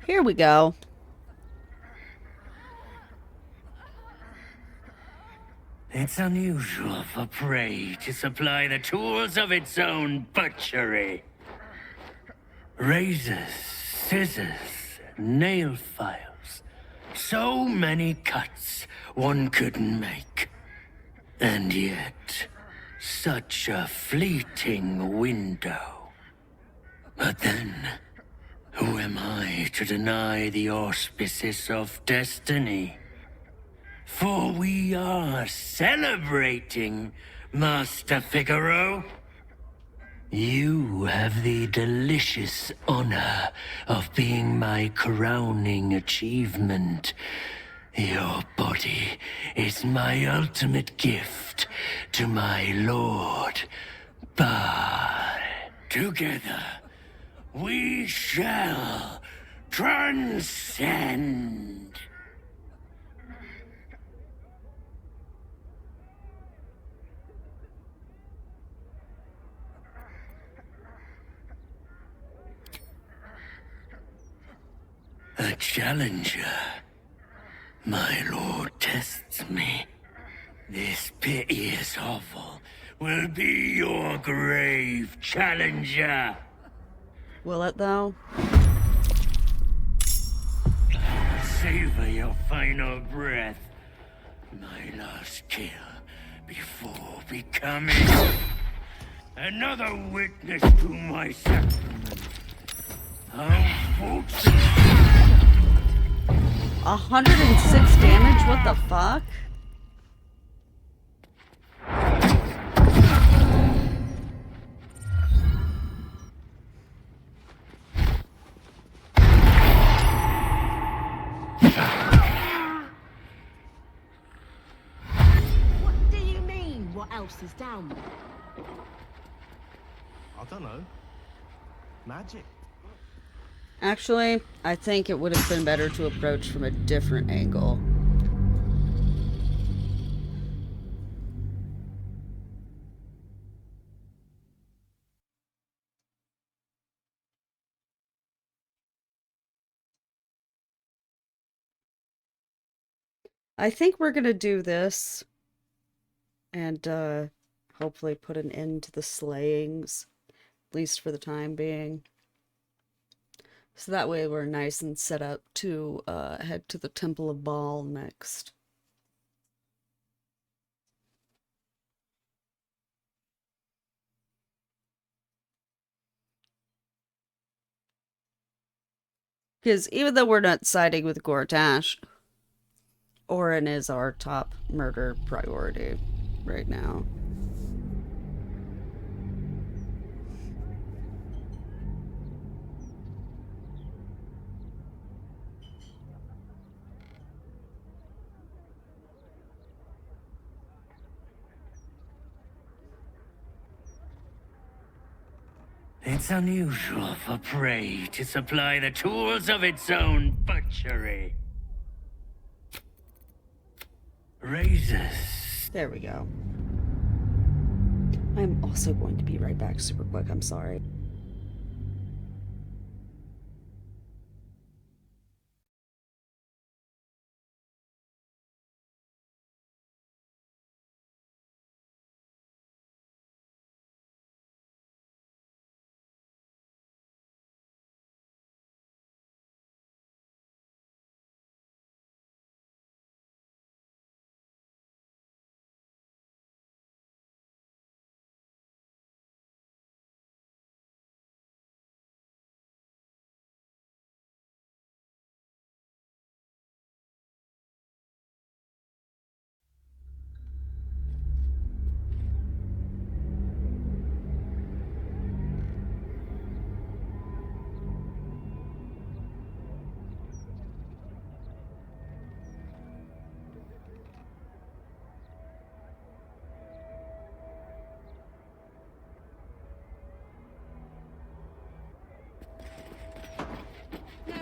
Here we go. It's unusual for prey to supply the tools of its own butchery. Razors, scissors, nail files. So many cuts one couldn't make. And yet, such a fleeting window. But then, who am I to deny the auspices of destiny? For we are celebrating, Master Figaro. You have the delicious honor of being my crowning achievement. Your body is my ultimate gift to my lord. But together, we shall transcend. A challenger. My lord tests me. This piteous hovel will be your grave, challenger. Will it, though? Savor your final breath. My last kill before becoming another witness to my sacrament. How fortunate. 106 damage? What the fuck? What do you mean? What else is down there? I don't know. Magic. Actually, I think it would have been better to approach from a different angle. I think we're gonna do this and hopefully put an end to the slayings, at least for the time being. So that way we're nice and set up to head to the Temple of Baal next. Because even though we're not siding with Gortash, Orin is our top murder priority right now. It's unusual for prey to supply the tools of its own butchery. Razors. There we go. I'm also going to be right back super quick, I'm sorry.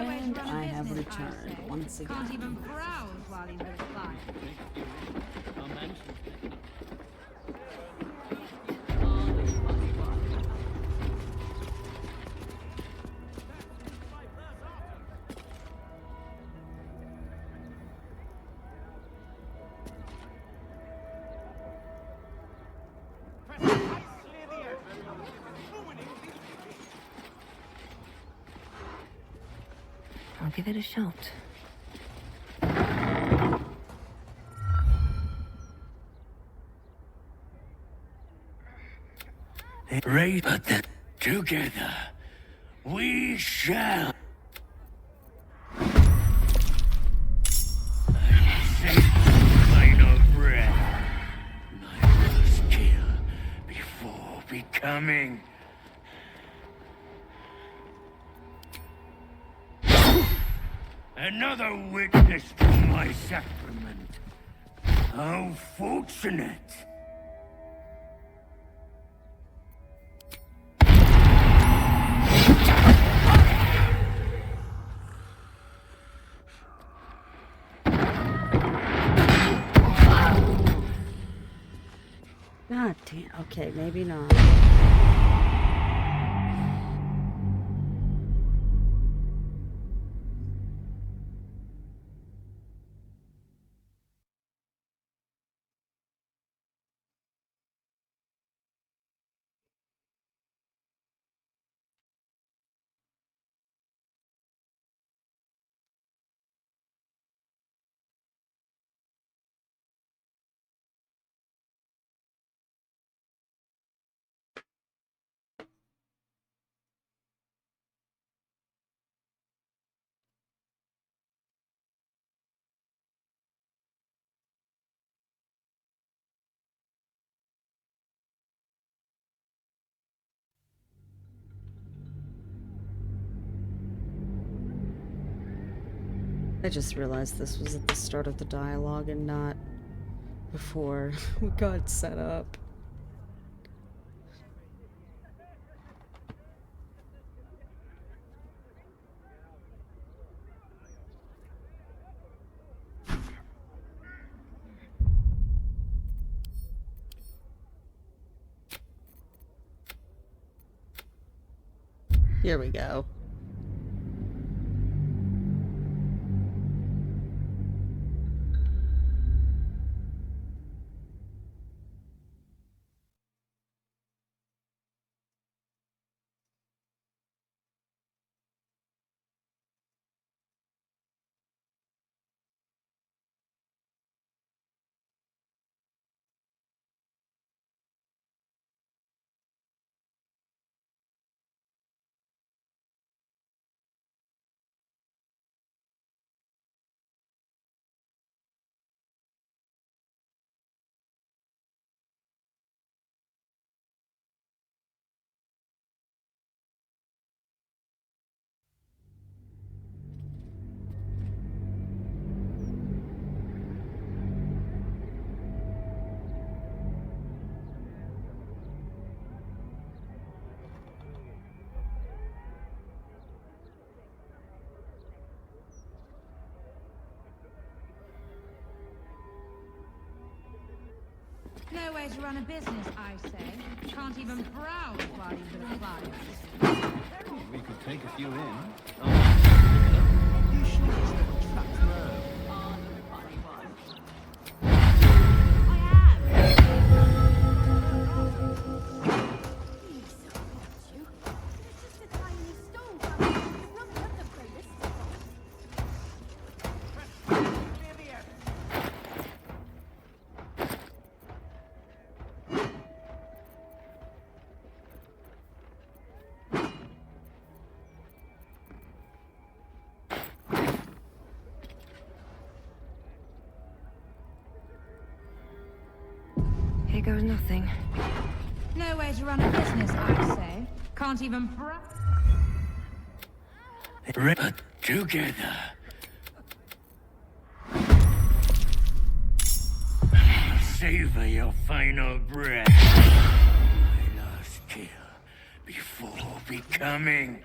And I have returned once again. Can't even browse while he's with a client. I'll give it a shot. Right, but together we shall. Final breath. My last kill before becoming. Another witness to my sacrament. How fortunate. God damn. Okay, maybe not. I just realized this was at the start of the dialogue and not before we got set up. Here we go. No way to run a business, I say. Can't even browse while you've been clients. We could take a few in. You sure it's not trapped nerve? Here goes nothing. No way to run a business, I say. Can't even browse. But together. Savor your final breath. My last kill before becoming.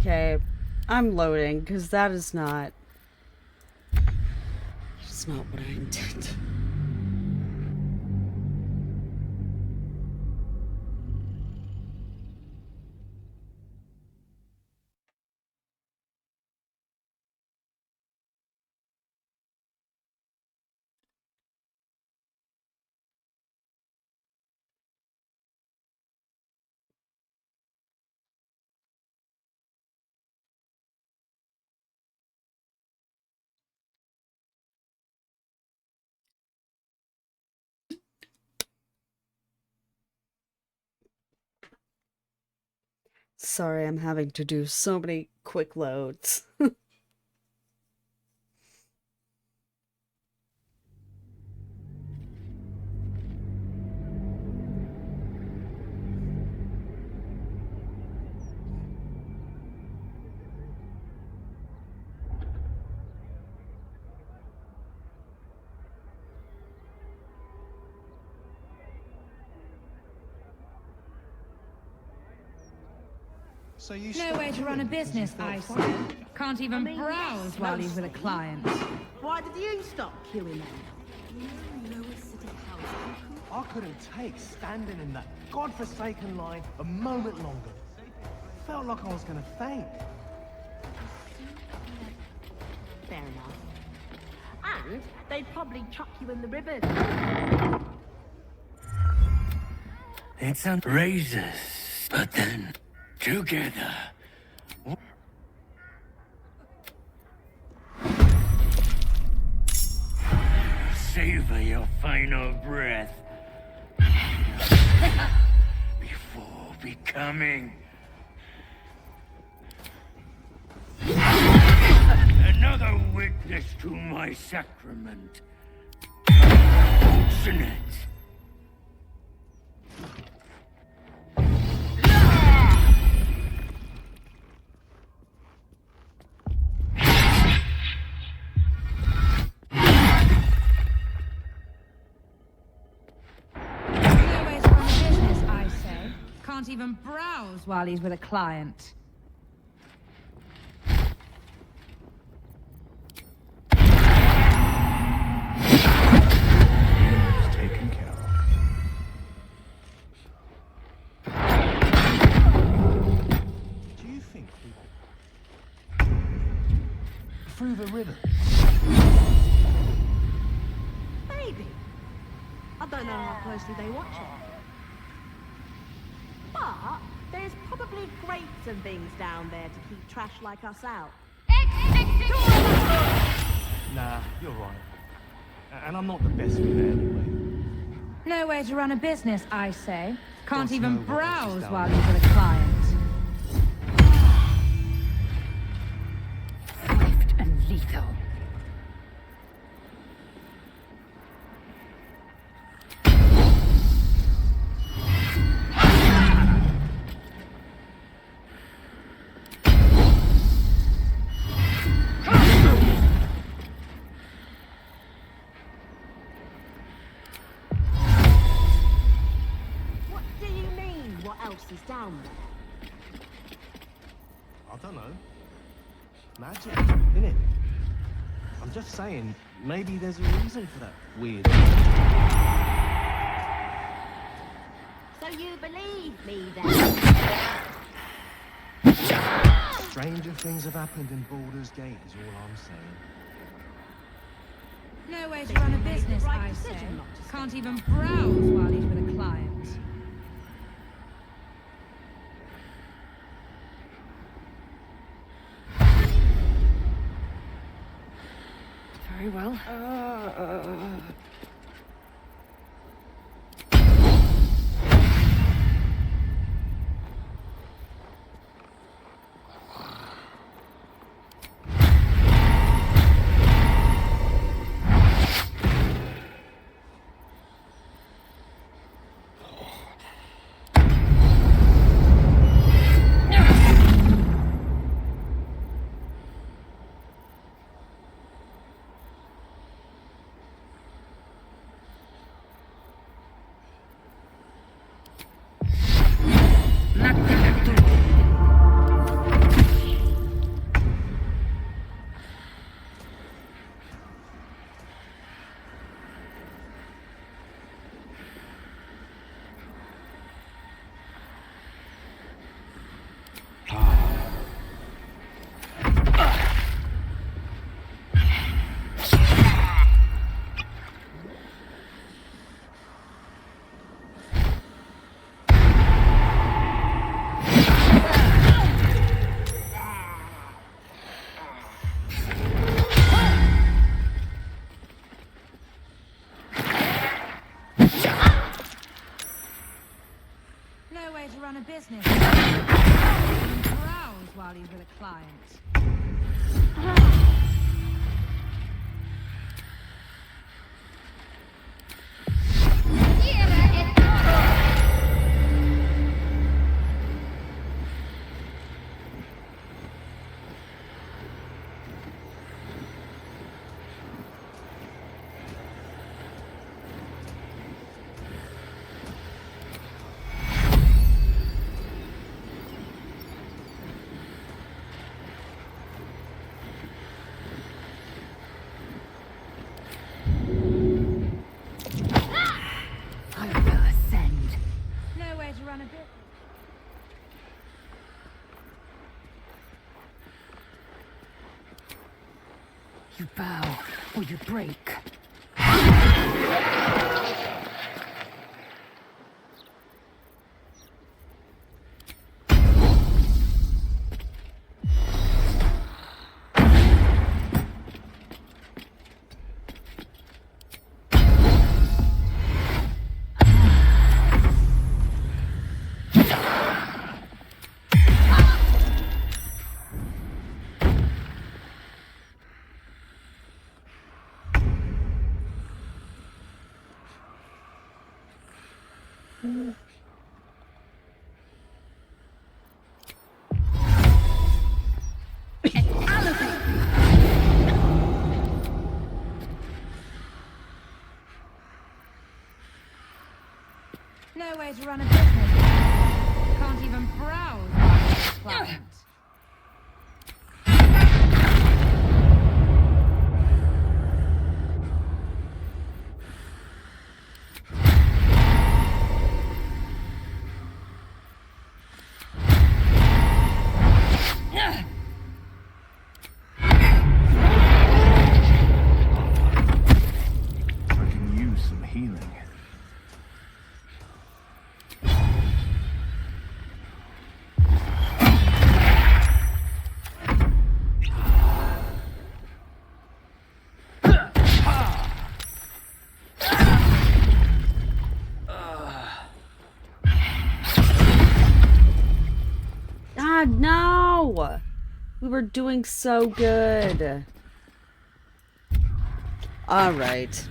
Okay, I'm loading, because that is not... It's not what I intended. Sorry, I'm having to do so many quick loads. So you No way to run a business, I say. Can't even browse while he's with a client. Why did you stop queuing then? I couldn't take standing in that godforsaken line a moment longer. Felt like I was gonna faint. Fair enough. And they'd probably chuck you in the river. It's on razors, but then together. Savor your final breath before becoming another witness to my sacrament. Fortunate. Can't even browse while he's with a client. Taken care of. Do you think we... through the river? Maybe. I don't know how closely they watch it. But there's probably grates and things down there to keep trash like us out. Nah, you're right. And I'm not the best with it anyway. No way to run a business, I say. Can't Don't even know what browse else is while down he's with a client. Swift and lethal. Is down there. I don't know. Magic, innit? I'm just saying, maybe there's a reason for that weird... So you believe me then? Stranger things have happened in Baldur's Gate is all I'm saying. No way to run a business, I say. Can't even browse while he's with a client. Very well. to run a business. And browse while he's with a client. You bow or you break. No way to run a business. Can't even browse while he's with a client. I can use some healing. God, no! We were doing so good. All right.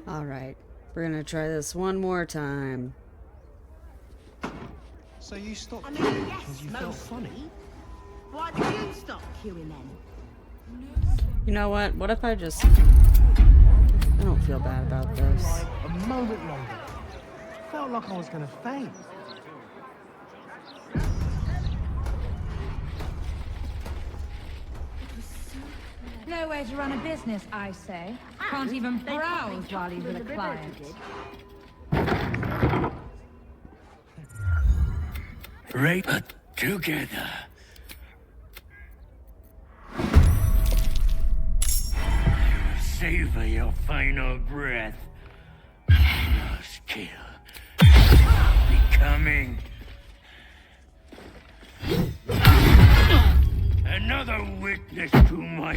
Alright, we're gonna try this one more time. So you stopped I queuing mean, because yes, you felt mostly. funny? Why did you stop queuing then? You know what? What if I just... I don't feel bad about this. Like a moment longer. Felt like I was gonna faint. No way to run a business, I say. Can't even browse while he's with a client. Right together. Savor your final breath. Last kill. Becoming another witness to my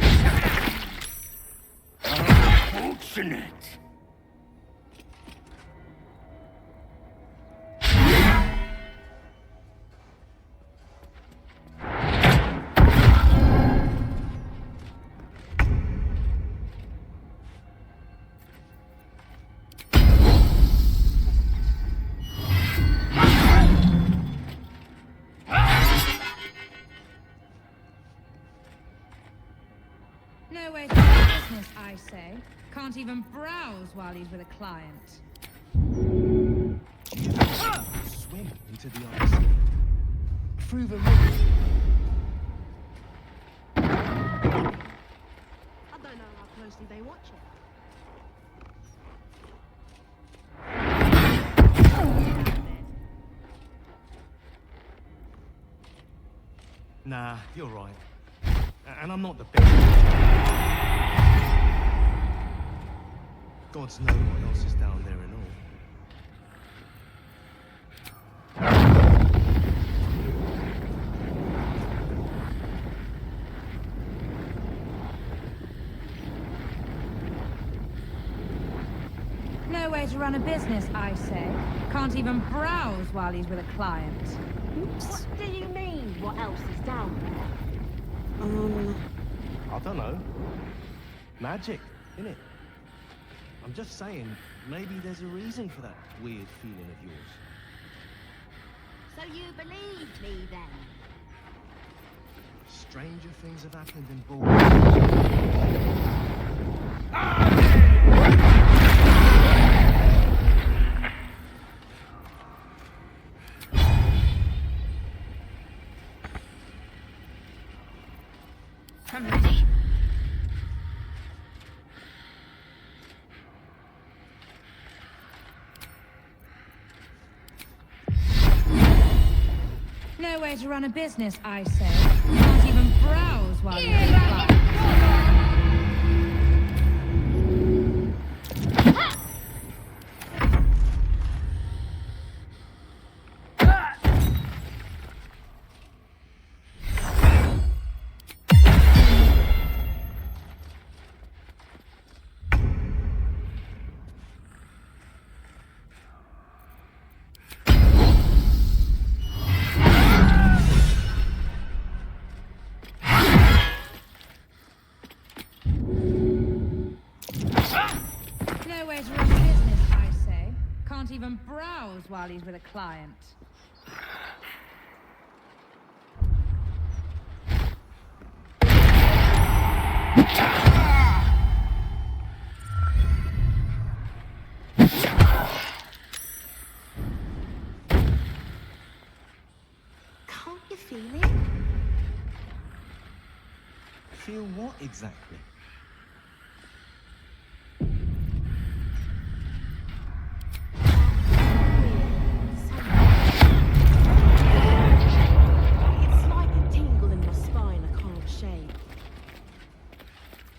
unfortunate. say. Can't even browse while he's with a client. Swim into the other sea. Through the river. I don't know how closely they watch it. Nah, you're right. And I'm not the best. Gods know what else is down there and all. No way to run a business, I say. Can't even browse while he's with a client. What do you mean, what else is down there? I don't know. Magic, innit? I'm just saying, maybe there's a reason for that weird feeling of yours. So you believe me then? Stranger things have happened in I'm ready. No way to run a business, I say. Can't even browse while he's with a client. No way to run a business, I say. Can't even browse while he's with a client. Can't you feel it? Feel what exactly? It's like a tingle in my spine I can't shake.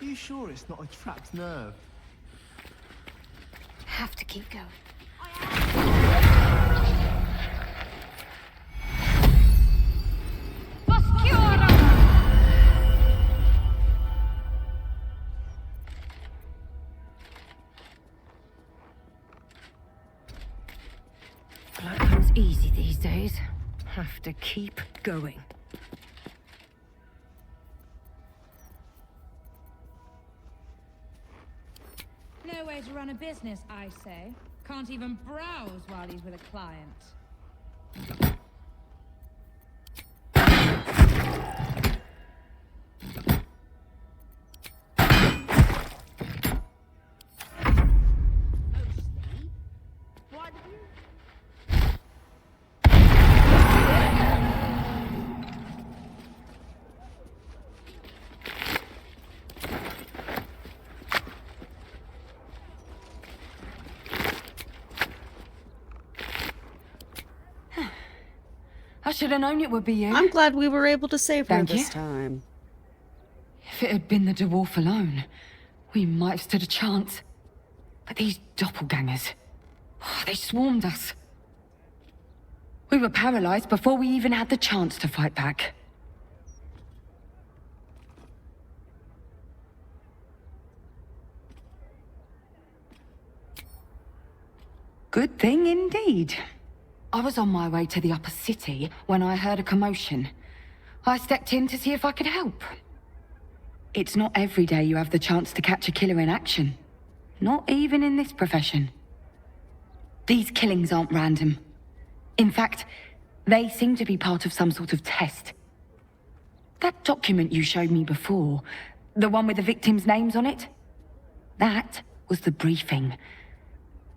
Are you sure it's not a trapped nerve? Have to keep going. Blood comes easy these days. Have to keep going. No way to run a business, I say. Can't even browse while he's with a client. Why the view? I should have known it would be you. I'm glad we were able to save her Thank this you. time. If it had been the dwarf alone, we might have stood a chance. But these doppelgangers, they swarmed us. We were paralyzed before we even had the chance to fight back. Good thing indeed. I was on my way to the upper city when I heard a commotion. I stepped in to see if I could help. It's not every day you have the chance to catch a killer in action. Not even in this profession. These killings aren't random. In fact, they seem to be part of some sort of test. That document you showed me before, the one with the victims' names on it, That was the briefing.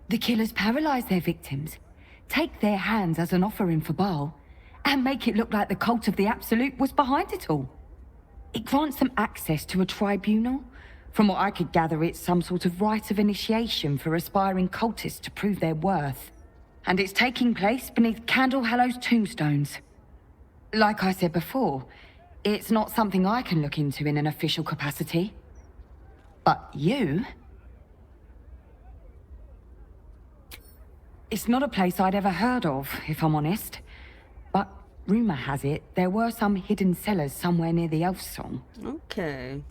The killers paralyze their victims, take their hands as an offering for Baal, and make it look like the cult of the Absolute was behind it all. It grants them access to a tribunal. From what I could gather, it's some sort of rite of initiation for aspiring cultists to prove their worth. And it's taking place beneath Candle Hallow's tombstones. Like I said before, it's not something I can look into in an official capacity. But you... It's not a place I'd ever heard of, if I'm honest. But rumor has it, there were some hidden cellars somewhere near the Elf Song. Okay.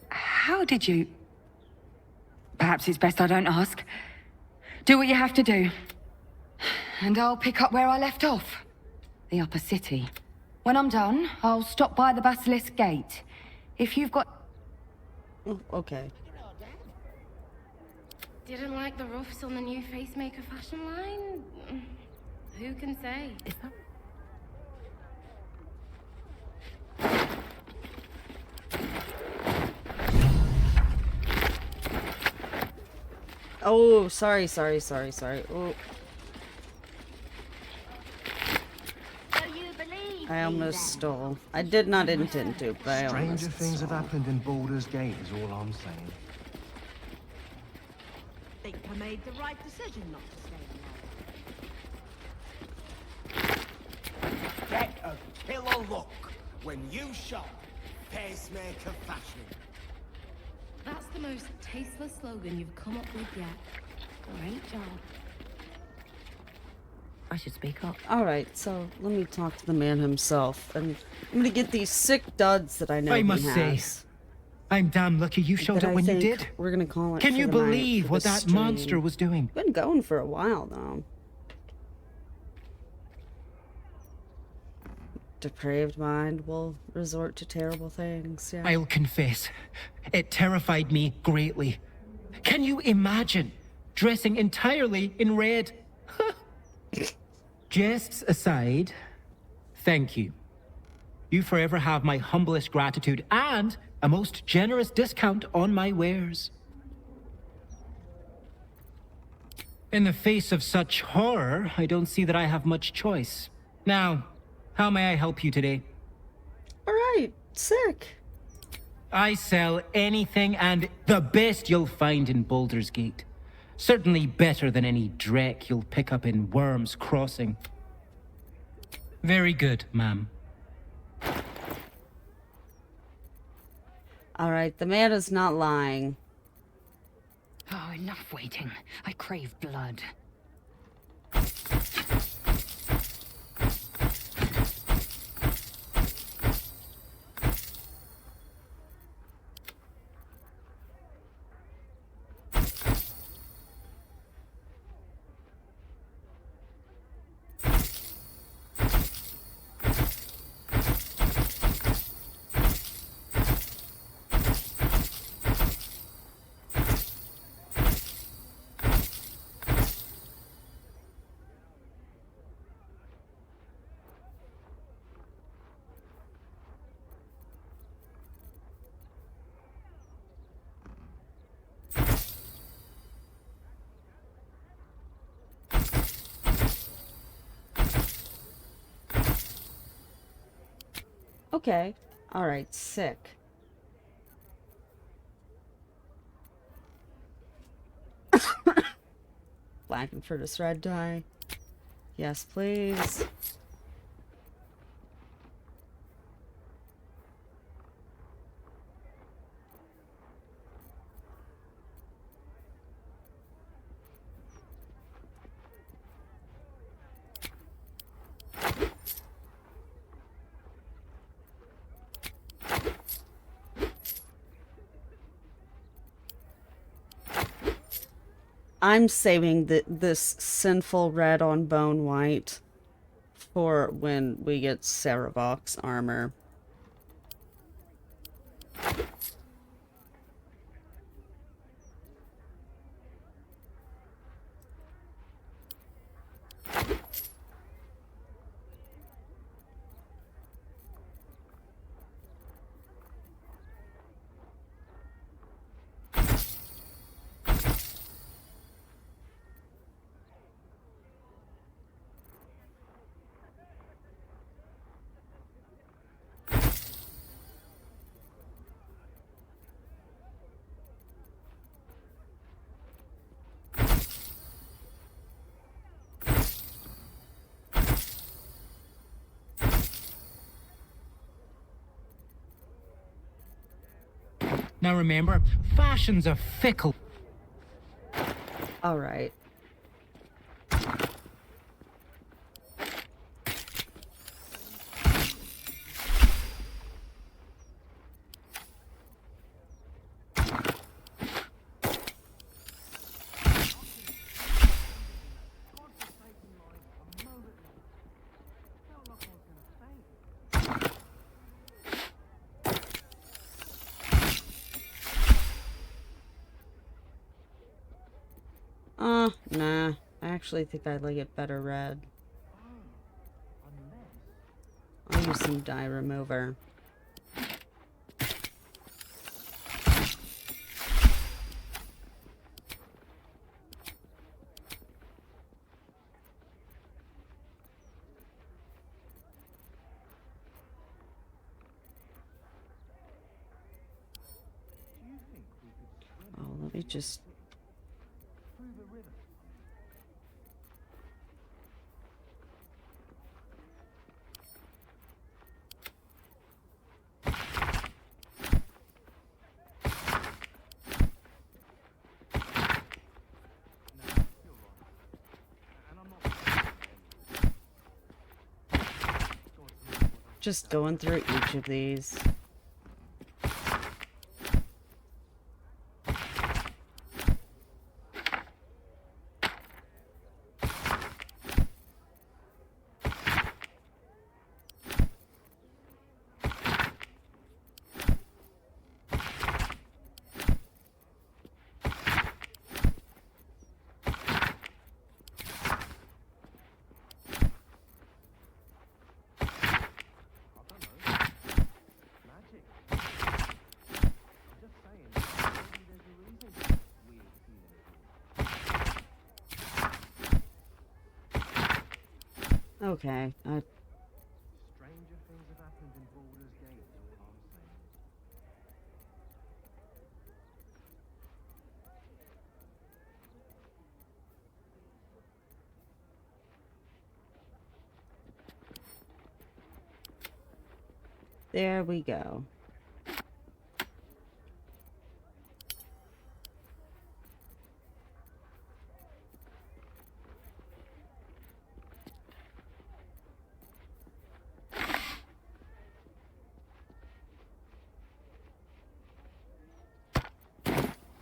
How did you... Perhaps it's best I don't ask. Do what you have to do. And I'll pick up where I left off. The upper city. When I'm done, I'll stop by the Basilisk Gate. If you've got... Oh, okay. Didn't like the ruffs on the new Facemaker fashion line? Who can say? Is that... Oh, sorry. Oh. I almost stole. I did not intend to, but I Stranger almost things have stole. happened in Baldur's Gate is all I'm saying. Think I made the right decision not to stay alive. Get a killer look when you shop Pacemaker fashion. That's the most tasteless slogan you've come up with yet. Great job. I should speak up. Alright, so let me talk to the man himself. And I'm gonna get these sick duds that I know I he must say, has. I'm damn lucky you showed That up I when you think did. We're gonna call it. Can for you the night believe for what the that stream. monster was doing? Been going for a while though. Depraved mind will resort to terrible things. Yeah. I'll confess, it terrified me greatly. Can you imagine dressing entirely in red? Jests aside, thank you. You forever have my humblest gratitude and a most generous discount on my wares. In the face of such horror, I don't see that I have much choice. Now, how may I help you today? Alright, sick. I sell anything and the best you'll find in Baldur's Gate. Certainly better than any dreck you'll pick up in Worm's Crossing. Very good, ma'am. Alright, the man is not lying. Oh, enough waiting. I crave blood. Okay. Alright, sick. Black and Furnace red dye. Yes, please. I'm saving this sinful red on bone white for when we get Saravok's armor. Now remember, fashion's a fickle... All right. Nah. I actually think I like it better red. I'll use some dye remover. Oh, let me just... Just going through each of these. Okay, Stranger things have happened in Baldur's Gate, is all I'm saying. there we go.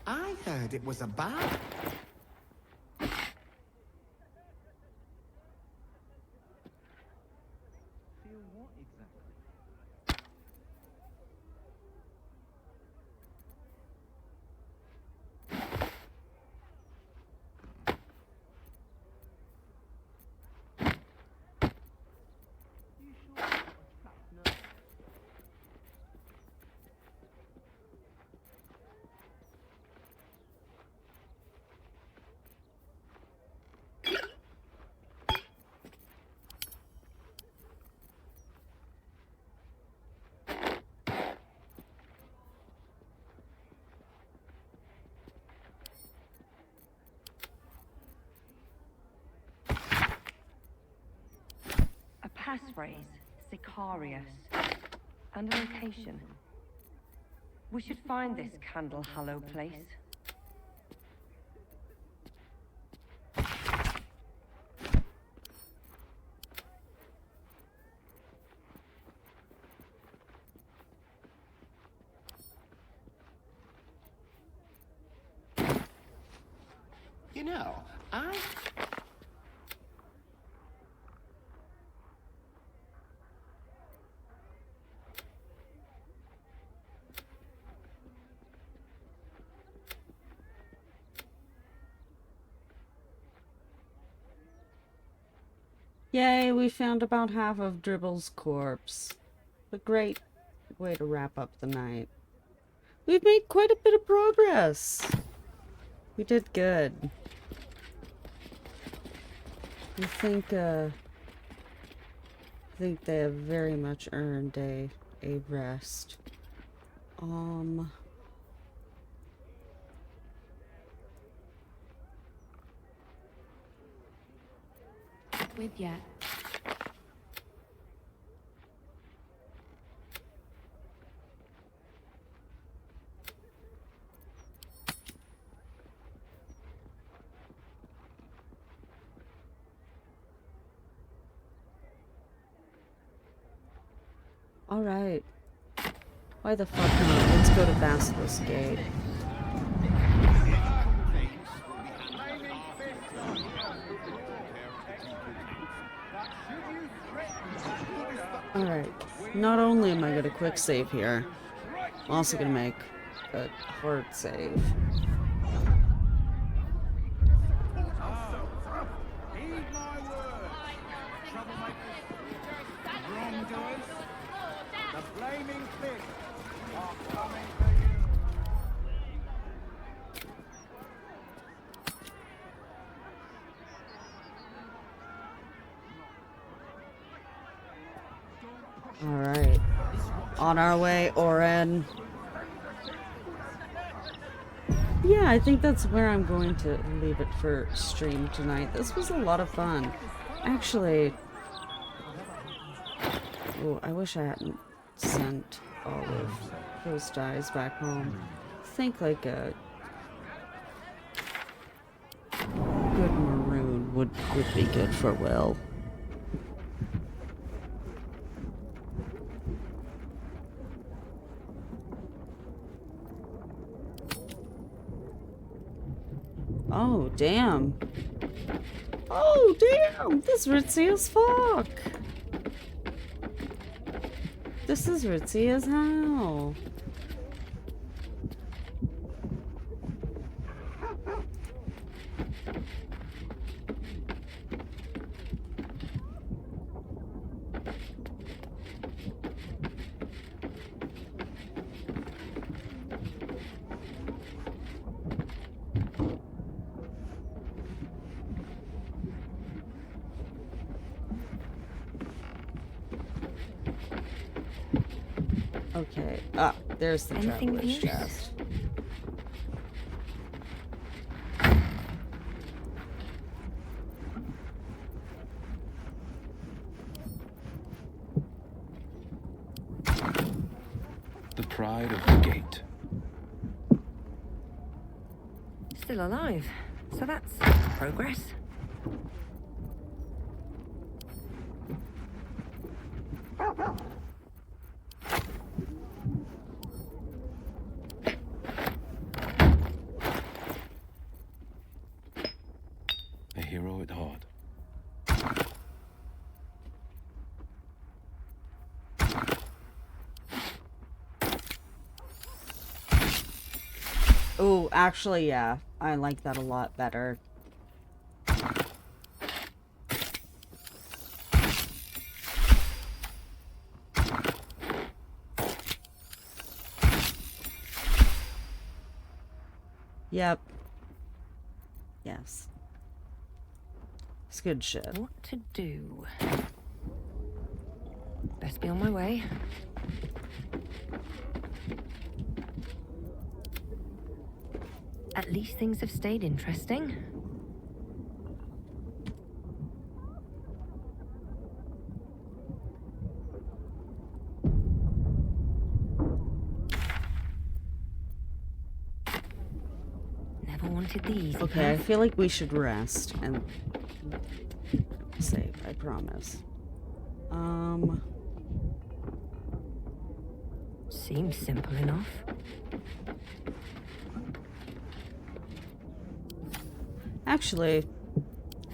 I heard it was a bar. Feel what exactly? You sure you've got a trapped nerve? A passphrase, Sicarius, and a location. We should find this Candle Hollow place. You know, Yay, we found about half of Dribble's corpse. A great way to wrap up the night. We've made quite a bit of progress. We did good. I think they have very much earned a rest. With yet. Alright. Why the fuck not? Let's go to Basilisk Gate. Alright. Not only am I gonna quick save here, I'm also gonna make a hard save. Alright. On our way, Orin. Yeah, I think that's where I'm going to leave it for stream tonight. This was a lot of fun. Actually... Oh, I wish I hadn't sent all of those dyes back home. I think like a good maroon would be good for Will. Oh, damn. Oh, damn! This is ritzy as fuck! This is ritzy as hell. Okay. Ah, there's the traveler's chest. The pride of the gate. Still alive. So that's progress. A hero at heart. Oh, actually, yeah. I like that a lot better. Yep. Yes. It's good shit. What to do? Best be on my way. At least things have stayed interesting. Never wanted these. Okay, I feel like we should rest and save, I promise. Seems simple enough. Actually,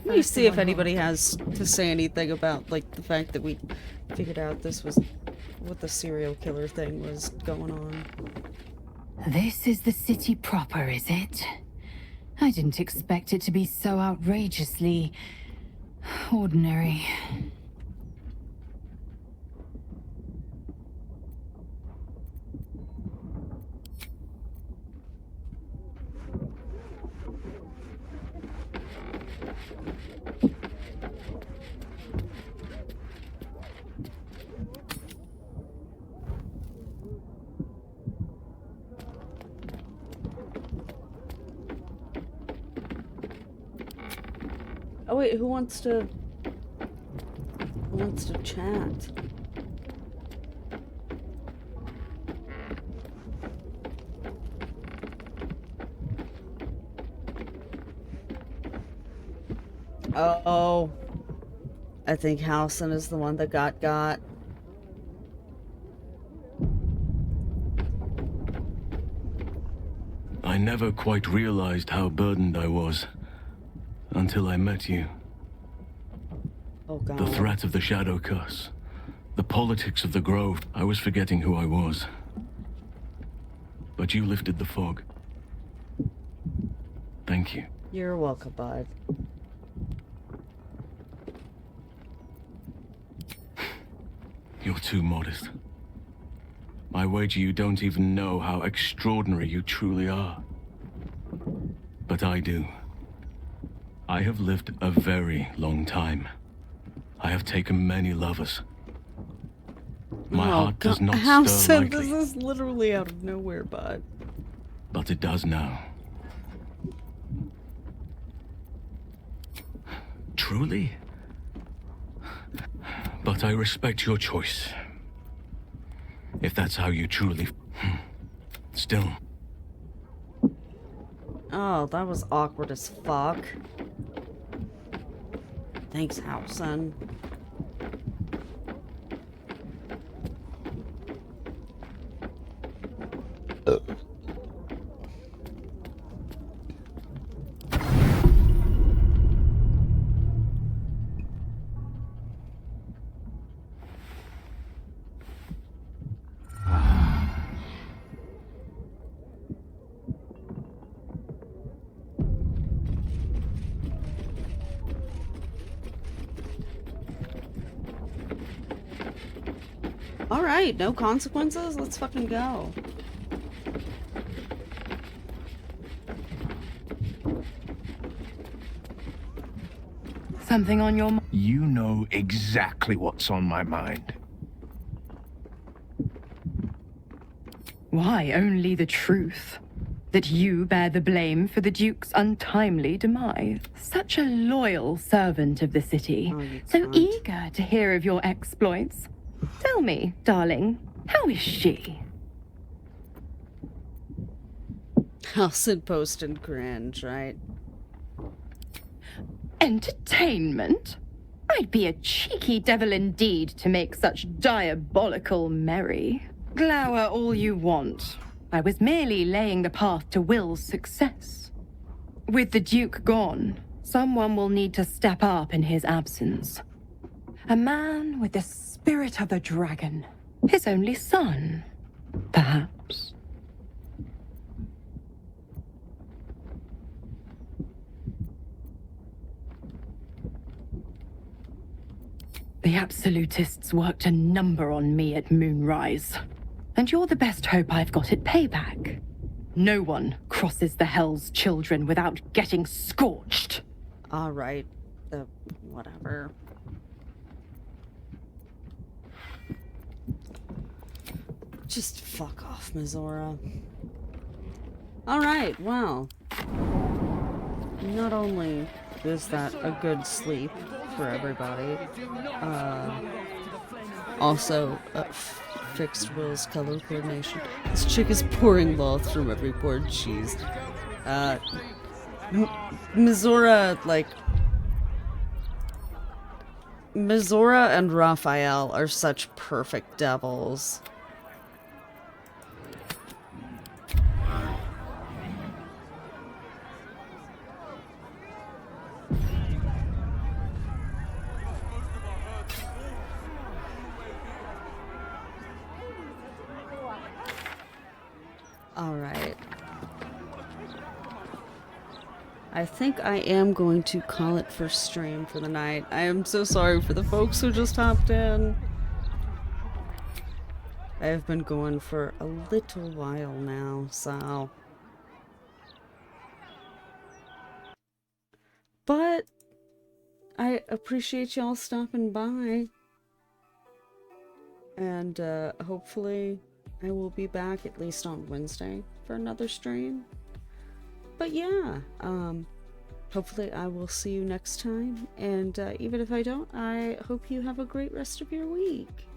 let me see if anybody has to say anything about, like, the fact that we figured out this was what the serial killer thing was going on. This is the city proper, is it? I didn't expect it to be so outrageously ordinary. Oh wait, who wants to chat? Oh, I think Halson is the one that got. I never quite realized how burdened I was until I met you. Oh God. The threat of the Shadow Curse, the politics of the Grove. I was forgetting who I was. But you lifted the fog. Thank you. You're welcome, bud. You're too modest. I wager you don't even know how extraordinary you truly are. But I do. I have lived a very long time. I have taken many lovers. My heart does not How stir said lightly, this is literally out of nowhere, bud. but it does now. Truly? But I respect your choice. If that's how you truly... Still. Oh, that was awkward as fuck. Thanks, Howson. Alright, no consequences? Let's fucking go. Something on your mind? You know exactly what's on my mind. Why, only the truth. That you bear the blame for the Duke's untimely demise. Such a loyal servant of the city. So eager to hear of your exploits. Tell me, darling, how is she? Howson post and cringe, right? Entertainment? I'd be a cheeky devil indeed to make such diabolical merry. Glower all you want. I was merely laying the path to Will's success. With the Duke gone, someone will need to step up in his absence. A man with the spirit of a dragon. His only son, perhaps. The absolutists worked a number on me at Moonrise. And you're the best hope I've got at payback. No one crosses the Hell's Children without getting scorched. Alright. Whatever. Just fuck off, Mizora. Alright, well. Not only is that a good sleep for everybody, also fixed Will's color coordination. This chick is pouring loath from every pore. Jeez. Mizora, like... Mizora and Raphael are such perfect devils. Alright. I think I am going to call it for stream for the night. I am so sorry for the folks who just hopped in. I have been going for a little while now, so... But I appreciate y'all stopping by. And hopefully I will be back at least on Wednesday for another stream. But yeah, hopefully I will see you next time. And even if I don't, I hope you have a great rest of your week.